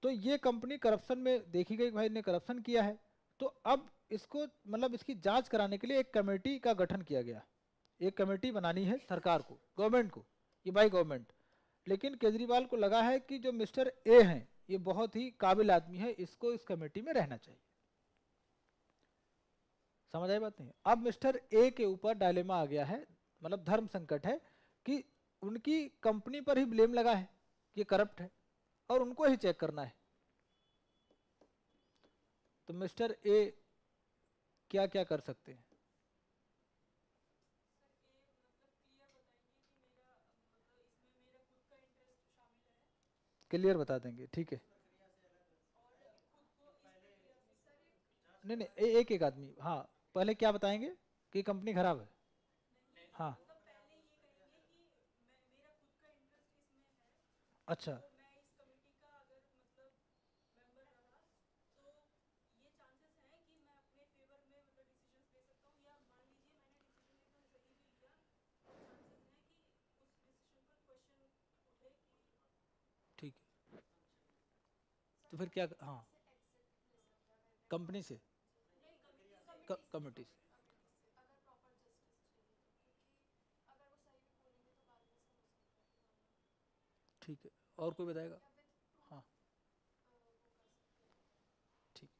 तो ये कंपनी करप्शन में देखी गई, भाई ने करप्शन किया है। तो अब इसको मतलब इसकी जांच कराने के लिए एक कमेटी का गठन किया गया। एक कमेटी बनानी है सरकार को, गवर्नमेंट को, ये बाई गवर्नमेंट। लेकिन केजरीवाल को लगा है कि जो मिस्टर ए हैं ये बहुत ही काबिल आदमी है, इसको इस कमेटी में रहना चाहिए। समझ आई बात नहीं? अब मिस्टर ए के ऊपर डायलेमा आ गया है, मतलब धर्म संकट है कि उनकी कंपनी पर ही ब्लेम लगा है कि ये करप्ट है और उनको ही चेक करना है। तो मिस्टर ए क्या क्या कर सकते हैं? क्लियर बता देंगे, ठीक है। नहीं नहीं, एक एक आदमी, हाँ। पहले क्या बताएंगे कि कंपनी खराब है? हाँ, अच्छा, ठीक है। तो फिर क्या, हाँ, कंपनी से, कमिटी से, ठीक है। और कोई बताएगा? हाँ, ठीक।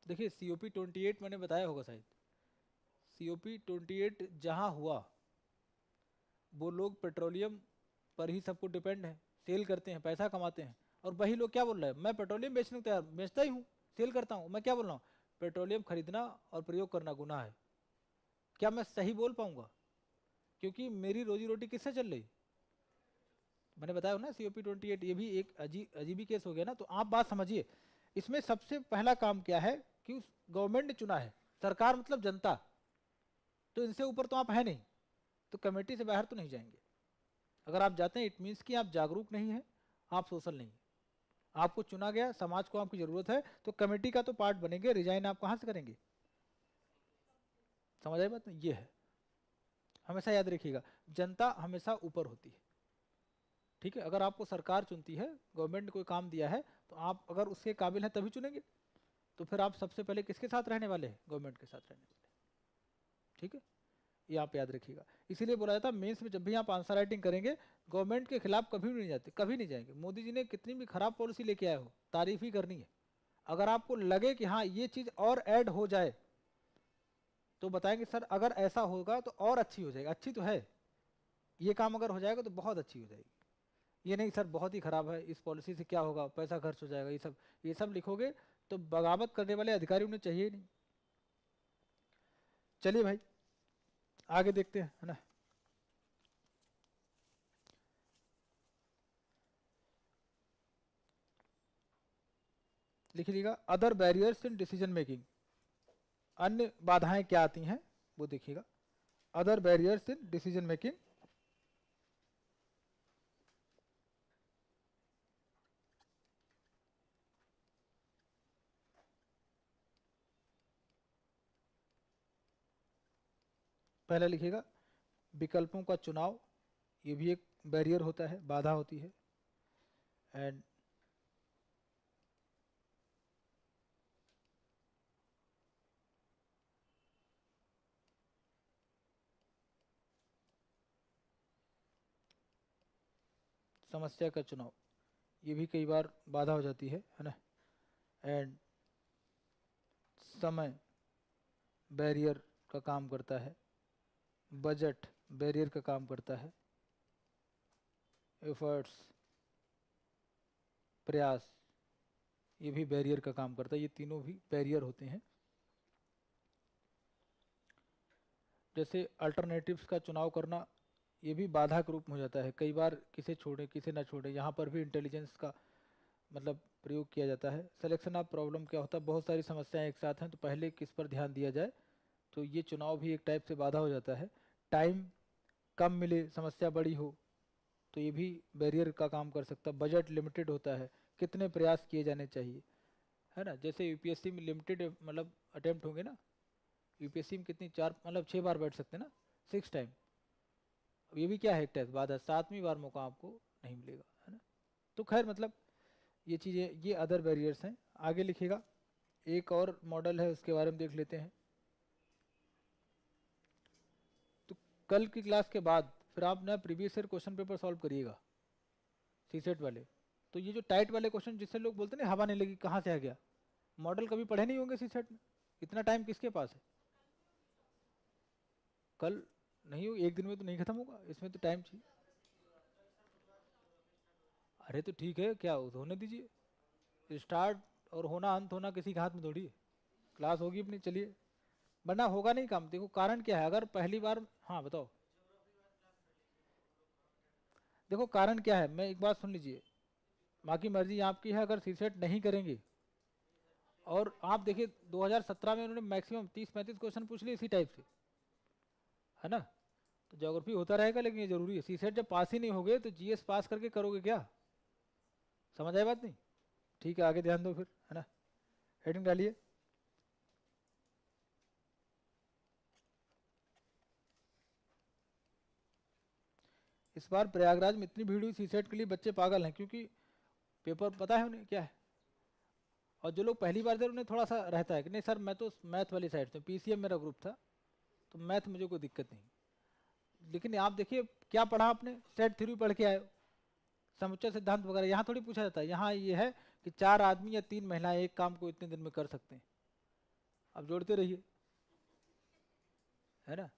देखिए COP 28 मैंने बताया होगा शायद। COP 28 जहाँ हुआ, वो लोग पेट्रोलियम पर ही सबको डिपेंड है, सेल करते हैं, पैसा कमाते हैं। और वही लोग क्या बोल रहे हैं, मैं पेट्रोलियम बेचने को तैयार, बेचता ही हूँ, सेल करता हूँ। मैं क्या बोल रहा हूँ, पेट्रोलियम खरीदना और प्रयोग करना गुनाह है। क्या मैं सही बोल पाऊंगा? क्योंकि मेरी रोजी रोटी किससे चल रही? मैंने बताया ना COP 28, ये भी एक अजीबी केस हो गया ना। तो आप बात समझिए, इसमें सबसे पहला काम क्या है कि उस गवर्नमेंट ने चुना है, सरकार मतलब जनता, तो इनसे ऊपर तो आप है नहीं, तो कमेटी से बाहर तो नहीं जाएंगे। अगर आप जाते हैं इट मीन्स कि आप जागरूक नहीं हैं, आप सोशल नहीं हैं। आपको चुना गया, समाज को आपकी जरूरत है, तो कमेटी का तो पार्ट बनेंगे। रिजाइन आप कहाँ से करेंगे? समझ आई बात? ये है, हमेशा याद रखिएगा, जनता हमेशा ऊपर होती है, ठीक है। अगर आपको सरकार चुनती है, गवर्नमेंट ने कोई काम दिया है, तो आप अगर उसके काबिल हैं तभी चुनेंगे। तो फिर आप सबसे पहले किसके साथ रहने वाले हैं? गवर्नमेंट के साथ रहने वाले, ठीक है। ये आप याद रखिएगा। इसीलिए बोला जाता है मेंस में जब भी आप आंसर राइटिंग करेंगे, गवर्नमेंट के खिलाफ कभी भी नहीं जाते, कभी नहीं जाएंगे। मोदी जी ने कितनी भी खराब पॉलिसी लेके आए हो, तारीफ ही करनी है। अगर आपको लगे कि हाँ ये चीज़ और ऐड हो जाए, तो बताएंगे सर अगर ऐसा होगा तो और अच्छी हो जाएगी। अच्छी तो है, ये काम अगर हो जाएगा तो बहुत अच्छी हो जाएगी। ये नहीं सर बहुत ही खराब है, इस पॉलिसी से क्या होगा, पैसा खर्च हो जाएगा, ये सब लिखोगे तो बगावत करने वाले अधिकारी उन्हें चाहिए ही नहीं। चलिए भाई आगे देखते हैं, है ना। लिख लीजिएगा, other barriers in decision making. अन्य बाधाएं क्या आती हैं वो देखिएगा। Other barriers in decision making, पहला लिखिएगा विकल्पों का चुनाव, ये भी एक बैरियर होता है, बाधा होती है। एंड समस्या का चुनाव, ये भी कई बार बाधा हो जाती है ना। एंड समय बैरियर का काम करता है। बजट बैरियर का काम करता है, एफर्ट्स प्रयास ये भी बैरियर का काम करता है, ये तीनों भी बैरियर होते हैं। जैसे अल्टरनेटिव्स का चुनाव करना, ये भी बाधा के रूप में हो जाता है, कई बार किसे छोड़े किसे ना छोड़े, यहाँ पर भी इंटेलिजेंस का मतलब प्रयोग किया जाता है। सिलेक्शन ऑफ प्रॉब्लम क्या होता है, बहुत सारी समस्याएं एक साथ हैं तो पहले किस पर ध्यान दिया जाए, तो ये चुनाव भी एक टाइप से बाधा हो जाता है। टाइम कम मिले, समस्या बड़ी हो, तो ये भी बैरियर का काम कर सकता है। बजट लिमिटेड होता है, कितने प्रयास किए जाने चाहिए, है ना। जैसे यूपीएससी में लिमिटेड मतलब अटेम्प्ट होंगे ना, यूपीएससी में कितनी 4 मतलब 6 बार बैठ सकते हैं ना, 6 टाइम। अब ये भी क्या है एक टाइप बात है, 7वीं बार मौका आपको नहीं मिलेगा, है ना। तो खैर मतलब ये चीज़ें, ये अदर बैरियर्स हैं। आगे लिखिएगा, एक और मॉडल है उसके बारे में देख लेते हैं। तो कल की क्लास के बाद फिर आप ना previous year question paper solve करिएगा सीसेट वाले। तो ये जो टाइट वाले क्वेश्चन जिससे लोग बोलते हैं ना हवा नहीं लगी कहाँ से आ गया, मॉडल कभी पढ़े नहीं होंगे सीसेट में, इतना टाइम किसके पास है। कल नहीं हो, एक दिन में तो नहीं खत्म होगा, इसमें तो टाइम चाहिए। अरे तो ठीक है, क्या होने दीजिए, स्टार्ट और होना अंत होना किसी के हाथ में थोड़ी है। क्लास होगी अपनी, चलिए, वरना होगा नहीं काम। देखो कारण क्या है, अगर पहली बार, हाँ बताओ, देखो कारण क्या है, मैं एक बात सुन लीजिए, बाकी मर्जी आपकी है। अगर सीसेट नहीं करेंगे, और आप देखिए 2017 में उन्होंने मैक्सिमम 30-35 क्वेश्चन पूछ लिए इसी टाइप से, है ना। तो ज्योग्राफी होता रहेगा, लेकिन ये जरूरी है। सीसेट जब पास ही नहीं होगे तो जीएस पास करके करोगे क्या, समझ आए बात नहीं। ठीक है, आगे ध्यान दो फिर, है ना। हेडिंग डालिए। इस बार प्रयागराज में इतनी भीड़ हुई सीसेट के लिए, बच्चे पागल हैं, क्योंकि पेपर पता है उन्हें क्या है। और जो लोग पहली बार दे उन्हें थोड़ा सा रहता है कि नहीं सर मैं तो मैथ वाली साइड से, पीसीएम मेरा ग्रुप था तो मैथ मुझे कोई दिक्कत नहीं। लेकिन आप देखिए क्या पढ़ा आपने, सेट थ्योरी पढ़ के आए हो, समुच्चय सिद्धांत वगैरह, यहाँ थोड़ी पूछा जाता है। यहाँ ये है कि 4 आदमी या 3 महिलाएं एक काम को इतने दिन में कर सकते हैं, आप जोड़ते रहिए, है ना।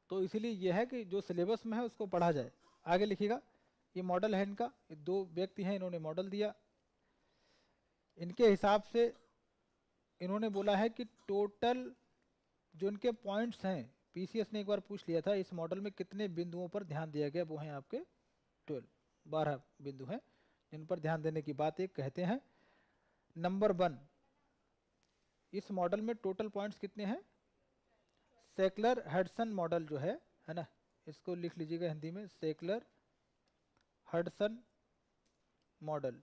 तो इसीलिए यह है कि जो सिलेबस में है उसको पढ़ा जाए। आगे लिखिएगा, ये मॉडल है इनका, ये 2 व्यक्ति हैं, इन्होंने मॉडल दिया। इनके हिसाब से इन्होंने बोला है कि टोटल जो इनके पॉइंट्स हैं, पीसीएस ने एक बार पूछ लिया था, इस मॉडल में कितने बिंदुओं पर ध्यान दिया गया, वो हैं आपके 12 बिंदु हैं जिन पर ध्यान देने की बात एक कहते हैं। नंबर 1, इस मॉडल में टोटल पॉइंट्स कितने हैं, सेकलर हडसन मॉडल जो है ना, इसको लिख लीजिएगा हिंदी में, सेकलर हडसन मॉडल।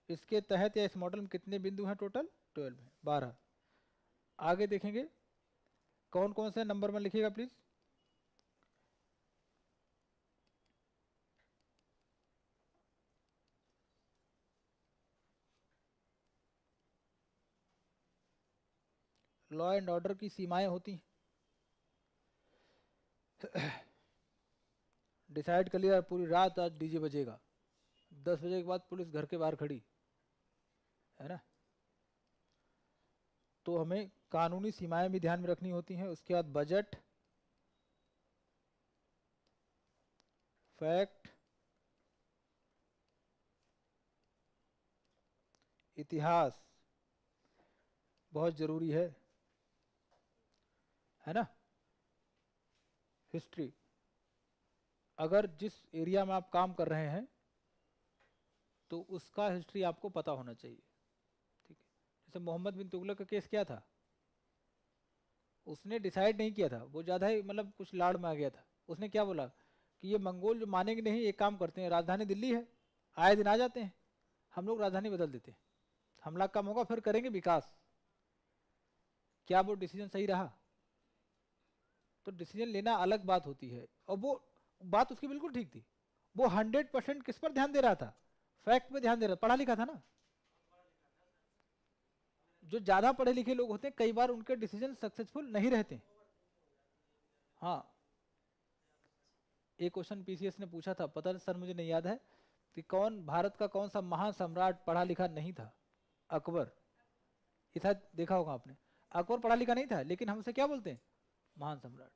इसके तहत या इस मॉडल में कितने बिंदु हैं टोटल, 12 है, 12। आगे देखेंगे कौन कौन से, नंबर 1 लिखिएगा प्लीज। लॉ एंड ऑर्डर की सीमाएं होती हैं, डिसाइड कर लिया पूरी रात आज डीजे बजेगा, 10 बजे के बाद पुलिस घर के बाहर खड़ी, है ना। तो हमें कानूनी सीमाएं भी ध्यान में रखनी होती हैं। उसके बाद बजट, फैक्ट, इतिहास बहुत जरूरी है ना, हिस्ट्री। अगर जिस एरिया में आप काम कर रहे हैं तो उसका हिस्ट्री आपको पता होना चाहिए, ठीक है। जैसे मोहम्मद बिन तुगलक का केस क्या था, उसने डिसाइड नहीं किया था, वो ज़्यादा ही मतलब कुछ लाड़ में आ गया था। उसने क्या बोला कि ये मंगोल जो मानेंगे नहीं, एक काम करते हैं, राजधानी दिल्ली है, आए दिन आ जाते हैं, हम लोग राजधानी बदल देते हैं, हमला कम होगा, फिर करेंगे विकास। क्या वो डिसीजन सही रहा, तो डिसीजन लेना अलग बात होती है, और वो बात उसकी बिल्कुल ठीक थी। वो 100% किस पर ध्यान दे रहा था, फैक्ट पे ध्यान दे रहा, पढ़ा लिखा था ना। जो ज्यादा पढ़े लिखे लोग होते हैं कई बार उनके डिसीजन सक्सेसफुल नहीं रहते। हाँ, एक क्वेश्चन पीसीएस ने पूछा था, पता नहीं सर मुझे नहीं याद है, कि कौन भारत का कौन सा महान सम्राट पढ़ा लिखा नहीं था, अकबर। ये शायद देखा होगा आपने, अकबर पढ़ा लिखा नहीं था लेकिन हम उसे क्या बोलते हैं, महान सम्राट।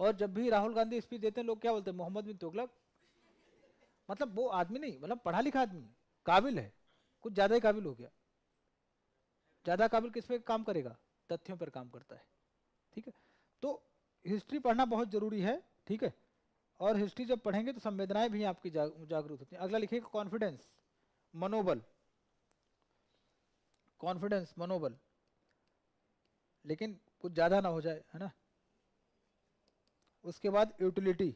और जब भी राहुल गांधी स्पीच देते हैं लोग क्या बोलते हैं, मोहम्मद बिन तुगलक। मतलब वो आदमी नहीं, मतलब पढ़ा लिखा आदमी है, काबिल है, कुछ ज्यादा ही काबिल हो गया। ज्यादा काबिल किस पे काम करेगा, तथ्यों पर काम करता है। ठीक है, तो हिस्ट्री पढ़ना बहुत जरूरी है। ठीक है, और हिस्ट्री जब पढ़ेंगे तो संवेदनाएं भी आपकी जागरूक होती हैं। अगला लिखिएगा कॉन्फिडेंस, मनोबल। कॉन्फिडेंस, मनोबल, लेकिन कुछ ज्यादा ना हो जाए, है ना। उसके बाद यूटिलिटी,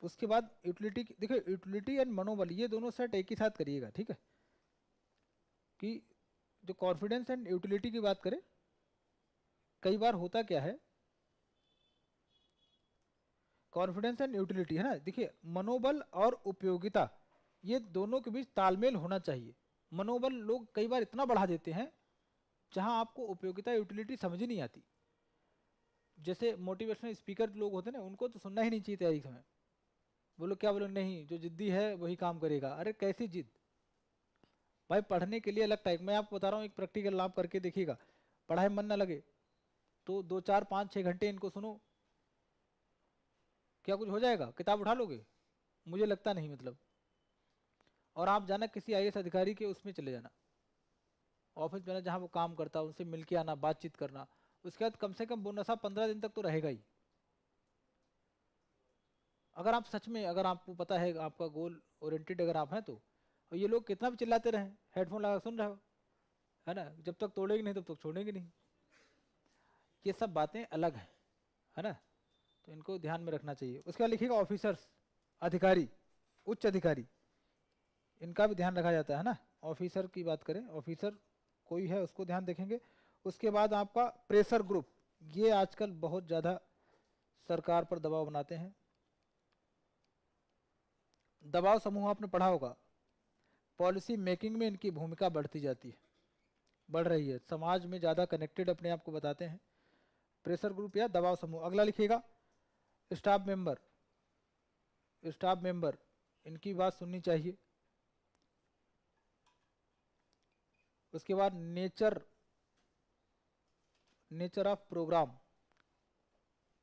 उसके बाद यूटिलिटी, देखो यूटिलिटी एंड मनोबल ये दोनों सेट एक ही साथ करिएगा। ठीक है, कि जो कॉन्फिडेंस एंड यूटिलिटी की बात करें, कई बार होता क्या है, कॉन्फिडेंस एंड यूटिलिटी है ना, देखिए मनोबल और उपयोगिता ये दोनों के बीच तालमेल होना चाहिए। मनोबल लोग कई बार इतना बढ़ा देते हैं जहां आपको उपयोगिता यूटिलिटी समझ ही नहीं आती। जैसे मोटिवेशनल स्पीकर लोग होते हैं ना, उनको तो सुनना ही नहीं चाहिए तैयारी समय। वो लोग क्या बोले, नहीं जो जिद्दी है वही काम करेगा। अरे कैसी जिद भाई, पढ़ने के लिए अलग टाइप। मैं आपको बता रहा हूँ, एक प्रैक्टिकल आप करके देखिएगा, पढ़ाई मन ना लगे तो 2 4 5 6 घंटे इनको सुनो, क्या कुछ हो जाएगा, किताब उठा लोगे, मुझे लगता नहीं। मतलब और आप जाना किसी आईएएस अधिकारी के उसमें चले जाना, ऑफिस में जहाँ वो काम करता है, उनसे मिलके आना, बातचीत करना, उसके बाद कम से कम वो नशा 15 दिन तक तो रहेगा ही। अगर आप सच में, अगर आपको पता है आपका गोल ओरिएंटेड अगर आप हैं तो। और ये लोग कितना भी चिल्लाते रहे, हेडफोन लगा सुन रहे हो, है ना, जब तक तोड़ेंगे नहीं तब तक छोड़ेंगे नहीं। ये सब बातें अलग हैं, है ना, तो इनको ध्यान में रखना चाहिए। उसके बाद लिखिएगा ऑफिसर्स, अधिकारी, उच्च अधिकारी, इनका भी ध्यान रखा जाता है ना। ऑफिसर की बात करें, ऑफिसर कोई है उसको ध्यान देखेंगे। उसके बाद आपका प्रेशर ग्रुप, ये आजकल बहुत ज़्यादा सरकार पर दबाव बनाते हैं। दबाव समूह आपने पढ़ा होगा, पॉलिसी मेकिंग में इनकी भूमिका बढ़ती जाती है, बढ़ रही है, समाज में ज़्यादा कनेक्टेड अपने आप को बताते हैं। प्रेशर ग्रुप या दबाव समूह। अगला लिखिएगा स्टाफ मेंबर, स्टाफ मेंबर इनकी बात सुननी चाहिए। उसके बाद नेचर, नेचर ऑफ प्रोग्राम,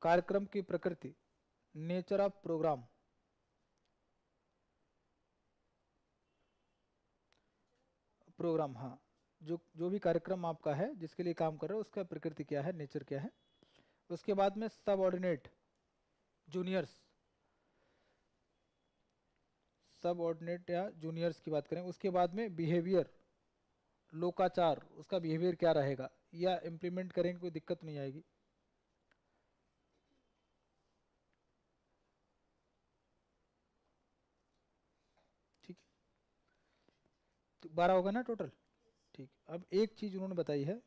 कार्यक्रम की प्रकृति, नेचर ऑफ प्रोग्राम, प्रोग्राम हाँ, जो भी कार्यक्रम आपका है जिसके लिए काम कर रहे हो उसका प्रकृति क्या है, नेचर क्या है। उसके बाद में सबऑर्डिनेट, जूनियर्स, सबऑर्डिनेट या जूनियर्स की बात करें। उसके बाद में बिहेवियर, लोकाचार, उसका बिहेवियर क्या रहेगा, या इम्प्लीमेंट करेंगे कोई दिक्कत नहीं आएगी। ठीक, तो 12 होगा ना टोटल। ठीक, अब एक चीज उन्होंने बताई है,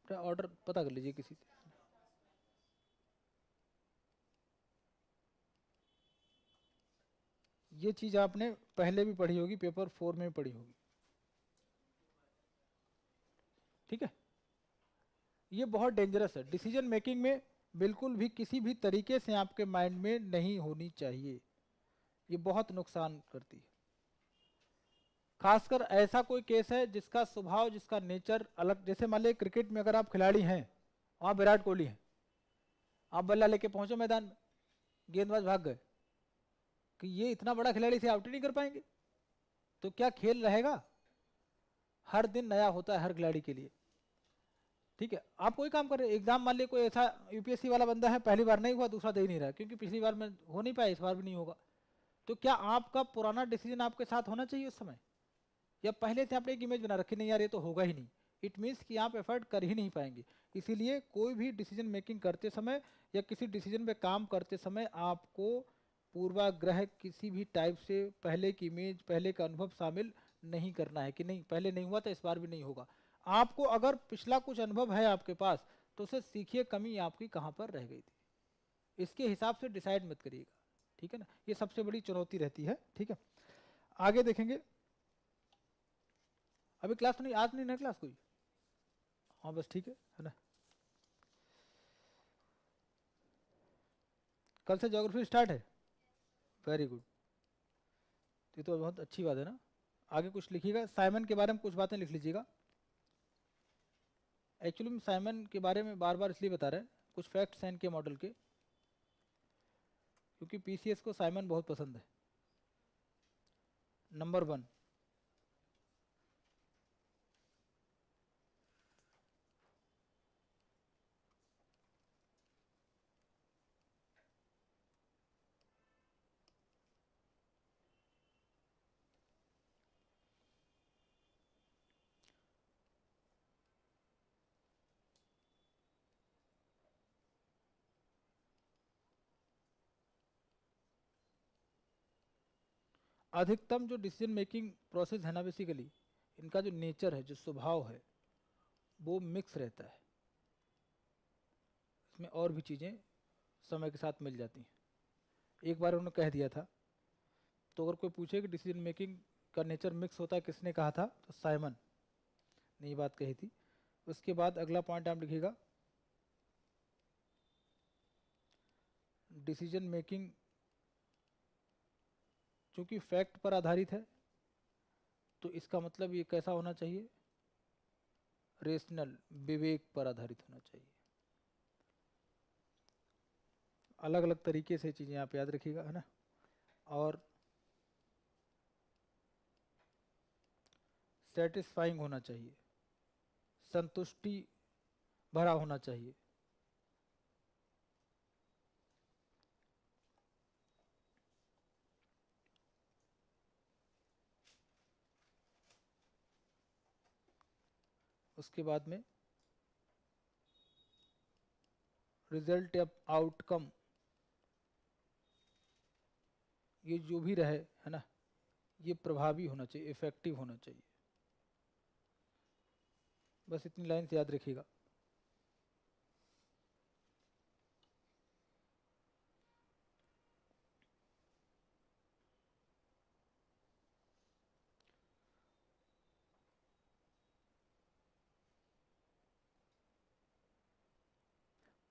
ऑर्डर पता कर लीजिए किसी से। ये चीज आपने पहले भी पढ़ी होगी, पेपर 4 में पढ़ी होगी। ठीक है, ये बहुत डेंजरस है, डिसीजन मेकिंग में बिल्कुल भी किसी भी तरीके से आपके माइंड में नहीं होनी चाहिए, ये बहुत नुकसान करती है। खासकर ऐसा कोई केस है जिसका स्वभाव, जिसका नेचर अलग, जैसे मान लीजिए क्रिकेट में अगर आप खिलाड़ी हैं, वहाँ विराट कोहली हैं, आप बल्ला लेके पहुंचो मैदान में, गेंदबाज भाग गए, कि ये इतना बड़ा खिलाड़ी से आउट ही नहीं कर पाएंगे, तो क्या खेल रहेगा। हर दिन नया होता है हर खिलाड़ी के लिए। ठीक है, आप कोई काम कर रहे हैं, एग्जाम मान लीजिए कोई ऐसा यूपीएससी वाला बंदा है, पहली बार नहीं हुआ, दूसरा दे ही नहीं रहा क्योंकि पिछली बार में हो नहीं पाया, इस बार भी नहीं होगा, तो क्या आपका पुराना डिसीजन आपके साथ होना चाहिए उस समय, या पहले से आपने एक इमेज बना रखी, नहीं यार ये तो होगा ही नहीं, इट मीन्स कि आप एफर्ट कर ही नहीं पाएंगे। इसीलिए कोई भी डिसीजन मेकिंग करते समय या किसी डिसीजन पे काम करते समय आपको पूर्वाग्रह किसी भी टाइप से, पहले की इमेज, पहले का अनुभव शामिल नहीं करना है, कि नहीं पहले नहीं हुआ तो इस बार भी नहीं होगा। आपको अगर पिछला कुछ अनुभव है आपके पास तो उसे सीखिए, कमी आपकी कहाँ पर रह गई थी, इसके हिसाब से डिसाइड मत करिएगा। ठीक है ना, ये सबसे बड़ी चुनौती रहती है। ठीक है, आगे देखेंगे। अभी क्लास तो नहीं, आज नहीं ना क्लास कोई, हाँ बस ठीक है ना। कल से ज्योग्राफी स्टार्ट है, वेरी गुड, ये तो बहुत अच्छी बात है ना। आगे कुछ लिखिएगा, साइमन के बारे में कुछ बातें लिख लीजिएगा। एक्चुअली हम साइमन के बारे में बार बार इसलिए बता रहे हैं, कुछ फैक्ट्स हैं इनके मॉडल के, क्योंकि पीसीएस को साइमन बहुत पसंद है। नंबर 1, अधिकतम जो डिसीजन मेकिंग प्रोसेस है ना, बेसिकली इनका जो नेचर है, जो स्वभाव है, वो मिक्स रहता है। इसमें और भी चीज़ें समय के साथ मिल जाती हैं। एक बार उन्होंने कह दिया था, तो अगर कोई पूछे कि डिसीजन मेकिंग का नेचर मिक्स होता है, किसने कहा था, तो साइमन ने ये बात कही थी। उसके बाद अगला पॉइंट आप लिखिएगा, डिसीजन मेकिंग चूंकि फैक्ट पर आधारित है, तो इसका मतलब ये कैसा होना चाहिए, रेशनल, विवेक पर आधारित होना चाहिए। अलग अलग तरीके से चीज़ें आप याद रखिएगा, है ना। और सेटिस्फाइंग होना चाहिए, संतुष्टि भरा होना चाहिए। उसके बाद में रिजल्ट या आउटकम, ये जो भी रहे, है ना, ये प्रभावी होना चाहिए, इफेक्टिव होना चाहिए। बस इतनी लाइन से याद रखिएगा।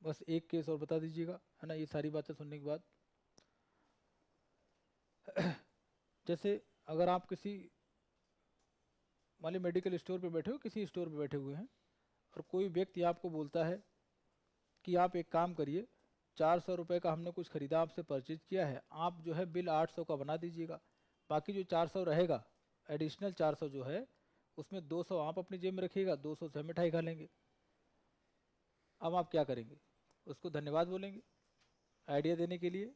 बस एक केस और बता दीजिएगा, है ना, ये सारी बातें सुनने के बाद। जैसे अगर आप किसी, मान ली मेडिकल स्टोर पे बैठे हो, किसी स्टोर पे बैठे हुए हैं, और कोई व्यक्ति आपको बोलता है कि आप एक काम करिए, 400 रुपये का हमने कुछ खरीदा, आपसे परचेज किया है, आप जो है बिल 800 का बना दीजिएगा, बाकी जो 400 रहेगा, एडिशनल 400 जो है, उसमें 200 आप अपनी जेब में रखिएगा, 200 से मिठाई खा लेंगे। अब आप क्या करेंगे, उसको धन्यवाद बोलेंगे आइडिया देने के लिए,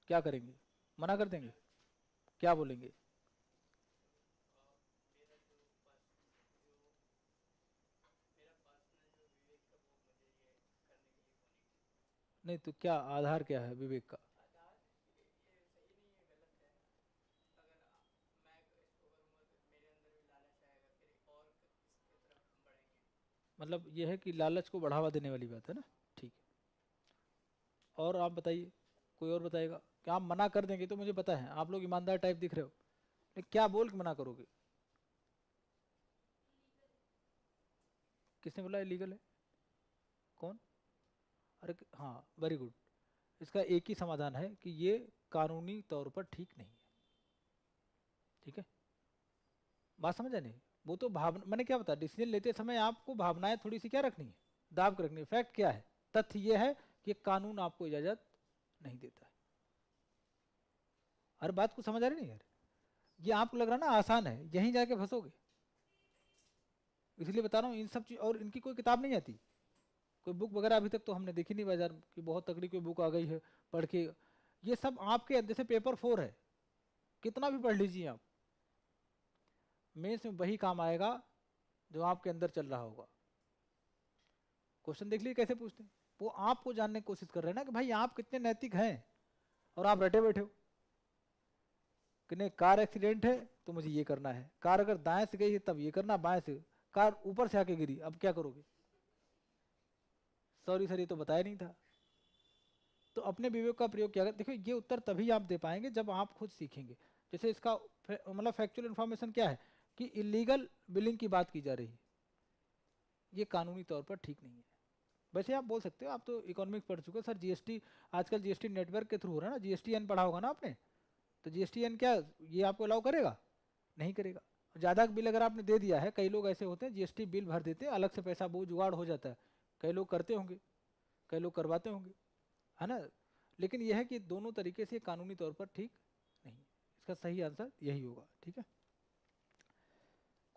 क्या करेंगे, मना कर देंगे, क्या बोलेंगे? नहीं तो क्या आधार क्या है विवेक का? मतलब यह है कि लालच को बढ़ावा देने वाली बात है ना, ठीक है। और आप बताइए, कोई और बताएगा? क्या आप मना कर देंगे? तो मुझे पता है आप लोग ईमानदार टाइप दिख रहे हो, लेकिन क्या बोल के मना करोगे? किसने बोला इलीगल है? कौन? अरे हाँ, वेरी गुड। इसका एक ही समाधान है कि ये कानूनी तौर पर ठीक नहीं है। ठीक है, बात समझ नहीं? वो तो भावना, मैंने क्या बताया, डिसीजन लेते समय आपको भावनाएं थोड़ी सी क्या रखनी है, दाब कर रखनी है। फैक्ट क्या है, तथ्य ये है कि कानून आपको इजाजत नहीं देता है। हर बात को समझ आ रही नहीं यार? ये आपको लग रहा ना आसान है, यहीं जाके फंसोगे। इसलिए बता रहा हूँ इन सब चीज, और इनकी कोई किताब नहीं आती, कोई बुक वगैरह अभी तक तो हमने देखी नहीं बाजार की, बहुत तगड़ी कोई बुक आ गई है पढ़ के। ये सब आपके जैसे पेपर 4 है, कितना भी पढ़ लीजिए आप, मेंस में वही काम आएगा जो आपके अंदर चल रहा होगा। क्वेश्चन देख लीजिए कैसे पूछते हैं, वो आपको जानने की कोशिश कर रहे हैं ना कि भाई आप कितने नैतिक हैं, और आप रटे बैठे हो कि नहीं कार एक्सीडेंट है तो मुझे ये करना है, कार अगर दाएं से गई है तब ये करना, बाएं से, कार ऊपर से आके गिरी, अब क्या करोगे? सॉरी सर ये तो बताया नहीं था। तो अपने विवेक का प्रयोग किया गया। देखो ये उत्तर तभी आप दे पाएंगे जब आप खुद सीखेंगे। जैसे इसका मतलब फैक्चुअल इन्फॉर्मेशन क्या है कि इलीगल बिलिंग की बात की जा रही है, ये कानूनी तौर पर ठीक नहीं है। वैसे आप बोल सकते हो, आप तो इकोनॉमिक्स पढ़ चुके हो सर, जीएसटी आजकल जीएसटी नेटवर्क के थ्रू हो रहा है ना, जीएसटीएन पढ़ा होगा ना आपने, तो जीएसटीएन क्या ये आपको अलाउ करेगा? नहीं करेगा। ज़्यादा बिल अगर आपने दे दिया है, कई लोग ऐसे होते हैं जीएसटी बिल भर देते हैं, अलग से पैसा वो जुगाड़ हो जाता है, कई लोग करते होंगे, कई लोग करवाते होंगे, है ना। लेकिन यह है कि दोनों तरीके से कानूनी तौर पर ठीक नहीं, इसका सही आंसर यही होगा। ठीक है,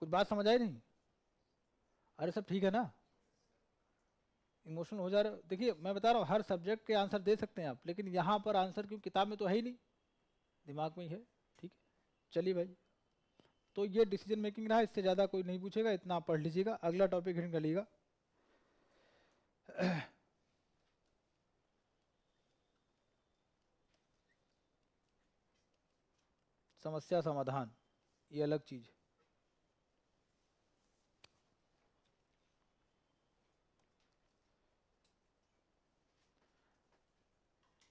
कुछ बात समझ आई नहीं? अरे सब ठीक है ना? इमोशनल हो जा रहे हो? देखिए मैं बता रहा हूँ हर सब्जेक्ट के आंसर दे सकते हैं आप, लेकिन यहाँ पर आंसर क्यों किताब में तो है ही नहीं, दिमाग में ही है। ठीक है, चलिए भाई, तो ये डिसीजन मेकिंग रहा, इससे ज़्यादा कोई नहीं पूछेगा, इतना आप पढ़ लीजिएगा। अगला टॉपिक हिंट कर लीजिएगा। समस्या समाधान, ये अलग चीज है।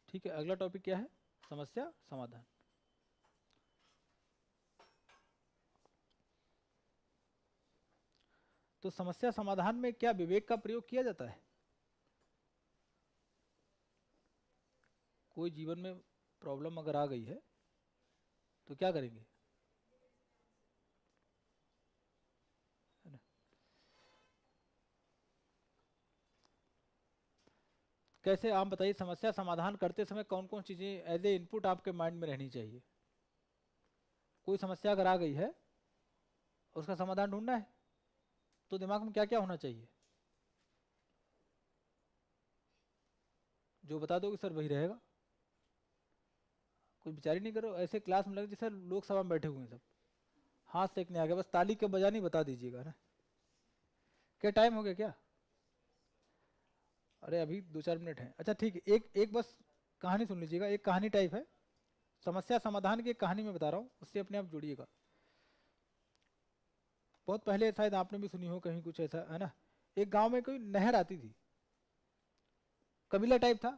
ठीक है, अगला टॉपिक क्या है? समस्या समाधान। तो समस्या समाधान में क्या विवेक का प्रयोग किया जाता है? कोई जीवन में प्रॉब्लम अगर आ गई है तो क्या करेंगे? है ना? कैसे आप बताइए, समस्या समाधान करते समय कौन कौन चीजें एज ए इनपुट आपके माइंड में रहनी चाहिए? कोई समस्या अगर आ गई है, उसका समाधान ढूंढना है, तो दिमाग में क्या क्या होना चाहिए? जो बता दोगे सर वही रहेगा। कोई विचार ही नहीं करो, ऐसे क्लास में लगे जैसे लोकसभा में बैठे हुए हैं सब, हाथ सेकने आ गया, बस ताली के बजानी बता दीजिएगा ना। क्या टाइम हो गया क्या? अरे अभी 2-4 मिनट है। अच्छा ठीक है, एक एक बस कहानी सुन लीजिएगा, एक कहानी टाइप है, समस्या समाधान की एक कहानी में बता रहा हूँ, उससे अपने आप जुड़िएगा। बहुत पहले शायद आपने भी सुनी हो कहीं कुछ ऐसा, है ना। एक गांव में कोई नहर आती थी, कबीला टाइप था,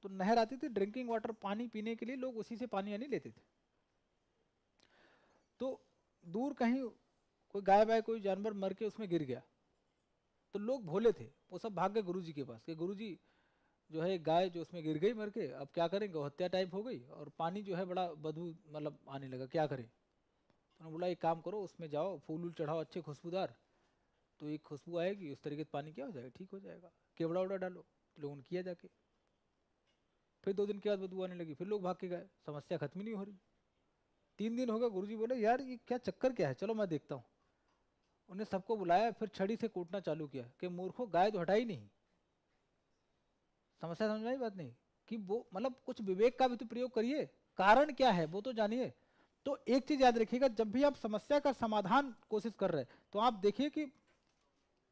तो नहर आती थी, ड्रिंकिंग वाटर, पानी पीने के लिए लोग उसी से पानी यानी लेते थे। तो दूर कहीं कोई गाय वाय कोई जानवर मर के उसमें गिर गया, तो लोग भोले थे, वो सब भाग गए गुरुजी के पास कि गुरुजी जो है गाय जो उसमें गिर गई मर के, अब क्या करेंगे, हत्या टाइप हो गई और पानी जो है बड़ा बदबू मतलब आने लगा, क्या करें। तो उन्होंने बोला एक काम करो, उसमें जाओ फूल वूल चढ़ाओ अच्छे खुशबूदार, तो एक खुशबू आएगी, उस तरीके से पानी क्या हो जाएगा, ठीक हो जाएगा, केवड़ा उड़ा डालो। तो लोगों ने किया जाके, फिर 2 दिन के बाद बदबू आने लगी, फिर लोग भाग के गए, समस्या खत्म ही नहीं हो रही। 3 दिन हो गए, गुरुजी बोले यार ये क्या चक्कर क्या है, चलो मैं देखता हूँ। उन्हें सबको बुलाया, फिर छड़ी से कूटना चालू किया कि मूर्खों गाय तो हटाई नहीं। समस्या समझ में आई बात नहीं? कि वो मतलब कुछ विवेक का भी तो प्रयोग करिए, कारण क्या है वो तो जानिए। तो एक चीज याद रखिएगा, जब भी आप समस्या का समाधान कोशिश कर रहे हैं तो आप देखिए कि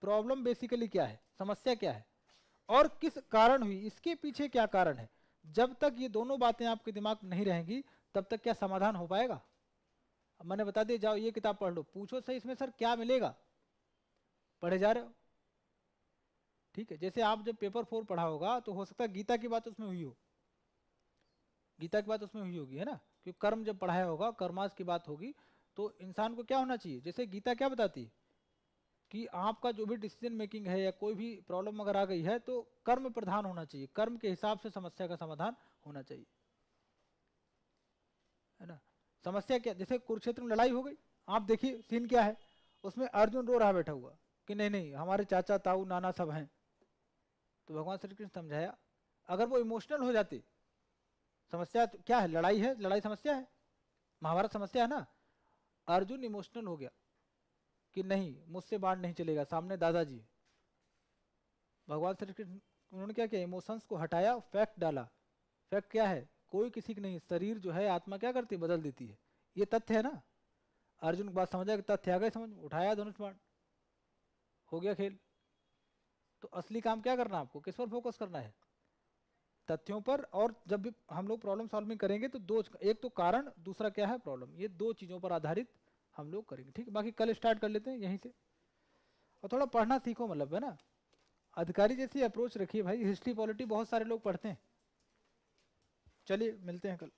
प्रॉब्लम बेसिकली क्या है, समस्या क्या है और किस कारण हुई, इसके पीछे क्या कारण है। जब तक ये दोनों बातें आपके दिमाग में नहीं रहेंगी तब तक क्या समाधान हो पाएगा? अब मैंने बता दिया, जाओ ये किताब पढ़ लो, पूछो सही इसमें सर क्या मिलेगा, पढ़े जा रहे हो। ठीक है, जैसे आप जब पेपर 4 पढ़ा होगा तो हो सकता है गीता की बात उसमें हुई हो, गीता की बात उसमें हुई होगी, है ना, क्योंकि कर्म जब पढ़ाया होगा, कर्मास की बात होगी, तो इंसान को क्या होना चाहिए, जैसे गीता क्या बताती है कि आपका जो भी डिसीजन मेकिंग है या कोई भी प्रॉब्लम अगर आ गई है तो कर्म प्रधान होना चाहिए, कर्म के हिसाब से समस्या का समाधान होना चाहिए, है ना। समस्या क्या, जैसे कुरुक्षेत्र में लड़ाई हो गई, आप देखिए सीन क्या है, उसमें अर्जुन रो रहा बैठा हुआ कि नहीं नहीं हमारे चाचा ताऊ नाना सब हैं, तो भगवान श्री कृष्ण समझाया। अगर वो इमोशनल हो जाते, समस्या तो क्या है, लड़ाई है, लड़ाई समस्या है, महाभारत समस्या है ना। अर्जुन इमोशनल हो गया कि नहीं मुझसे बाढ़ नहीं चलेगा, सामने दादाजी। भगवान श्री कृष्ण उन्होंने क्या किया, इमोशंस को हटाया, फैक्ट डाला। फैक्ट क्या है, कोई किसी की नहीं, शरीर जो है आत्मा क्या करती है, बदल देती है, ये तथ्य है ना। अर्जुन की बात समझा कि तथ्य आ गए समझ, उठाया धनुष बाण, हो गया खेल। तो असली काम क्या करना, आपको किस पर फोकस करना है, तथ्यों पर। और जब भी हम लोग प्रॉब्लम सॉल्विंग करेंगे तो दो, एक तो कारण, दूसरा क्या है प्रॉब्लम, ये 2 चीजों पर आधारित हम लोग करेंगे। ठीक है, बाकी कल स्टार्ट कर लेते हैं यहीं से, और थोड़ा पढ़ना सीखो, मतलब है ना, अधिकारी जैसी अप्रोच रखिए भाई, हिस्ट्री पॉलिटी बहुत सारे लोग पढ़ते हैं। चलिए मिलते हैं कल।